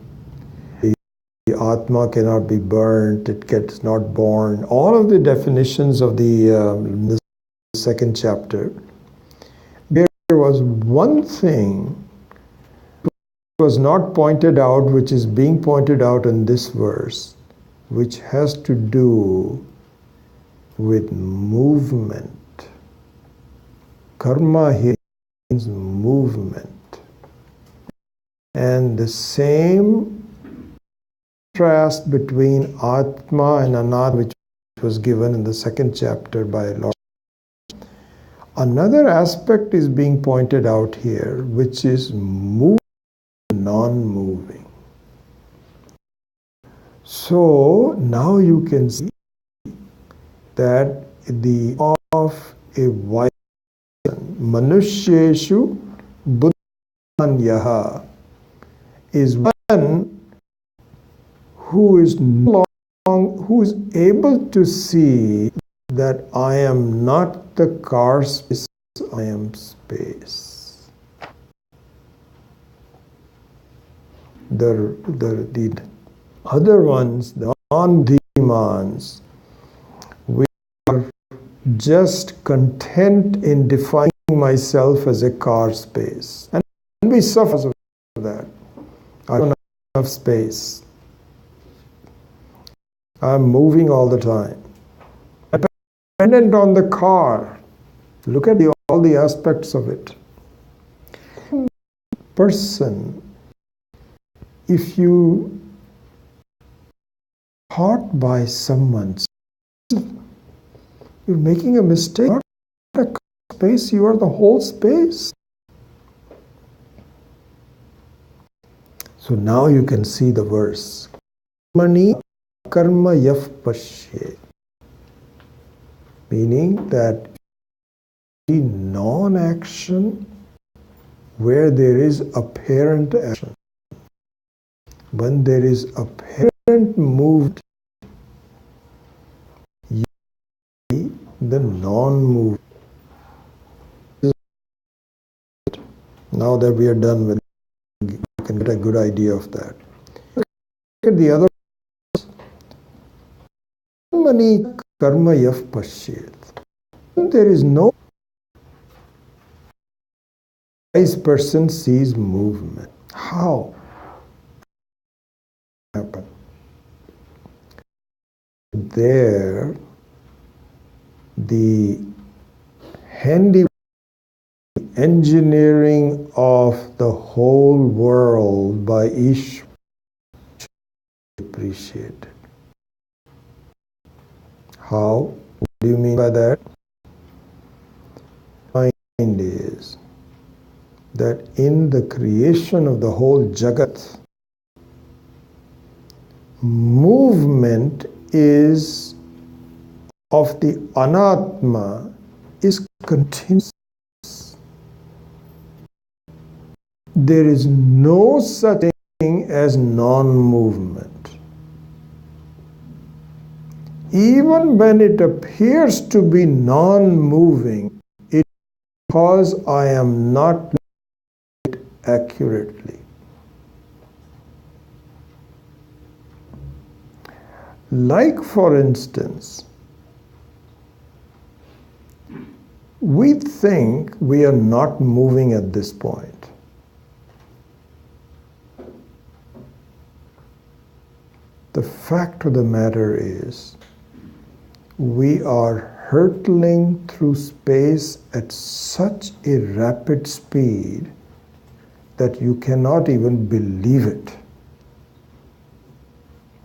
the Atma cannot be burnt, it gets not born. All of the definitions of the second chapter, there was one thing was not pointed out, which is being pointed out in this verse, which has to do with movement. Karma here means movement. And the same contrast between Atma and Anatma, which was given in the second chapter by Lord. Another aspect is being pointed out here, which is moving, non-moving. So now you can see that the of a wise person, Manushyeshu Buddhanyaha, is one who is able to see that I am not the car space, I am space. The other ones, the non-dhimans, we are just content in defining myself as a car space. And we suffer for that. I don't have enough space. I'm moving all the time. Dependent on the car. Look at all the aspects of it. Person, if you taught by someone, you're making a mistake. space, you are the whole space. So now you can see the verse. Mani karma yaf pasye. Meaning that non-action where there is apparent action. When there is apparent movement, you see the non-movement. Now that we are done with it, you can get a good idea of that. Look at the other. Mani karma yaf pashyet. There is no wise person sees movement. How? Happen. There, the handiwork, engineering of the whole world by Ishvara appreciated. How? What do you mean by that? Mind is that in the creation of the whole Jagat, movement is of the Anatma is continuous. There is no such thing as non-movement. Even when it appears to be non-moving, it is because I am not doing it accurately. Like, for instance, we think we are not moving at this point. The fact of the matter is, we are hurtling through space at such a rapid speed that you cannot even believe it.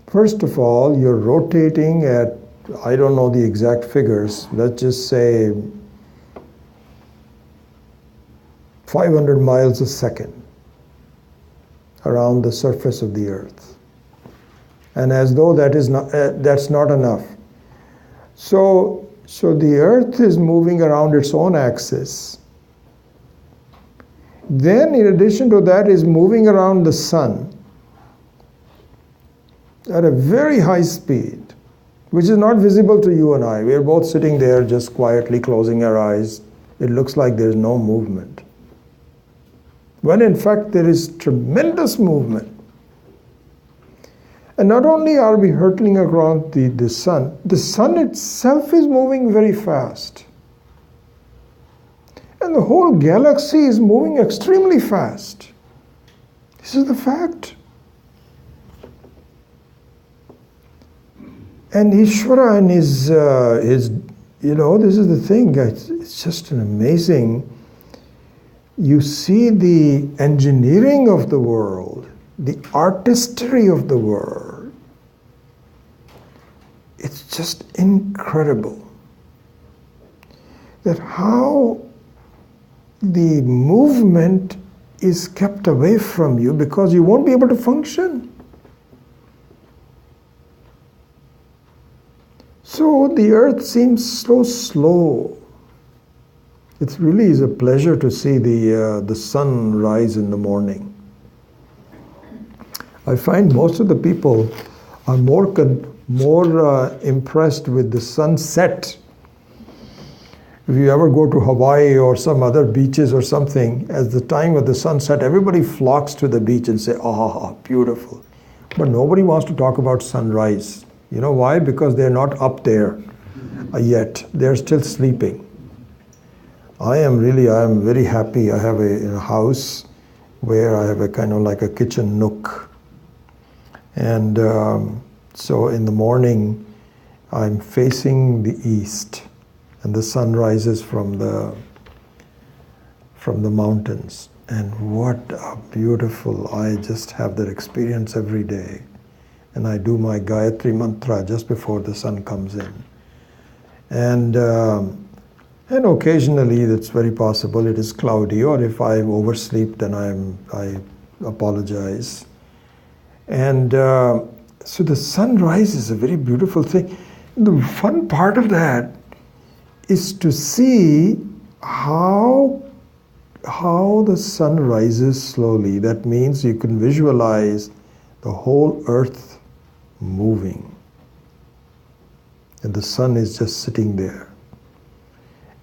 First of all, you're rotating at, I don't know the exact figures, let's just say 500 miles a second around the surface of the earth. And as though that is not, that's not enough. So the earth is moving around its own axis. Then in addition to that is moving around the sun at a very high speed, which is not visible to you and I. We are both sitting there just quietly closing our eyes. It looks like there's no movement. When in fact there is tremendous movement. And not only are we hurtling around the sun itself is moving very fast. And the whole galaxy is moving extremely fast. This is the fact. And Ishvara and his this is the thing, it's just an amazing, you see the engineering of the world, the artistry of the world. It's just incredible that how the movement is kept away from you because you won't be able to function. So the earth seems so slow. It really is a pleasure to see the sun rise in the morning. I find most of the people are more impressed with the sunset. If you ever go to Hawaii or some other beaches or something, at the time of the sunset, everybody flocks to the beach and say, "Ah, beautiful." But nobody wants to talk about sunrise. You know why? Because they're not up there yet. They're still sleeping. I am very happy. I have a house where I have a kind of like a kitchen nook. And so in the morning, I'm facing the east, and the sun rises from the mountains. And what a beautiful, I just have that experience every day. And I do my Gayatri mantra just before the sun comes in. And And occasionally it's very possible it is cloudy, or if I oversleep, then I apologize. And so the sunrise is a very beautiful thing. The fun part of that is to see how the sun rises slowly. That means you can visualize the whole earth moving. And the sun is just sitting there.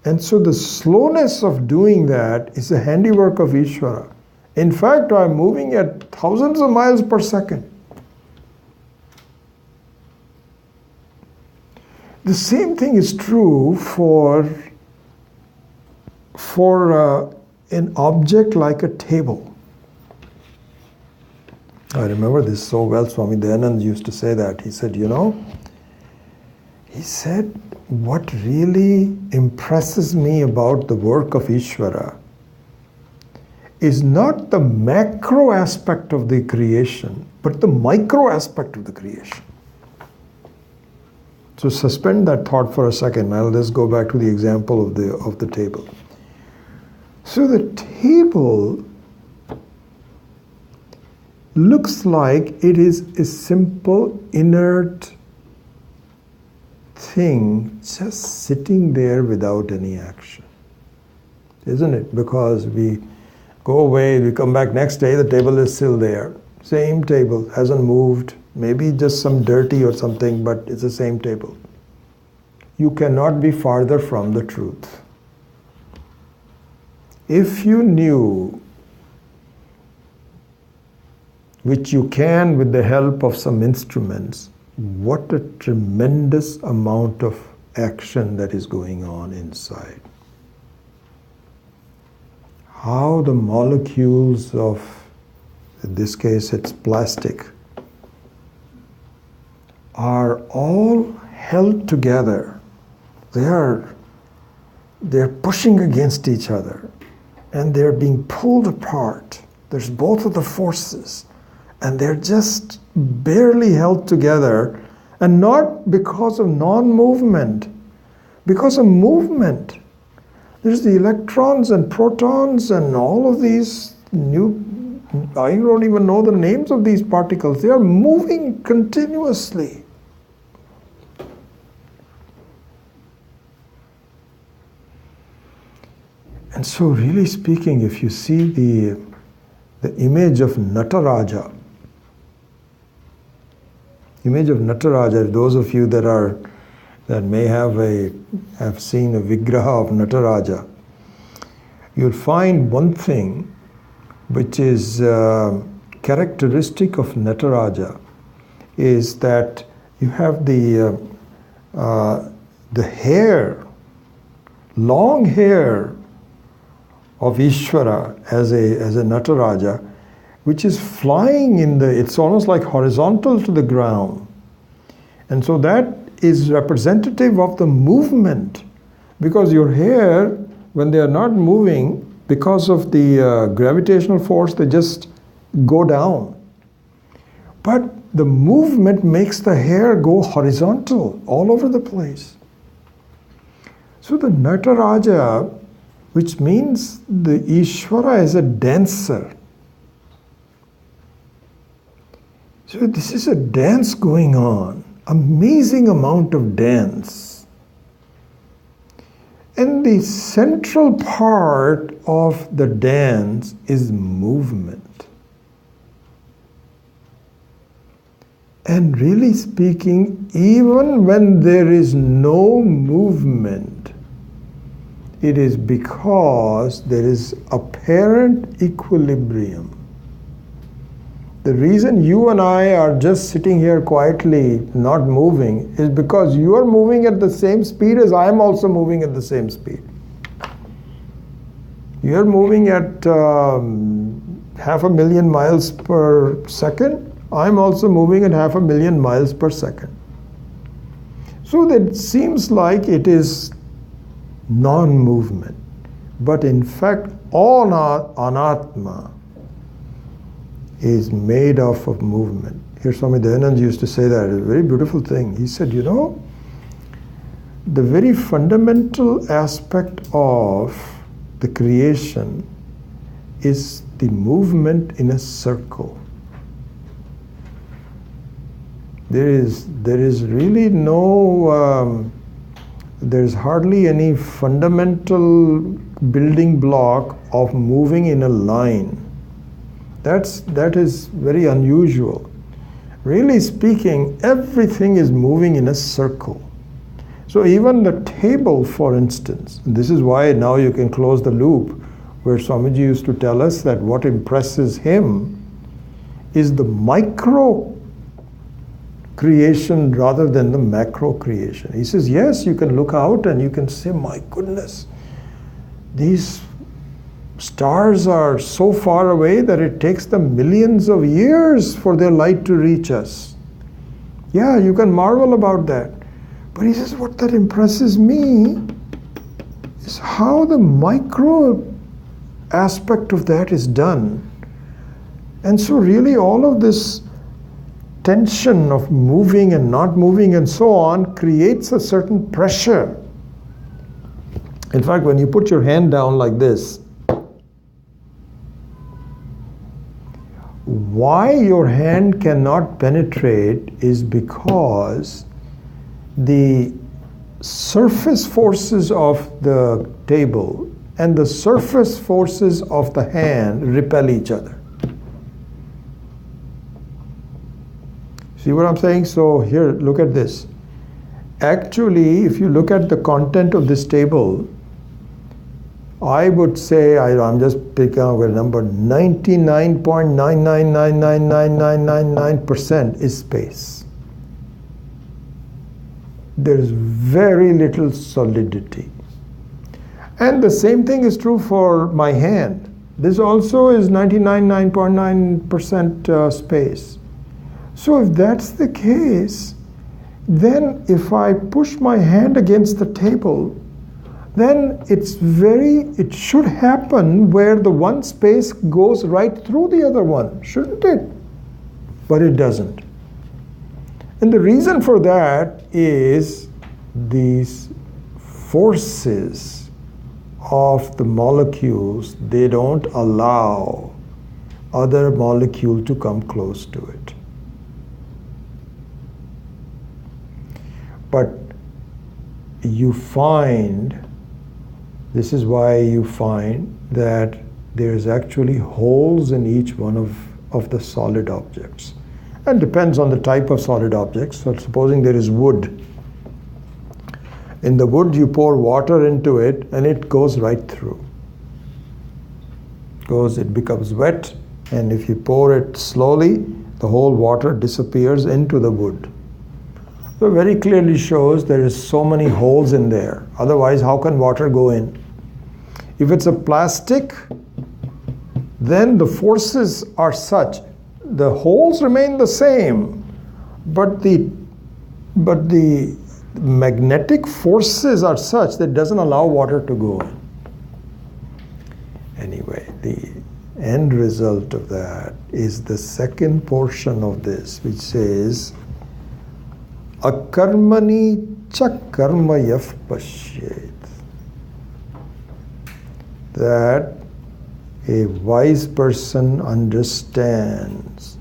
And so the slowness of doing that is a handiwork of Ishvara. In fact, I'm moving at thousands of miles per second. The same thing is true for an object like a table. I remember this so well. Swami Dayanand used to say that. He said, what really impresses me about the work of Ishvara is not the macro aspect of the creation, but the micro aspect of the creation. So suspend that thought for a second. Now let's go back to the example of the table. So the table looks like it is a simple, inert thing just sitting there without any action. Isn't it? Because we go away, we come back next day, the table is still there. Same table, hasn't moved. Maybe just some dirty or something, but it's the same table. You cannot be farther from the truth. If you knew, which you can with the help of some instruments, what a tremendous amount of action that is going on inside. How the molecules of, in this case it's plastic, are all held together. They're pushing against each other and they're being pulled apart. There's both of the forces and they're just barely held together, and not because of non-movement, because of movement. There's the electrons and protons and all of these I don't even know the names of these particles. They are moving continuously. And so really speaking, if you see the image of Nataraja, those of you that may have seen a vigraha of Nataraja, you'll find one thing which is characteristic of Nataraja is that you have the hair, long hair of Ishvara as a Nataraja, which is flying it's almost like horizontal to the ground. And so that is representative of the movement, because your hair, when they are not moving, because of the gravitational force, they just go down. But the movement makes the hair go horizontal all over the place. So the Nataraja, which means the Ishvara is a dancer. So this is a dance going on, amazing amount of dance. And the central part of the dance is movement. And really speaking, even when there is no movement, it is because there is apparent equilibrium. The reason you and I are just sitting here quietly, not moving, is because you are moving at the same speed as I am also moving at the same speed. You are moving at 500,000 miles per second. I am also moving at 500,000 miles per second. So that seems like it is non-movement. But in fact, all anatma is made of movement. Here Swami Dayanand used to say that, a very beautiful thing. He said, the very fundamental aspect of the creation is the movement in a circle. There is really no, there's hardly any fundamental building block of moving in a line. That is very unusual. Really speaking, everything is moving in a circle. So even the table, for instance, this is why now you can close the loop, where Swamiji used to tell us that what impresses him is the micro creation rather than the macro creation. He says, yes, you can look out and you can say, my goodness, these stars are so far away that it takes them millions of years for their light to reach us. Yeah, you can marvel about that. But he says, what that impresses me is how the micro aspect of that is done. And so really all of this tension of moving and not moving and so on creates a certain pressure. In fact, when you put your hand down like this, why your hand cannot penetrate is because the surface forces of the table and the surface forces of the hand repel each other. See what I'm saying? So here, look at this. Actually, if you look at the content of this table, I would say, I'm just picking out a number, 99.9999999% is space. There is very little solidity. And the same thing is true for my hand. This also is 99.9% space. So if that's the case, then if I push my hand against the table, then it should happen where the one space goes right through the other one, shouldn't it? But it doesn't. And the reason for that is these forces of the molecules, they don't allow other molecule to come close to it. But you find, this is why you find that there's actually holes in each one of the solid objects. And depends on the type of solid objects. So supposing there is wood. In the wood you pour water into it and it goes right through. It becomes wet, and if you pour it slowly, the whole water disappears into the wood. So very clearly shows there is so many holes in there. Otherwise, how can water go in? If it's a plastic, then the forces are such, the holes remain the same, but the magnetic forces are such that it doesn't allow water to go in. Anyway, the end result of that is the second portion of this, which says, akarmani cha karma yaf pashyet. That a wise person understands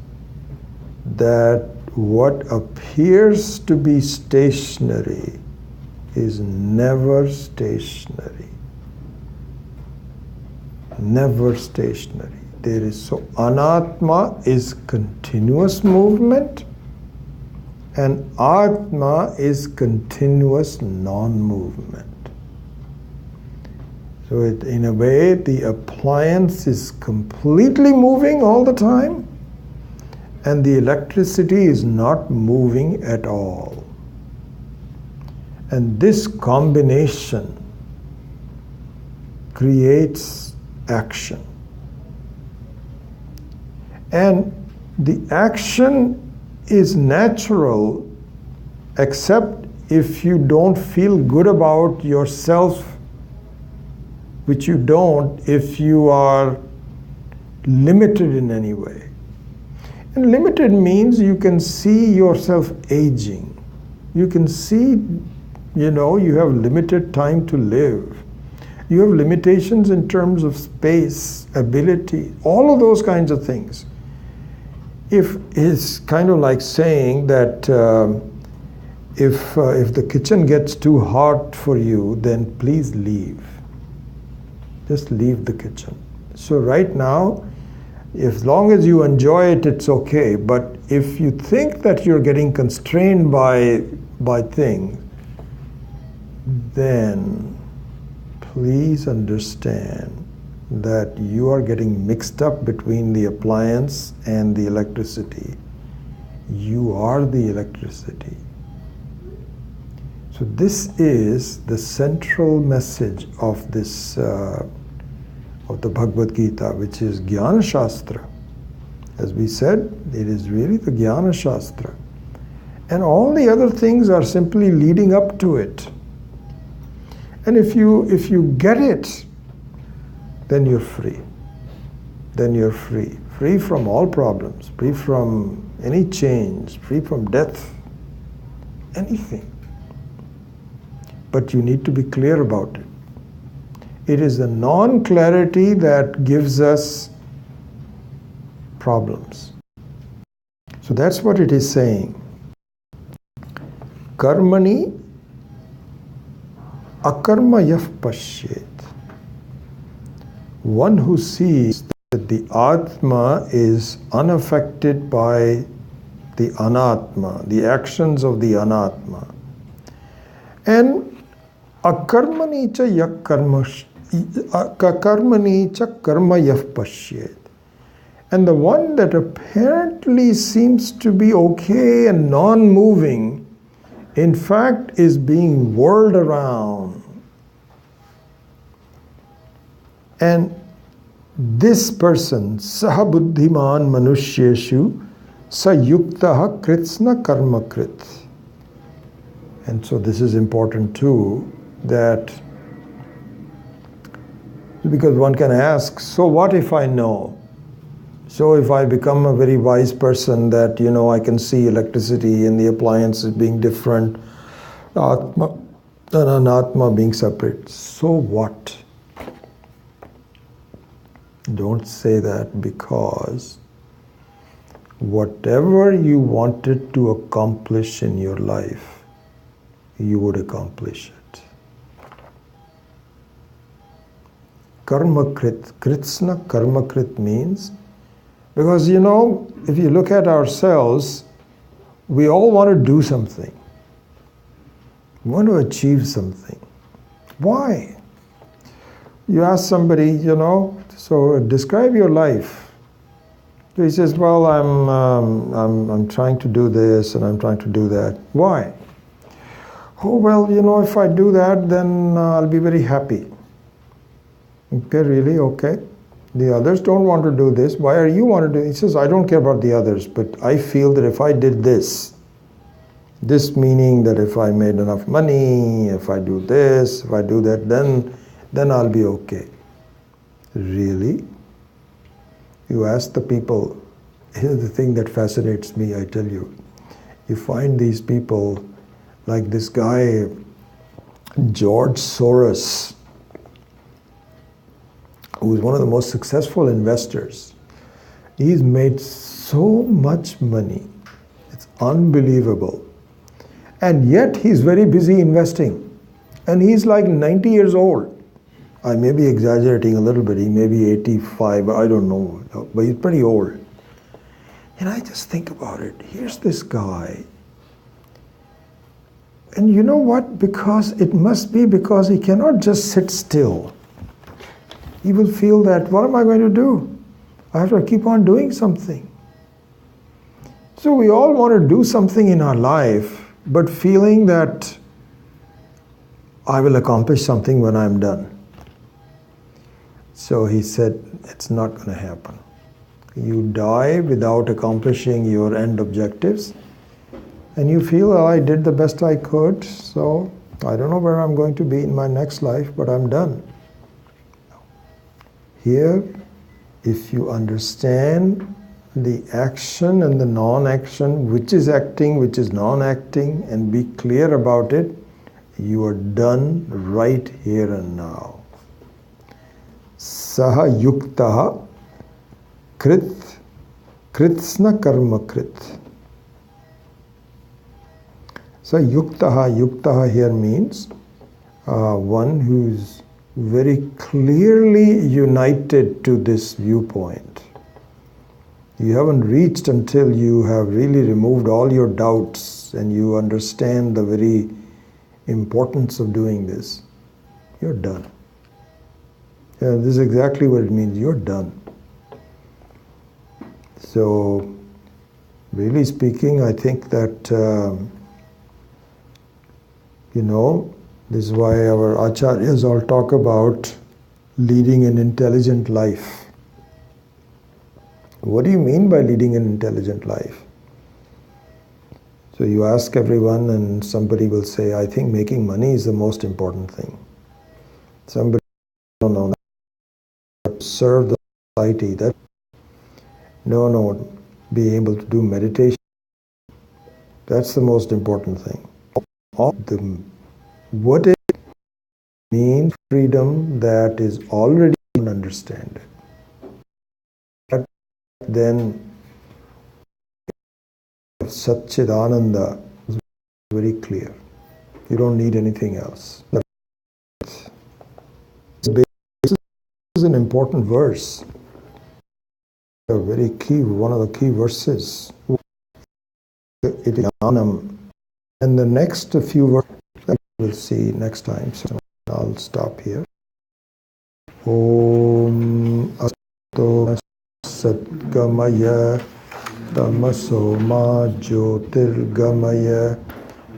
that what appears to be stationary is never stationary. Never stationary. There is, so anatma is continuous movement, and atma is continuous non-movement. So in a way, the appliance is completely moving all the time, and the electricity is not moving at all. And this combination creates action. And the action is natural, except if you don't feel good about yourself, which you don't if you are limited in any way. And limited means you can see yourself aging. You can see You know, you have limited time to live. You have limitations in terms of space, ability, all of those kinds of things. If it's kind of like saying that if the kitchen gets too hot for you, then please leave. Just leave the kitchen. So right now, as long as you enjoy it, it's okay. But if you think that you're getting constrained by things, then please understand that you are getting mixed up between the appliance and the electricity. You are the electricity. So this is the central message of this of the Bhagavad Gita, which is Jnana Shastra. As we said, it is really the Jnana Shastra. And all the other things are simply leading up to it. And if you get it, then you're free. Then you're free. Free from all problems, free from any change, free from death, anything. But you need to be clear about it. It is the non-clarity that gives us problems. So that's what it is saying. Karmani akarma yaf pashyet. One who sees that the Atma is unaffected by the Anatma, the actions of the Anatma. And akarmani cha yak karma yaf pashyet. And the one that apparently seems to be okay and non-moving, in fact, is being whirled around. And this person, saha buddhiman manushyeshu sayuktaha kritsna karma krit. And so this is important too, that because one can ask, so what if I know? So if I become a very wise person that, you know, I can see electricity and the appliances being different, Atma and Anatma being separate, so what? Don't say that, because whatever you wanted to accomplish in your life, you would accomplish it. Karmakrit, kritsna karmakrit means, because you know, if you look at ourselves, we all want to do something. We want to achieve something. Why? You ask somebody, you know, so describe your life. So he says, well, I'm trying to do this and I'm trying to do that. Why? Oh, well, you know, if I do that, then I'll be very happy. Okay, really? Okay. The others don't want to do this. Why are you want to do it? He says, I don't care about the others, but I feel that if I did this meaning that if I made enough money, if I do this, if I do that, then I'll be okay. Really? You ask the people, here's the thing that fascinates me, I tell you. You find these people like this guy, George Soros, who is one of the most successful investors. He's made so much money. It's unbelievable. And yet he's very busy investing. And he's like 90 years old. I may be exaggerating a little bit. He may be 85, I don't know. But he's pretty old. And I just think about it. Here's this guy. And you know what? Because it must be because he cannot just sit still. He will feel that, what am I going to do? I have to keep on doing something. So we all want to do something in our life, but feeling that I will accomplish something when I'm done. So he said, it's not going to happen. You die without accomplishing your end objectives, and you feel, oh, I did the best I could, so I don't know where I'm going to be in my next life, but I'm done. Here, if you understand the action and the non-action, which is acting, which is non-acting, and be clear about it, You are done right here and now. Saha yuktaha krit kritsna karma krit. So yuktaha here means one who's very clearly united to this viewpoint. You haven't reached until you have really removed all your doubts and you understand the very importance of doing this. You're done. Yeah, this is exactly what it means. You're done. So, really speaking, I think that, this is why our acharyas all talk about leading an intelligent life. What do you mean by leading an intelligent life? So you ask everyone and somebody will say, I think making money is the most important thing. Somebody, no, serve the society. No, be able to do meditation. That's the most important thing. What it means freedom that is already understood. Then Satchidananda is very clear. You don't need anything else. This is an important verse. A very key, one of the key verses. It is Anam. And the next few verses we'll see next time. So I'll stop here. Om Asto Satgamaya Tamaso Ma Jyotirgamaya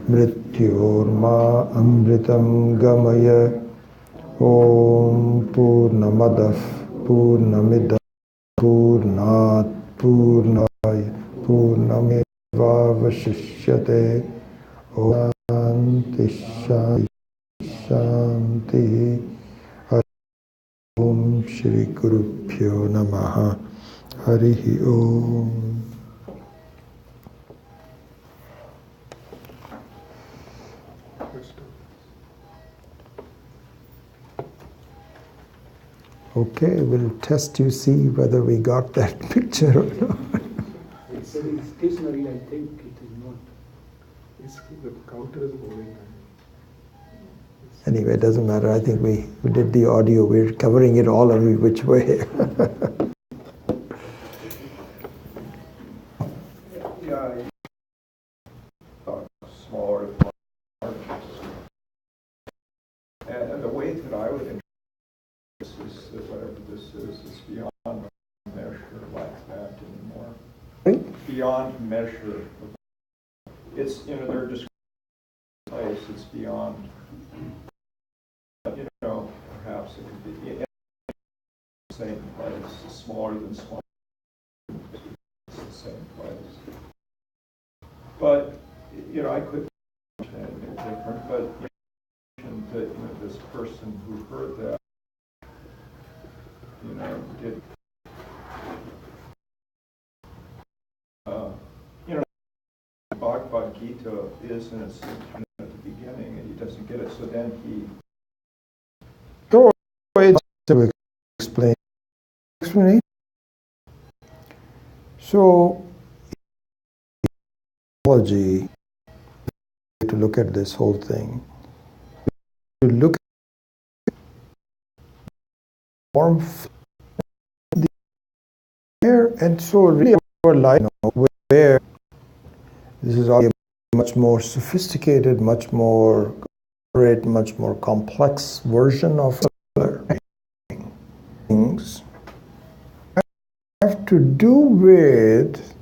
Mrityorma Amritam Gamaya Om Purnamadav Purnamidam Purnat Purnaya Purnameva Vashishyate Om Shanti Shanti Om Shri Gurubhyo Namaha Harihi Om. Okay, we'll test you, see whether we got that picture or not. It's stationary, I think it is not. The counter is moving. Anyway, it doesn't matter. I think we did the audio. We're covering it all every which way. Smaller. And the way that I would interpret this is that whatever this is beyond measure like that anymore. Right? Beyond measure. It's, they're just place. It's beyond. Perhaps it could be in the same place, smaller than small. It's the same place. But, I could understand it different, but that, this person who heard that, did, Bhagavad Gita is in its time at the beginning, and he doesn't get it, so then he... So, to explain. So, psychology, to look at this whole thing, to look at form the air, and so really our life, where this is all a much more sophisticated, much more elaborate, much more complex version of things have to do with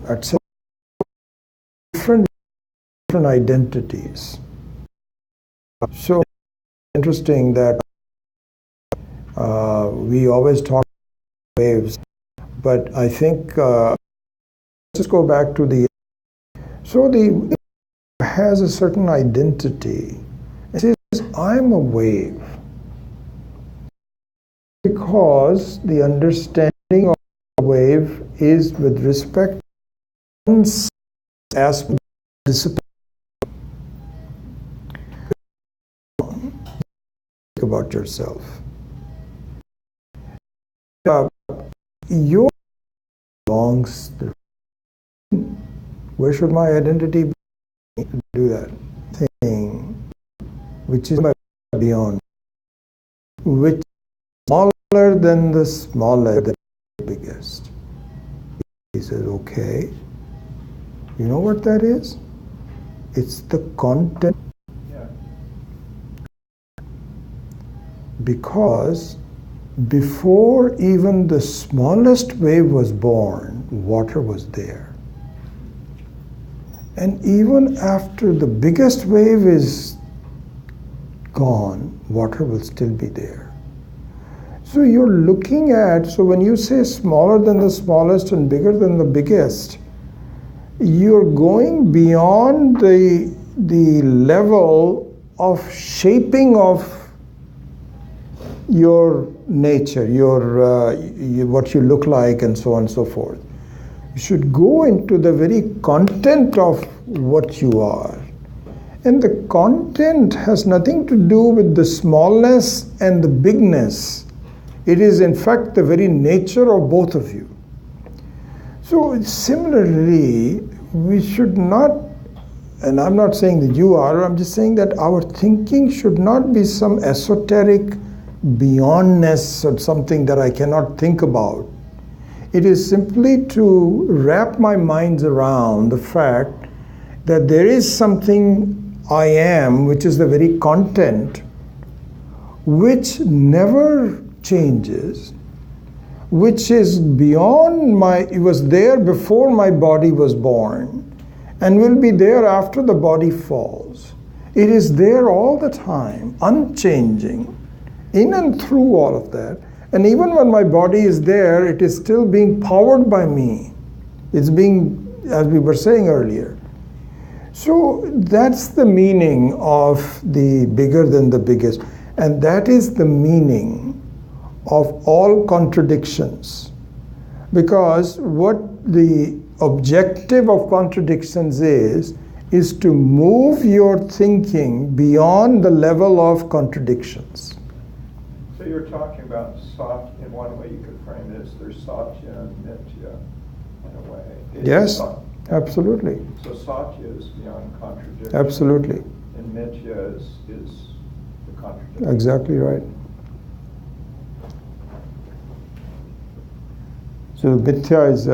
at different identities. So interesting that we always talk about waves, but I think let's go back to the has a certain identity. It says, I'm a wave. Because the understanding wave is with respect to one aspect of discipline. About yourself. Your belongs. Where should my identity be? Do that thing, which is my beyond, which is smaller than the smallest, the biggest. He says, okay. You know what that is? It's the content. Because before even the smallest wave was born, water was there. And even after the biggest wave is gone, water will still be there. So you're looking at, so when you say smaller than the smallest and bigger than the biggest, you're going beyond the level of shaping of your nature, your what you look like, and so on and so forth. You should go into the very content of what you are. And the content has nothing to do with the smallness and the bigness. It is in fact the very nature of both of you. So similarly, we should not, and I'm not saying that you are, I'm just saying that our thinking should not be some esoteric beyondness or something that I cannot think about. It is simply to wrap my mind around the fact that there is something I am, which is the very content, which never changes, which is beyond it was there before my body was born and will be there after the body falls. It is there all the time, unchanging, in and through all of that. And even when my body is there, it is still being powered by me. It's being, as we were saying earlier. So that's the meaning of the bigger than the biggest. And that is the meaning of all contradictions. Because what the objective of contradictions is to move your thinking beyond the level of contradictions. So you're talking about Satya, in one way you could frame it as there's Satya and Mithya in a way. Yes, absolutely. So Satya is beyond contradiction. Absolutely. And Mithya is the contradiction. Exactly right. So Mithya is,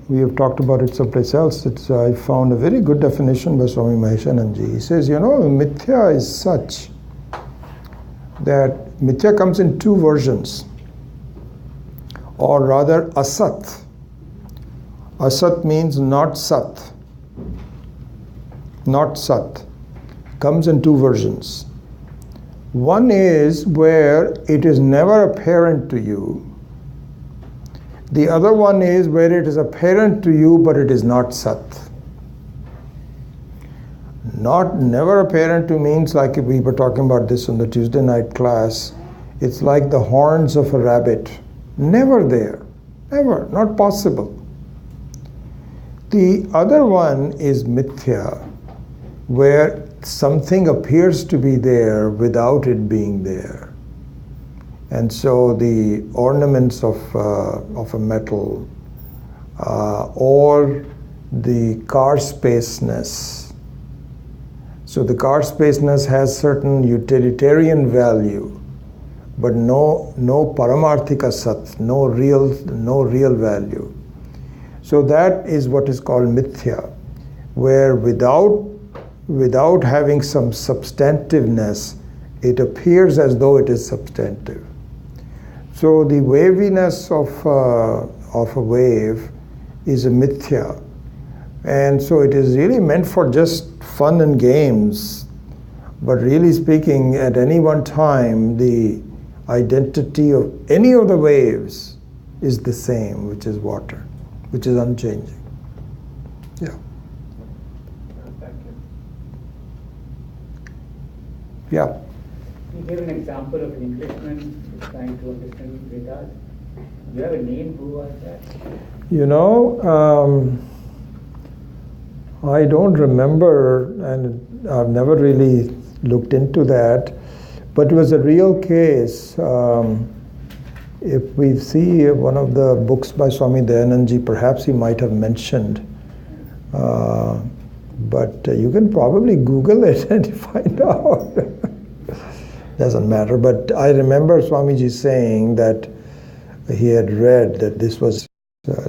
we have talked about it someplace else. I found a very good definition by Swami Maheshananji. He says, Mithya is such that Mithya comes in two versions, or rather asat. Asat means not sat. Not sat. Comes in two versions. One is where it is never apparent to you. The other one is where it is apparent to you, but it is not sat. Never apparent to means, like we were talking about this on the Tuesday night class, it's like the horns of a rabbit. Never there. Never. Not possible. The other one is mithya, where something appears to be there without it being there. And so the ornaments of a metal or the car spaceness. So the car spaceness has certain utilitarian value, but no paramarthika sat, no real value. So that is what is called mithya, where without having some substantiveness, it appears as though it is substantive. So the waviness of a wave is a mithya. And so it is really meant for just fun and games. But really speaking, at any one time, the identity of any of the waves is the same, which is water, which is unchanging. Yeah. Thank you. Yeah. You gave an example of an Englishman trying to understand Vedas. Do you have a name? Who was that? You know, I don't remember, and I've never really looked into that, but it was a real case. If we see one of the books by Swami Dayanandji, perhaps he might have mentioned. But you can probably Google it and find out. Doesn't matter. But I remember Swamiji saying that he had read that this was,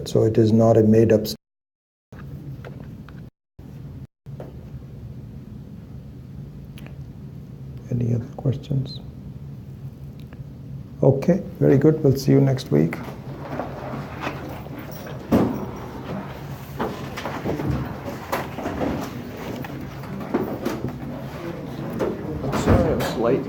so it is not a made-up story. Any other questions? Okay, very good. We'll see you next week. Sorry, I was late.